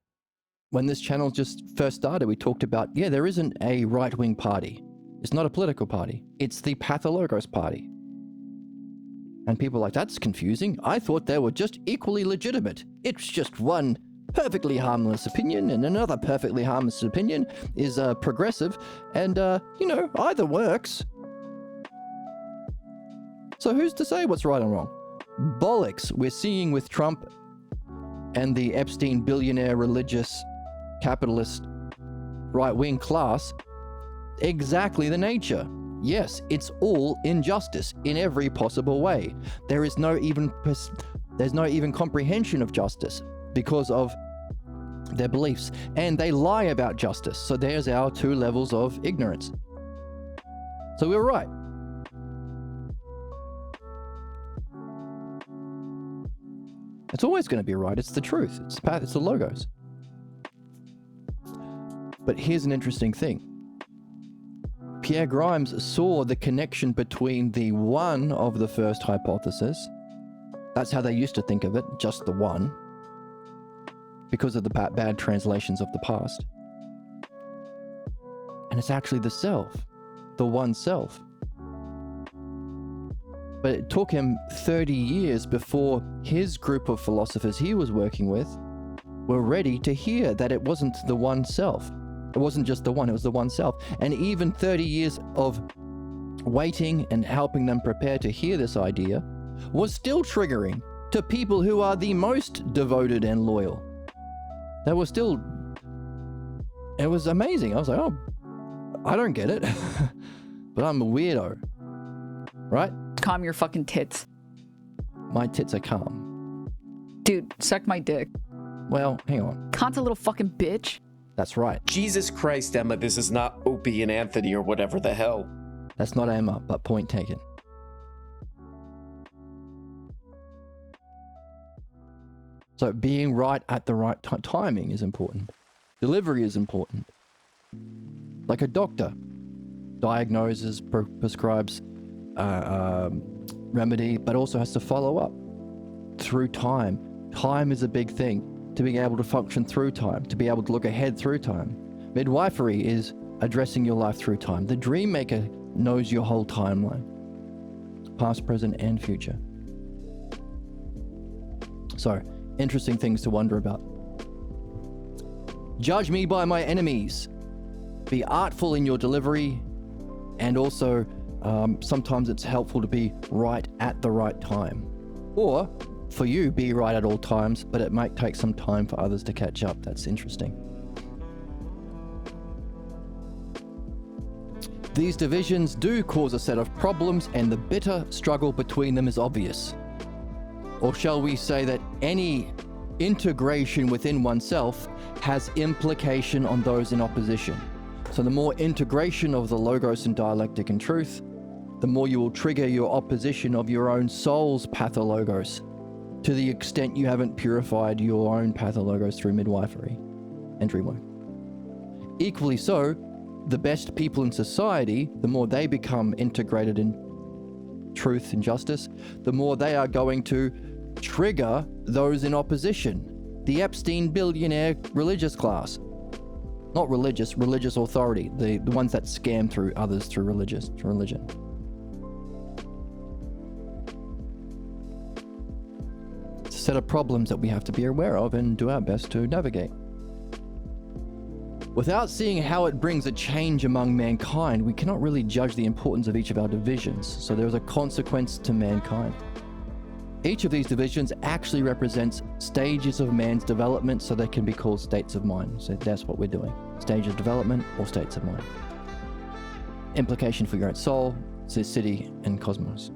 when this channel just first started, we talked about, yeah, there isn't a right-wing party. It's not a political party. It's the Pathologos party. And people are like, that's confusing. I thought they were just equally legitimate. It's just one perfectly harmless opinion, and another perfectly harmless opinion is progressive, and, either works. So who's to say what's right and wrong? Bollocks. We're seeing with Trump and the Epstein billionaire religious capitalist right-wing class exactly the nature. Yes, it's all injustice in every possible way. There's no even comprehension of justice because of their beliefs, and they lie about justice. So there's our 2 levels of ignorance. So we're right. It's always going to be right. It's the truth. It's the path. It's the logos. But here's an interesting thing. Pierre Grimes saw the connection between the one of the first hypothesis. That's how they used to think of it, just the one, because of the bad translations of the past. And it's actually the self, the one self. But it took him 30 years before his group of philosophers he was working with were ready to hear that it wasn't the one self. It wasn't just the one, it was the one self. And even 30 years of waiting and helping them prepare to hear this idea was still triggering to people who are the most devoted and loyal. They were still... It was amazing. I was like, oh, I don't get it. But I'm a weirdo. Right? Calm your fucking tits. My tits are calm. Dude, suck my dick. Well, hang on. Cunt a little fucking bitch. That's right. Jesus Christ, Emma, this is not Opie and Anthony or whatever the hell. That's not Emma, but point taken. So being right at the right timing is important. Delivery is important. Like a doctor diagnoses, prescribes remedy, but also has to follow up through time. Time is a big thing. To be able to function through time, to be able to look ahead through time. Midwifery is addressing your life through time. The dream maker knows your whole timeline, past, present, and future. So, interesting things to wonder about. Judge me by my enemies. Be artful in your delivery, and also sometimes it's helpful to be right at the right time. Or, for you, be right at all times, but it might take some time for others to catch up. That's interesting. These divisions do cause a set of problems, and the bitter struggle between them is obvious. Or shall we say that any integration within oneself has implication on those in opposition. So the more integration of the logos and dialectic and truth, the more you will trigger your opposition of your own soul's pathologos, to the extent you haven't purified your own pathologos through midwifery and dream work. Equally so, the best people in society, the more they become integrated in truth and justice, the more they are going to trigger those in opposition. The Epstein billionaire religious class. Not religious authority. The ones that scam through others through religion. It's a set of problems that we have to be aware of and do our best to navigate. Without seeing how it brings a change among mankind, we cannot really judge the importance of each of our divisions, so there is a consequence to mankind. Each of these divisions actually represents stages of man's development, so they can be called states of mind. So that's what we're doing. Stage of development or states of mind. Implication for your own soul, city, and cosmos.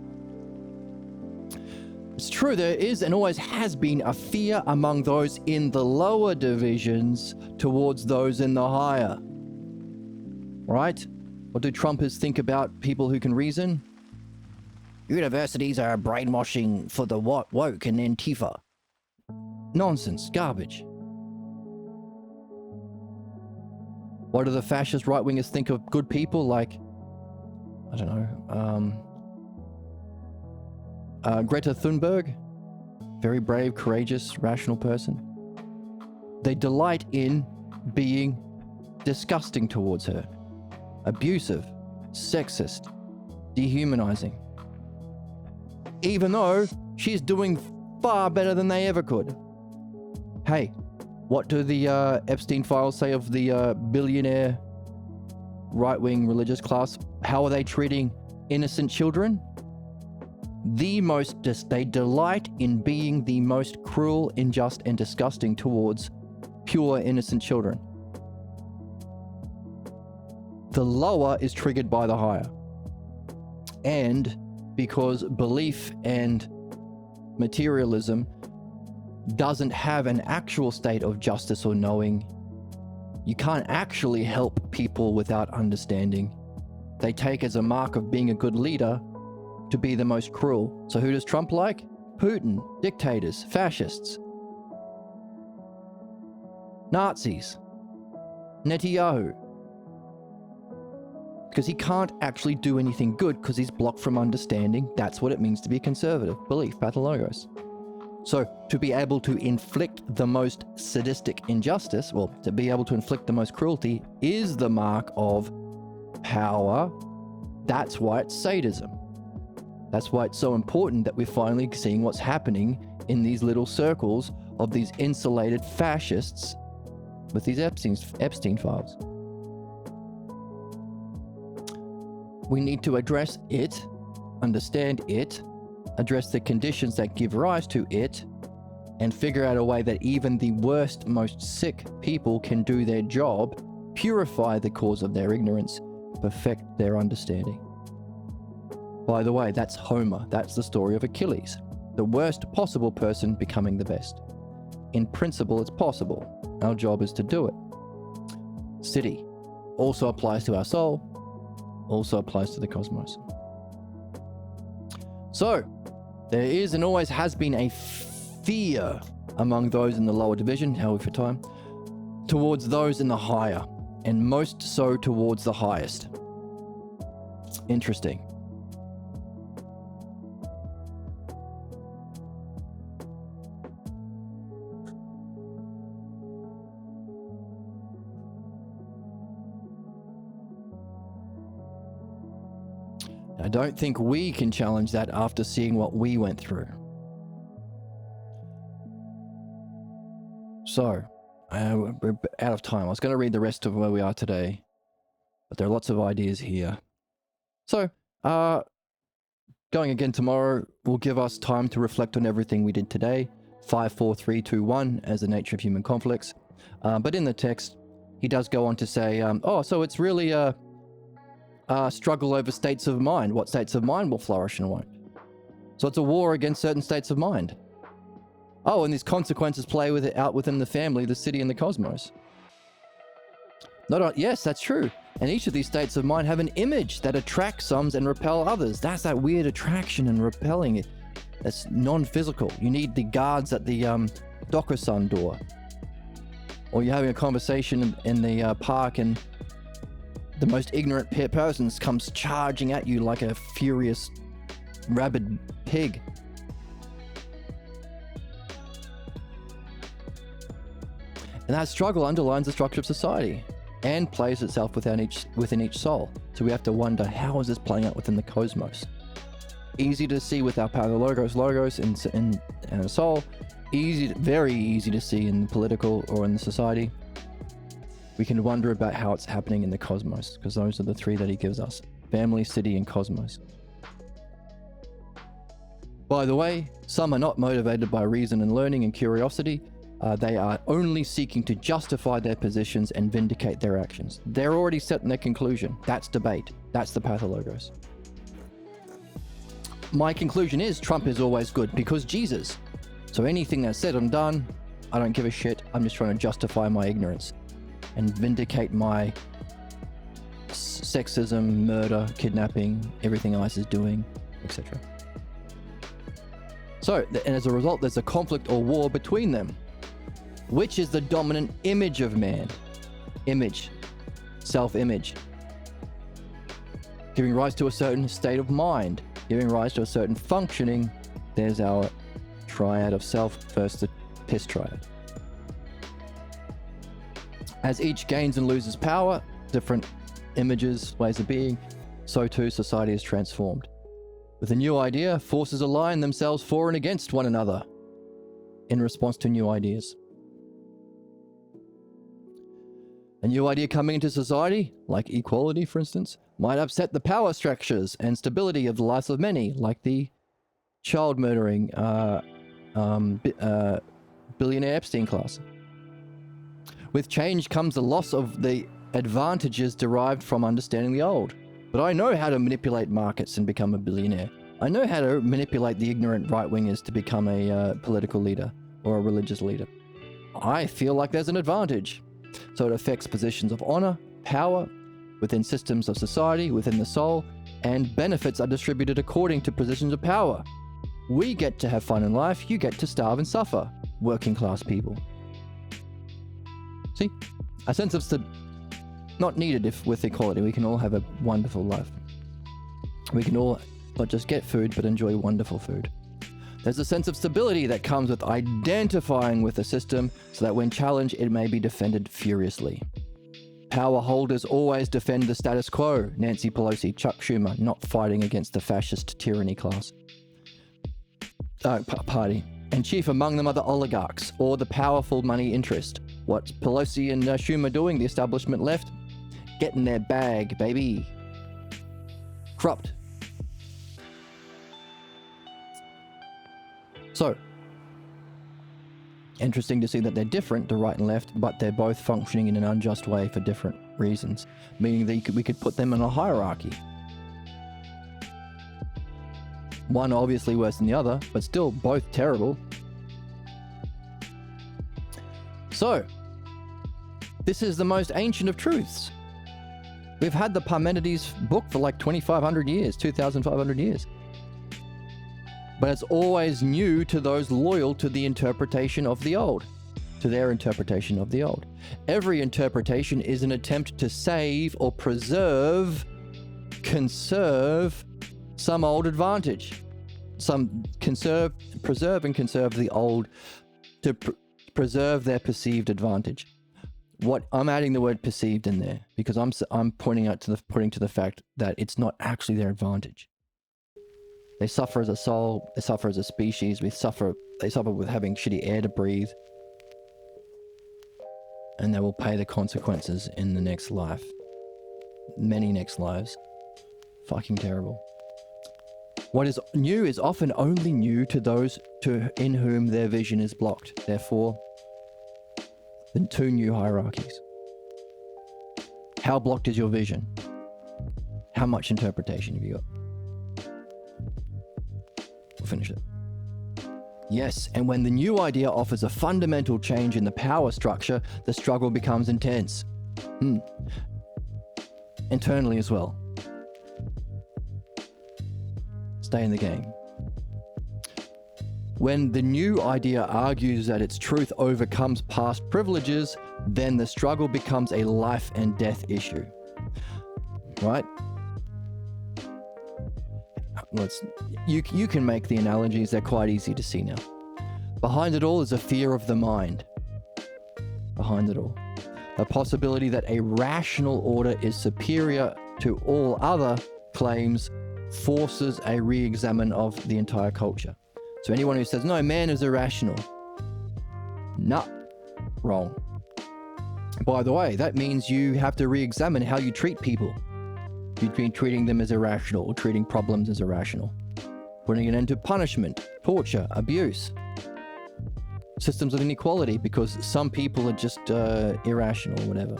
It's true, there is and always has been a fear among those in the lower divisions towards those in the higher. Right? What do Trumpers think about people who can reason? Universities are brainwashing for the woke and Antifa. Nonsense, garbage. What do the fascist right-wingers think of good people like, I don't know, Greta Thunberg? Very brave, courageous, rational person. They delight in being disgusting towards her. Abusive, sexist, dehumanizing. Even though she's doing far better than they ever could. Hey, what do the Epstein files say of the billionaire right-wing religious class? How are they treating innocent children? They delight in being the most cruel, unjust, and disgusting towards pure, innocent children. The lower is triggered by the higher. And because belief and materialism doesn't have an actual state of justice or knowing, you can't actually help people without understanding. They take as a mark of being a good leader to be the most cruel. So who does Trump like? Putin, dictators, fascists, Nazis, Netanyahu. Because he can't actually do anything good because he's blocked from understanding. That's what it means to be conservative. Belief, pathologos. So to be able to inflict the most sadistic injustice, well, to be able to inflict the most cruelty is the mark of power. That's why it's sadism. That's why it's so important that we're finally seeing what's happening in these little circles of these insulated fascists with these Epstein files. We need to address it, understand it, address the conditions that give rise to it, and figure out a way that even the worst, most sick people can do their job, purify the cause of their ignorance, perfect their understanding. By the way, that's Homer. That's the story of Achilles. The worst possible person becoming the best. In principle, it's possible. Our job is to do it. City also applies to our soul, also applies to the cosmos. So, there is and always has been a fear among those in the lower division, however for time, towards those in the higher, and most so towards the highest. Interesting. I don't think we can challenge that after seeing what we went through. So, we're out of time. I was going to read the rest of where we are today, but there are lots of ideas here. So, going again tomorrow will give us time to reflect on everything we did today. 5, 4, 3, 2, 1 as the nature of human conflicts. But in the text, he does go on to say, so it's really a struggle over states of mind. What states of mind will flourish and won't. So it's a war against certain states of mind. Oh, and these consequences play with it out within the family, the city, and the cosmos. Yes, that's true. And each of these states of mind have an image that attracts some and repel others. That's that weird attraction and repelling it. That's non-physical. You need the guards at the Dokusan door. or you're having a conversation in the park and the most ignorant person comes charging at you like a furious rabid pig. And that struggle underlines the structure of society and plays itself within each soul. So we have to wonder, how is this playing out within the cosmos? Easy to see with our logos in our soul. Very easy to see in the political or in the society. We can wonder about how it's happening in the cosmos, because those are the three that he gives us: family, city, and cosmos. By the way, some are not motivated by reason and learning and curiosity. They are only seeking to justify their positions and vindicate their actions. They're already set in their conclusion. That's debate. That's the pathologos. My conclusion is Trump is always good because Jesus. So anything that's said and done, I don't give a shit. I'm just trying to justify my ignorance and vindicate my sexism, murder, kidnapping, everything ICE is doing, etc. So, and as a result, there's a conflict or war between them. Which is the dominant image of man? Image. Self-image. Giving rise to a certain state of mind. Giving rise to a certain functioning. There's our triad of self versus the piss triad. As each gains and loses power, different images, ways of being, so too society is transformed. With a new idea, forces align themselves for and against one another in response to new ideas. A new idea coming into society, like equality for instance, might upset the power structures and stability of the lives of many, like the child murdering billionaire Epstein class. With change comes the loss of the advantages derived from understanding the old. But I know how to manipulate markets and become a billionaire. I know how to manipulate the ignorant right-wingers to become a political leader or a religious leader. I feel like there's an advantage. So it affects positions of honor, power, within systems of society, within the soul, and benefits are distributed according to positions of power. We get to have fun in life, you get to starve and suffer, working class people. See? A sense of not needed with equality. We can all have a wonderful life. We can all not just get food, but enjoy wonderful food. There's a sense of stability that comes with identifying with the system so that when challenged, it may be defended furiously. Power holders always defend the status quo. Nancy Pelosi, Chuck Schumer, not fighting against the fascist tyranny class. Party. And chief among them are the oligarchs, or the powerful money interest. What's Pelosi and Schumer doing? The establishment left? Getting their bag, baby. Corrupt. So, interesting to see that they're different, the right and left, but they're both functioning in an unjust way for different reasons, meaning that we could put them in a hierarchy. One obviously worse than the other, but still both terrible. So, this is the most ancient of truths. We've had the Parmenides book for like 2,500 years, 2,500 years. But it's always new to those loyal to the interpretation of the old, to their interpretation of the old. Every interpretation is an attempt to save or conserve some old advantage. Preserve and conserve the old to preserve their perceived advantage. What I'm adding the word perceived in there because I'm pointing to the fact that it's not actually their advantage. They suffer as a soul, they suffer as a species, they suffer with having shitty air to breathe. And they will pay the consequences in the next life. Many next lives. Fucking terrible. What is new is often only new to those in whom their vision is blocked. Therefore, the two new hierarchies. How blocked is your vision? How much interpretation have you got? We'll finish it. Yes, and when the new idea offers a fundamental change in the power structure, the struggle becomes intense. Internally as well. Stay in the game. When the new idea argues that its truth overcomes past privileges, then the struggle becomes a life and death issue. Right? You can make the analogies, they're quite easy to see now. Behind it all is a fear of the mind. Behind it all. The possibility that a rational order is superior to all other claims forces a re-examine of the entire culture. So anyone who says, no, man is irrational. Nah, wrong. By the way, that means you have to re-examine how you treat people. You've been treating them as irrational or treating problems as irrational. Putting an end to punishment, torture, abuse. Systems of inequality because some people are just irrational or whatever.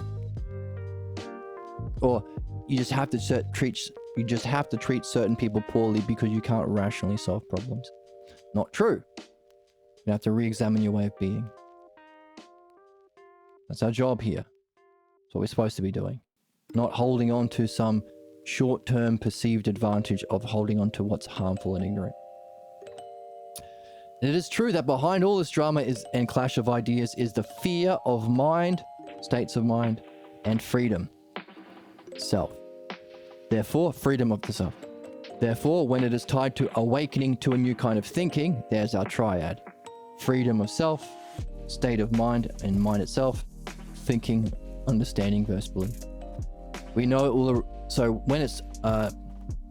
Or you just have to treat certain people poorly because you can't rationally solve problems. Not true. You have to re-examine your way of being. That's our job here. That's what we're supposed to be doing. Not holding on to some short-term perceived advantage of holding on to what's harmful and ignorant. It is true that behind all this drama and clash of ideas is the fear of mind, states of mind, and freedom. Self. Therefore, freedom of the self. Therefore, when it is tied to awakening to a new kind of thinking, there's our triad. Freedom of self, state of mind and mind itself, thinking, understanding versus belief. We know it will. So when it's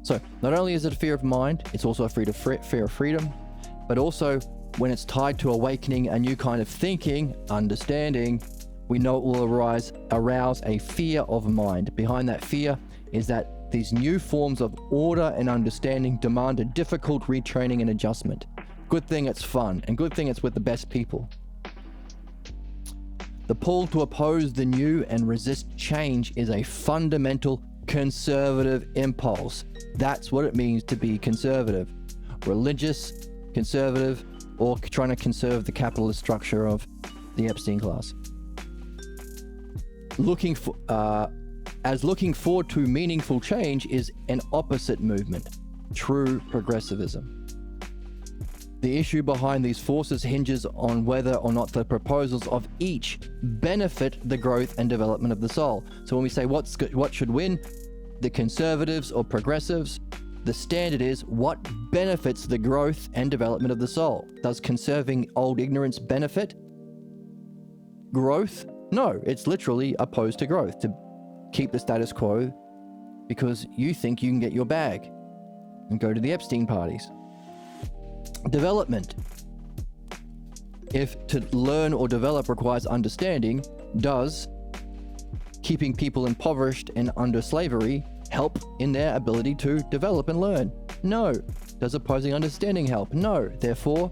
so not only is it a fear of mind, it's also a fear of freedom, but also when it's tied to awakening a new kind of thinking, understanding, we know it will arouse a fear of mind. Behind that fear is that these new forms of order and understanding demand a difficult retraining and adjustment. Good thing it's fun, and good thing it's with the best people. The pull to oppose the new and resist change is a fundamental conservative impulse. That's what it means to be conservative. Religious, conservative, or trying to conserve the capitalist structure of the Epstein class. Looking forward to meaningful change is an opposite movement, true progressivism. The issue behind these forces hinges on whether or not the proposals of each benefit the growth and development of the soul. So when we say what should win, the conservatives or progressives, the standard is what benefits the growth and development of the soul. Does conserving old ignorance benefit growth? No, it's literally opposed to growth, to keep the status quo because you think you can get your bag and go to the Epstein parties. Development. If to learn or develop requires understanding, does keeping people impoverished and under slavery help in their ability to develop and learn? No. Does opposing understanding help? No. Therefore,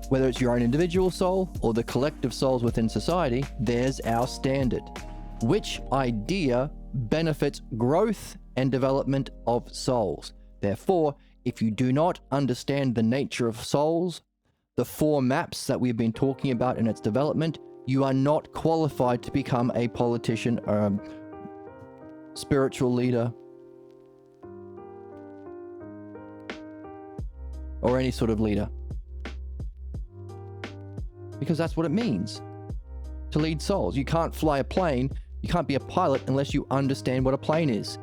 whether it's your own individual soul or the collective souls within society, there's our standard. Which idea benefits growth and development of souls? Therefore, if you do not understand the nature of souls, the four maps that we've been talking about in its development, you are not qualified to become a politician or spiritual leader or any sort of leader. Because that's what it means to lead souls. You can't fly a plane, you can't be a pilot unless you understand what a plane is.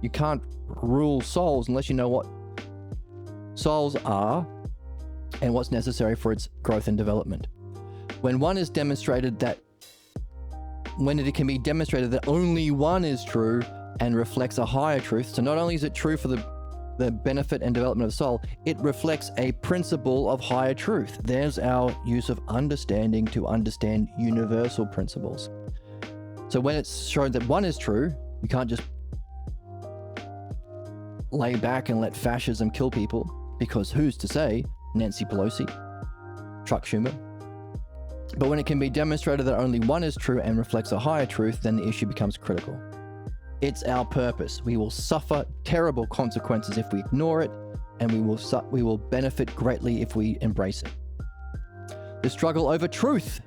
You can't rule souls unless you know what souls are and what's necessary for its growth and development. When it can be demonstrated that only one is true and reflects a higher truth, so not only is it true for the benefit and development of the soul, it reflects a principle of higher truth. There's our use of understanding to understand universal principles. So when it's shown that one is true, you can't just lay back and let fascism kill people, because who's to say Nancy Pelosi, Chuck Schumer? But when it can be demonstrated that only one is true and reflects a higher truth, then the issue becomes critical. It's our purpose. We will suffer terrible consequences if we ignore it, and we will benefit greatly if we embrace it. The struggle over truth.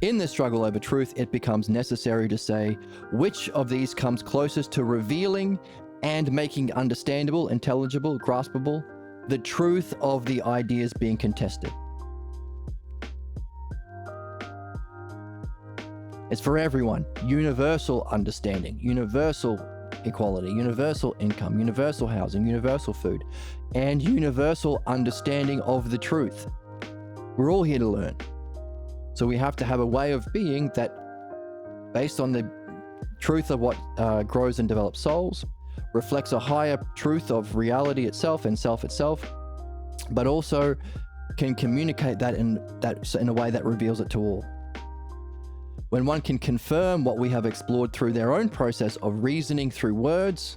In the struggle over truth, it becomes necessary to say which of these comes closest to revealing and making understandable, intelligible, graspable the truth of the ideas being contested. It's for everyone. Universal understanding, universal equality, universal income, universal housing, universal food, and universal understanding of the truth. We're all here to learn. So we have to have a way of being that, based on the truth of what grows and develops souls, reflects a higher truth of reality itself and self itself, but also can communicate that in a way that reveals it to all. When one can confirm what we have explored through their own process of reasoning through words,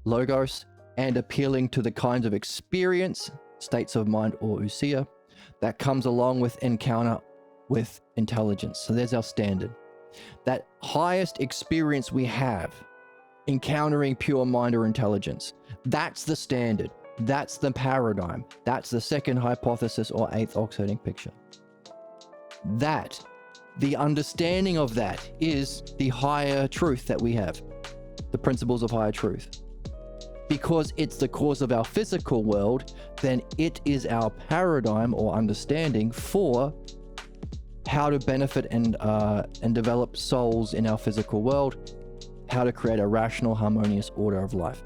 logos, and appealing to the kinds of experience, states of mind or ousia, that comes along with encounter with intelligence. So there's our standard. That highest experience we have, encountering pure mind or intelligence, that's the standard. That's the paradigm. That's the second hypothesis or eighth Oxherding picture. The understanding of that is the higher truth that we have, the principles of higher truth. Because it's the cause of our physical world, then it is our paradigm or understanding for how to benefit and develop souls in our physical world, how to create a rational, harmonious order of life.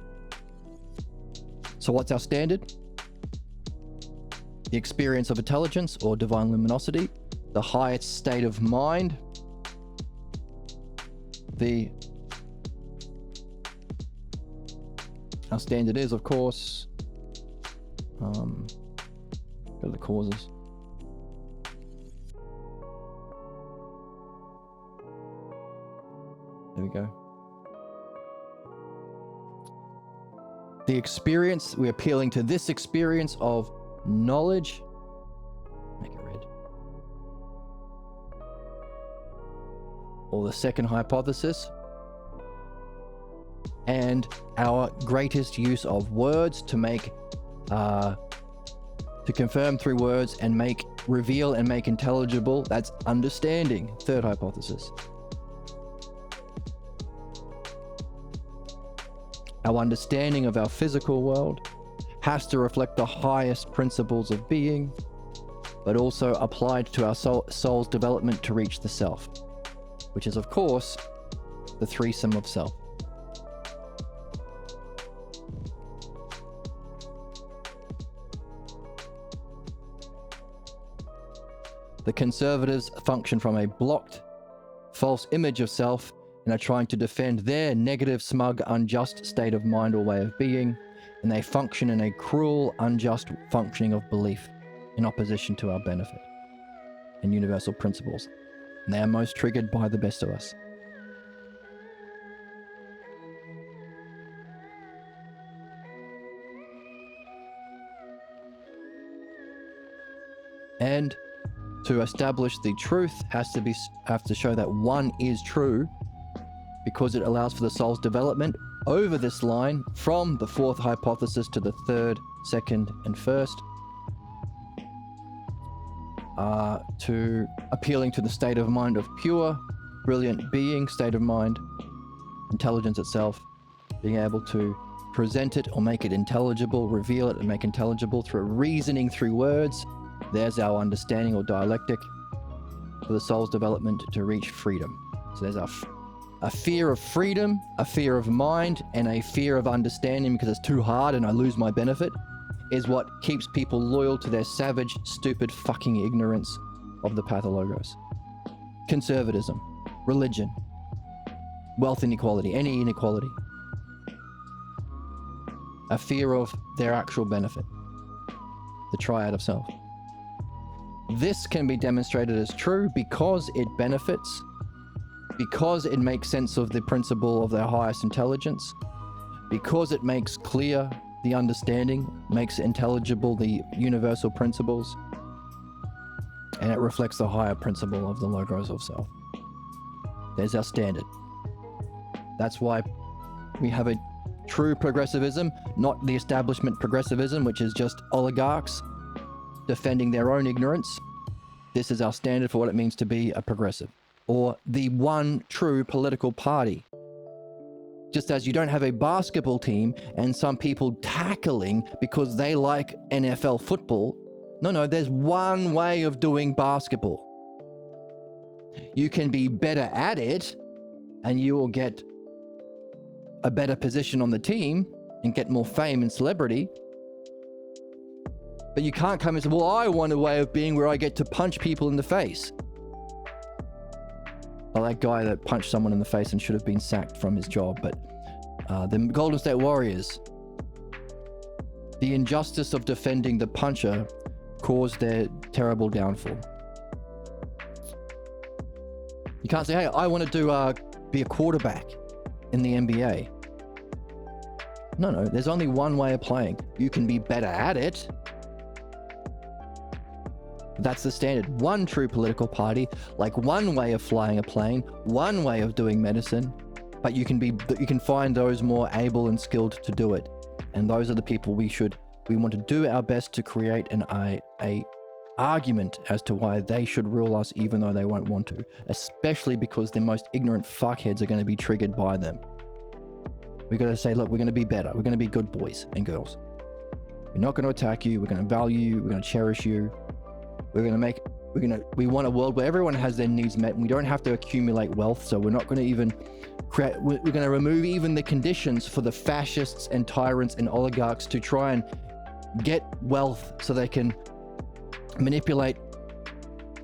So what's our standard? The experience of intelligence or divine luminosity, the highest state of mind, our standard is, of course, go to the causes. There we go. The experience, we're appealing to this experience of knowledge. Make it red. Or the second hypothesis. And our greatest use of words to make, to confirm through words and make, reveal and make intelligible, that's understanding, third hypothesis. Our understanding of our physical world has to reflect the highest principles of being, but also applied to our soul's development to reach the self, which is, of course, the threesome of self. The conservatives function from a blocked, false image of self and are trying to defend their negative, smug, unjust state of mind or way of being, and they function in a cruel, unjust functioning of belief in opposition to our benefit and universal principles. And they are most triggered by the best of us. And to establish the truth have to show that one is true, because it allows for the soul's development over this line from the fourth hypothesis to the third, second, and first, to appealing to the state of mind of pure, brilliant being, state of mind, intelligence itself, being able to present it or make it intelligible, reveal it and make intelligible through reasoning through words. There's our understanding or dialectic for the soul's development to reach freedom. So there's a fear of freedom, a fear of mind, and a fear of understanding because it's too hard and I lose my benefit, is what keeps people loyal to their savage, stupid, fucking ignorance of the pathologos. Conservatism, religion, wealth inequality, any inequality. A fear of their actual benefit, the triad of self. This can be demonstrated as true because it benefits, because it makes sense of the principle of their highest intelligence, because it makes clear the understanding, makes intelligible the universal principles, and it reflects the higher principle of the logos of self. There's our standard. That's why we have a true progressivism, not the establishment progressivism, which is just oligarchs defending their own ignorance. This is our standard for what it means to be a progressive, or the one true political party. Just as you don't have a basketball team and some people tackling because they like NFL football. No, there's one way of doing basketball. You can be better at it, and you will get a better position on the team and get more fame and celebrity. But you can't come and say, well, I want a way of being where I get to punch people in the face. Well, that guy that punched someone in the face and should have been sacked from his job. But the Golden State Warriors, the injustice of defending the puncher caused their terrible downfall. You can't say, hey, I want to be a quarterback in the NBA. No, there's only one way of playing. You can be better at it. That's the standard. One true political party, like one way of flying a plane, one way of doing medicine, but you can find those more able and skilled to do it. And those are the people we want to do our best to create a argument as to why they should rule us, even though they won't want to, especially because the most ignorant fuckheads are going to be triggered by them. We got to say, look, we're going to be better. We're going to be good boys and girls. We're not going to attack you. We're going to value you. We're going to cherish you. We want a world where everyone has their needs met and we don't have to accumulate wealth. So we're not going to even we're going to remove even the conditions for the fascists and tyrants and oligarchs to try and get wealth so they can manipulate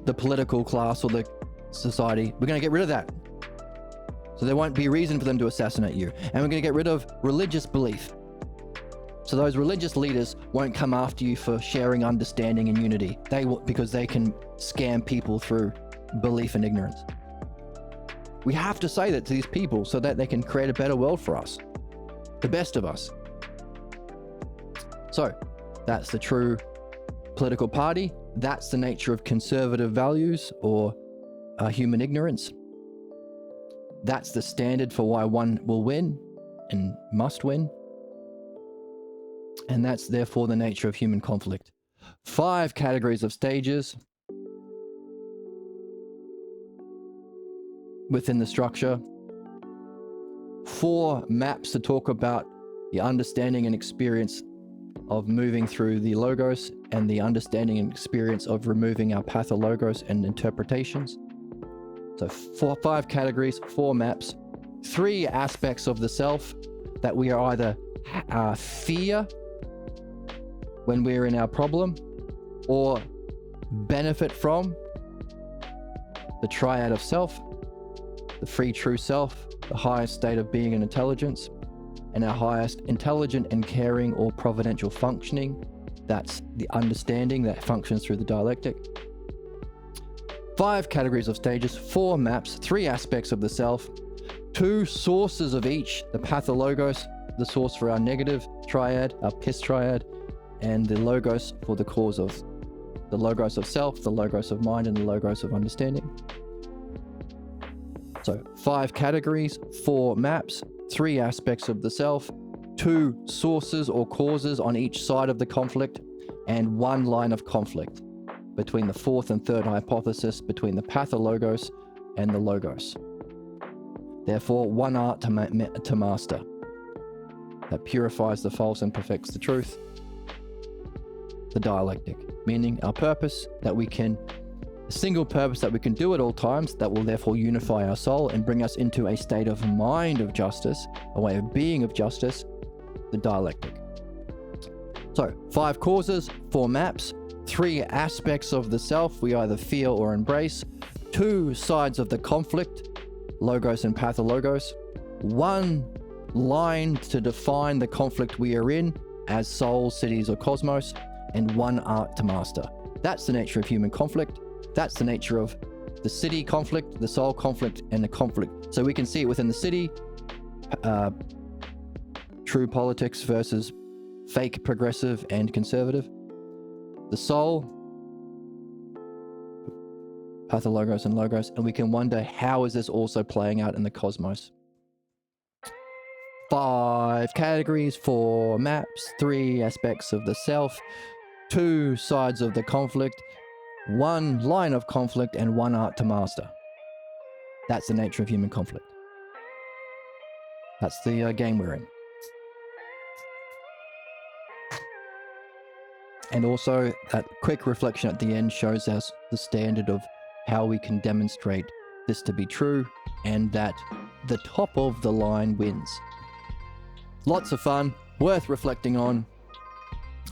the political class or the society. We're going to get rid of that. So there won't be a reason for them to assassinate you. And we're going to get rid of religious belief. So those religious leaders won't come after you for sharing understanding and unity. They will, because they can scam people through belief and ignorance. We have to say that to these people so that they can create a better world for us. The best of us. So that's the true political party. That's the nature of conservative values or human ignorance. That's the standard for why one will win and must win. And that's therefore the nature of human conflict. 5 categories of stages within the structure. 4 maps to talk about the understanding and experience of moving through the logos and the understanding and experience of removing our pathologos and interpretations. So 5 categories, 4 maps, 3 aspects of the self that we are either fear when we're in our problem or benefit from: the triad of self, the free true self, the highest state of being and intelligence, and our highest intelligent and caring or providential functioning. That's the understanding that functions through the dialectic. 5 categories of stages, 4 maps, 3 aspects of the self, 2 sources of each: the pathologos, the source for our negative triad, our piss triad, and the logos for the cause of the logos of self, the logos of mind, and the logos of understanding. So 5 categories, 4 maps, 3 aspects of the self, 2 sources or causes on each side of the conflict, and 1 line of conflict between the 4th and 3rd hypothesis, between the pathologos and the logos. Therefore, 1 art to master that purifies the false and perfects the truth. The dialectic, meaning our purpose, that we can, a single purpose that we can do at all times, that will therefore unify our soul and bring us into a state of mind of justice, a way of being of justice, the dialectic. So 5 causes, 4 maps, 3 aspects of the self we either fear or embrace, 2 sides of the conflict, logos and pathologos, 1 line to define the conflict we are in as souls, cities, or cosmos, and 1 art to master. That's the nature of human conflict. That's the nature of the city conflict, the soul conflict, and the conflict. So we can see it within the city, true politics versus fake progressive and conservative. The soul, pathologos and logos, and we can wonder, how is this also playing out in the cosmos? 5 categories, 4 maps, 3 aspects of the self, 2 sides of the conflict, 1 line of conflict, and 1 art to master. That's the nature of human conflict. That's the game we're in. And also, that quick reflection at the end shows us the standard of how we can demonstrate this to be true and that the top of the line wins. Lots of fun, worth reflecting on.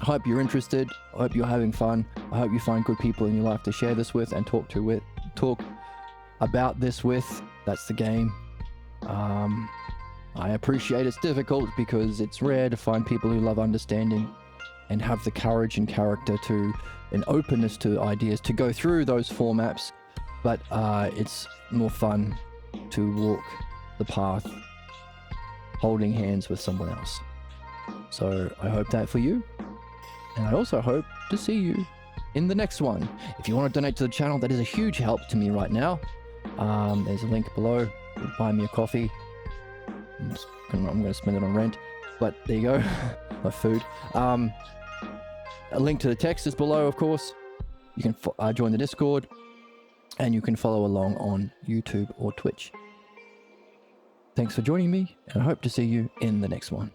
I hope you're interested. I hope you're having fun. I hope you find good people in your life to share this with and talk about this with. That's the game. I appreciate it's difficult because it's rare to find people who love understanding and have the courage and character to, and openness to ideas to go through those formats. But it's more fun to walk the path holding hands with someone else. So I hope that for you. And I also hope to see you in the next one. If you want to donate to the channel, that is a huge help to me right now. There's a link below. Buy me a coffee. I'm going to spend it on rent. But there you go. My food. A link to the text is below, of course. You can join the Discord. And you can follow along on YouTube or Twitch. Thanks for joining me, and I hope to see you in the next one.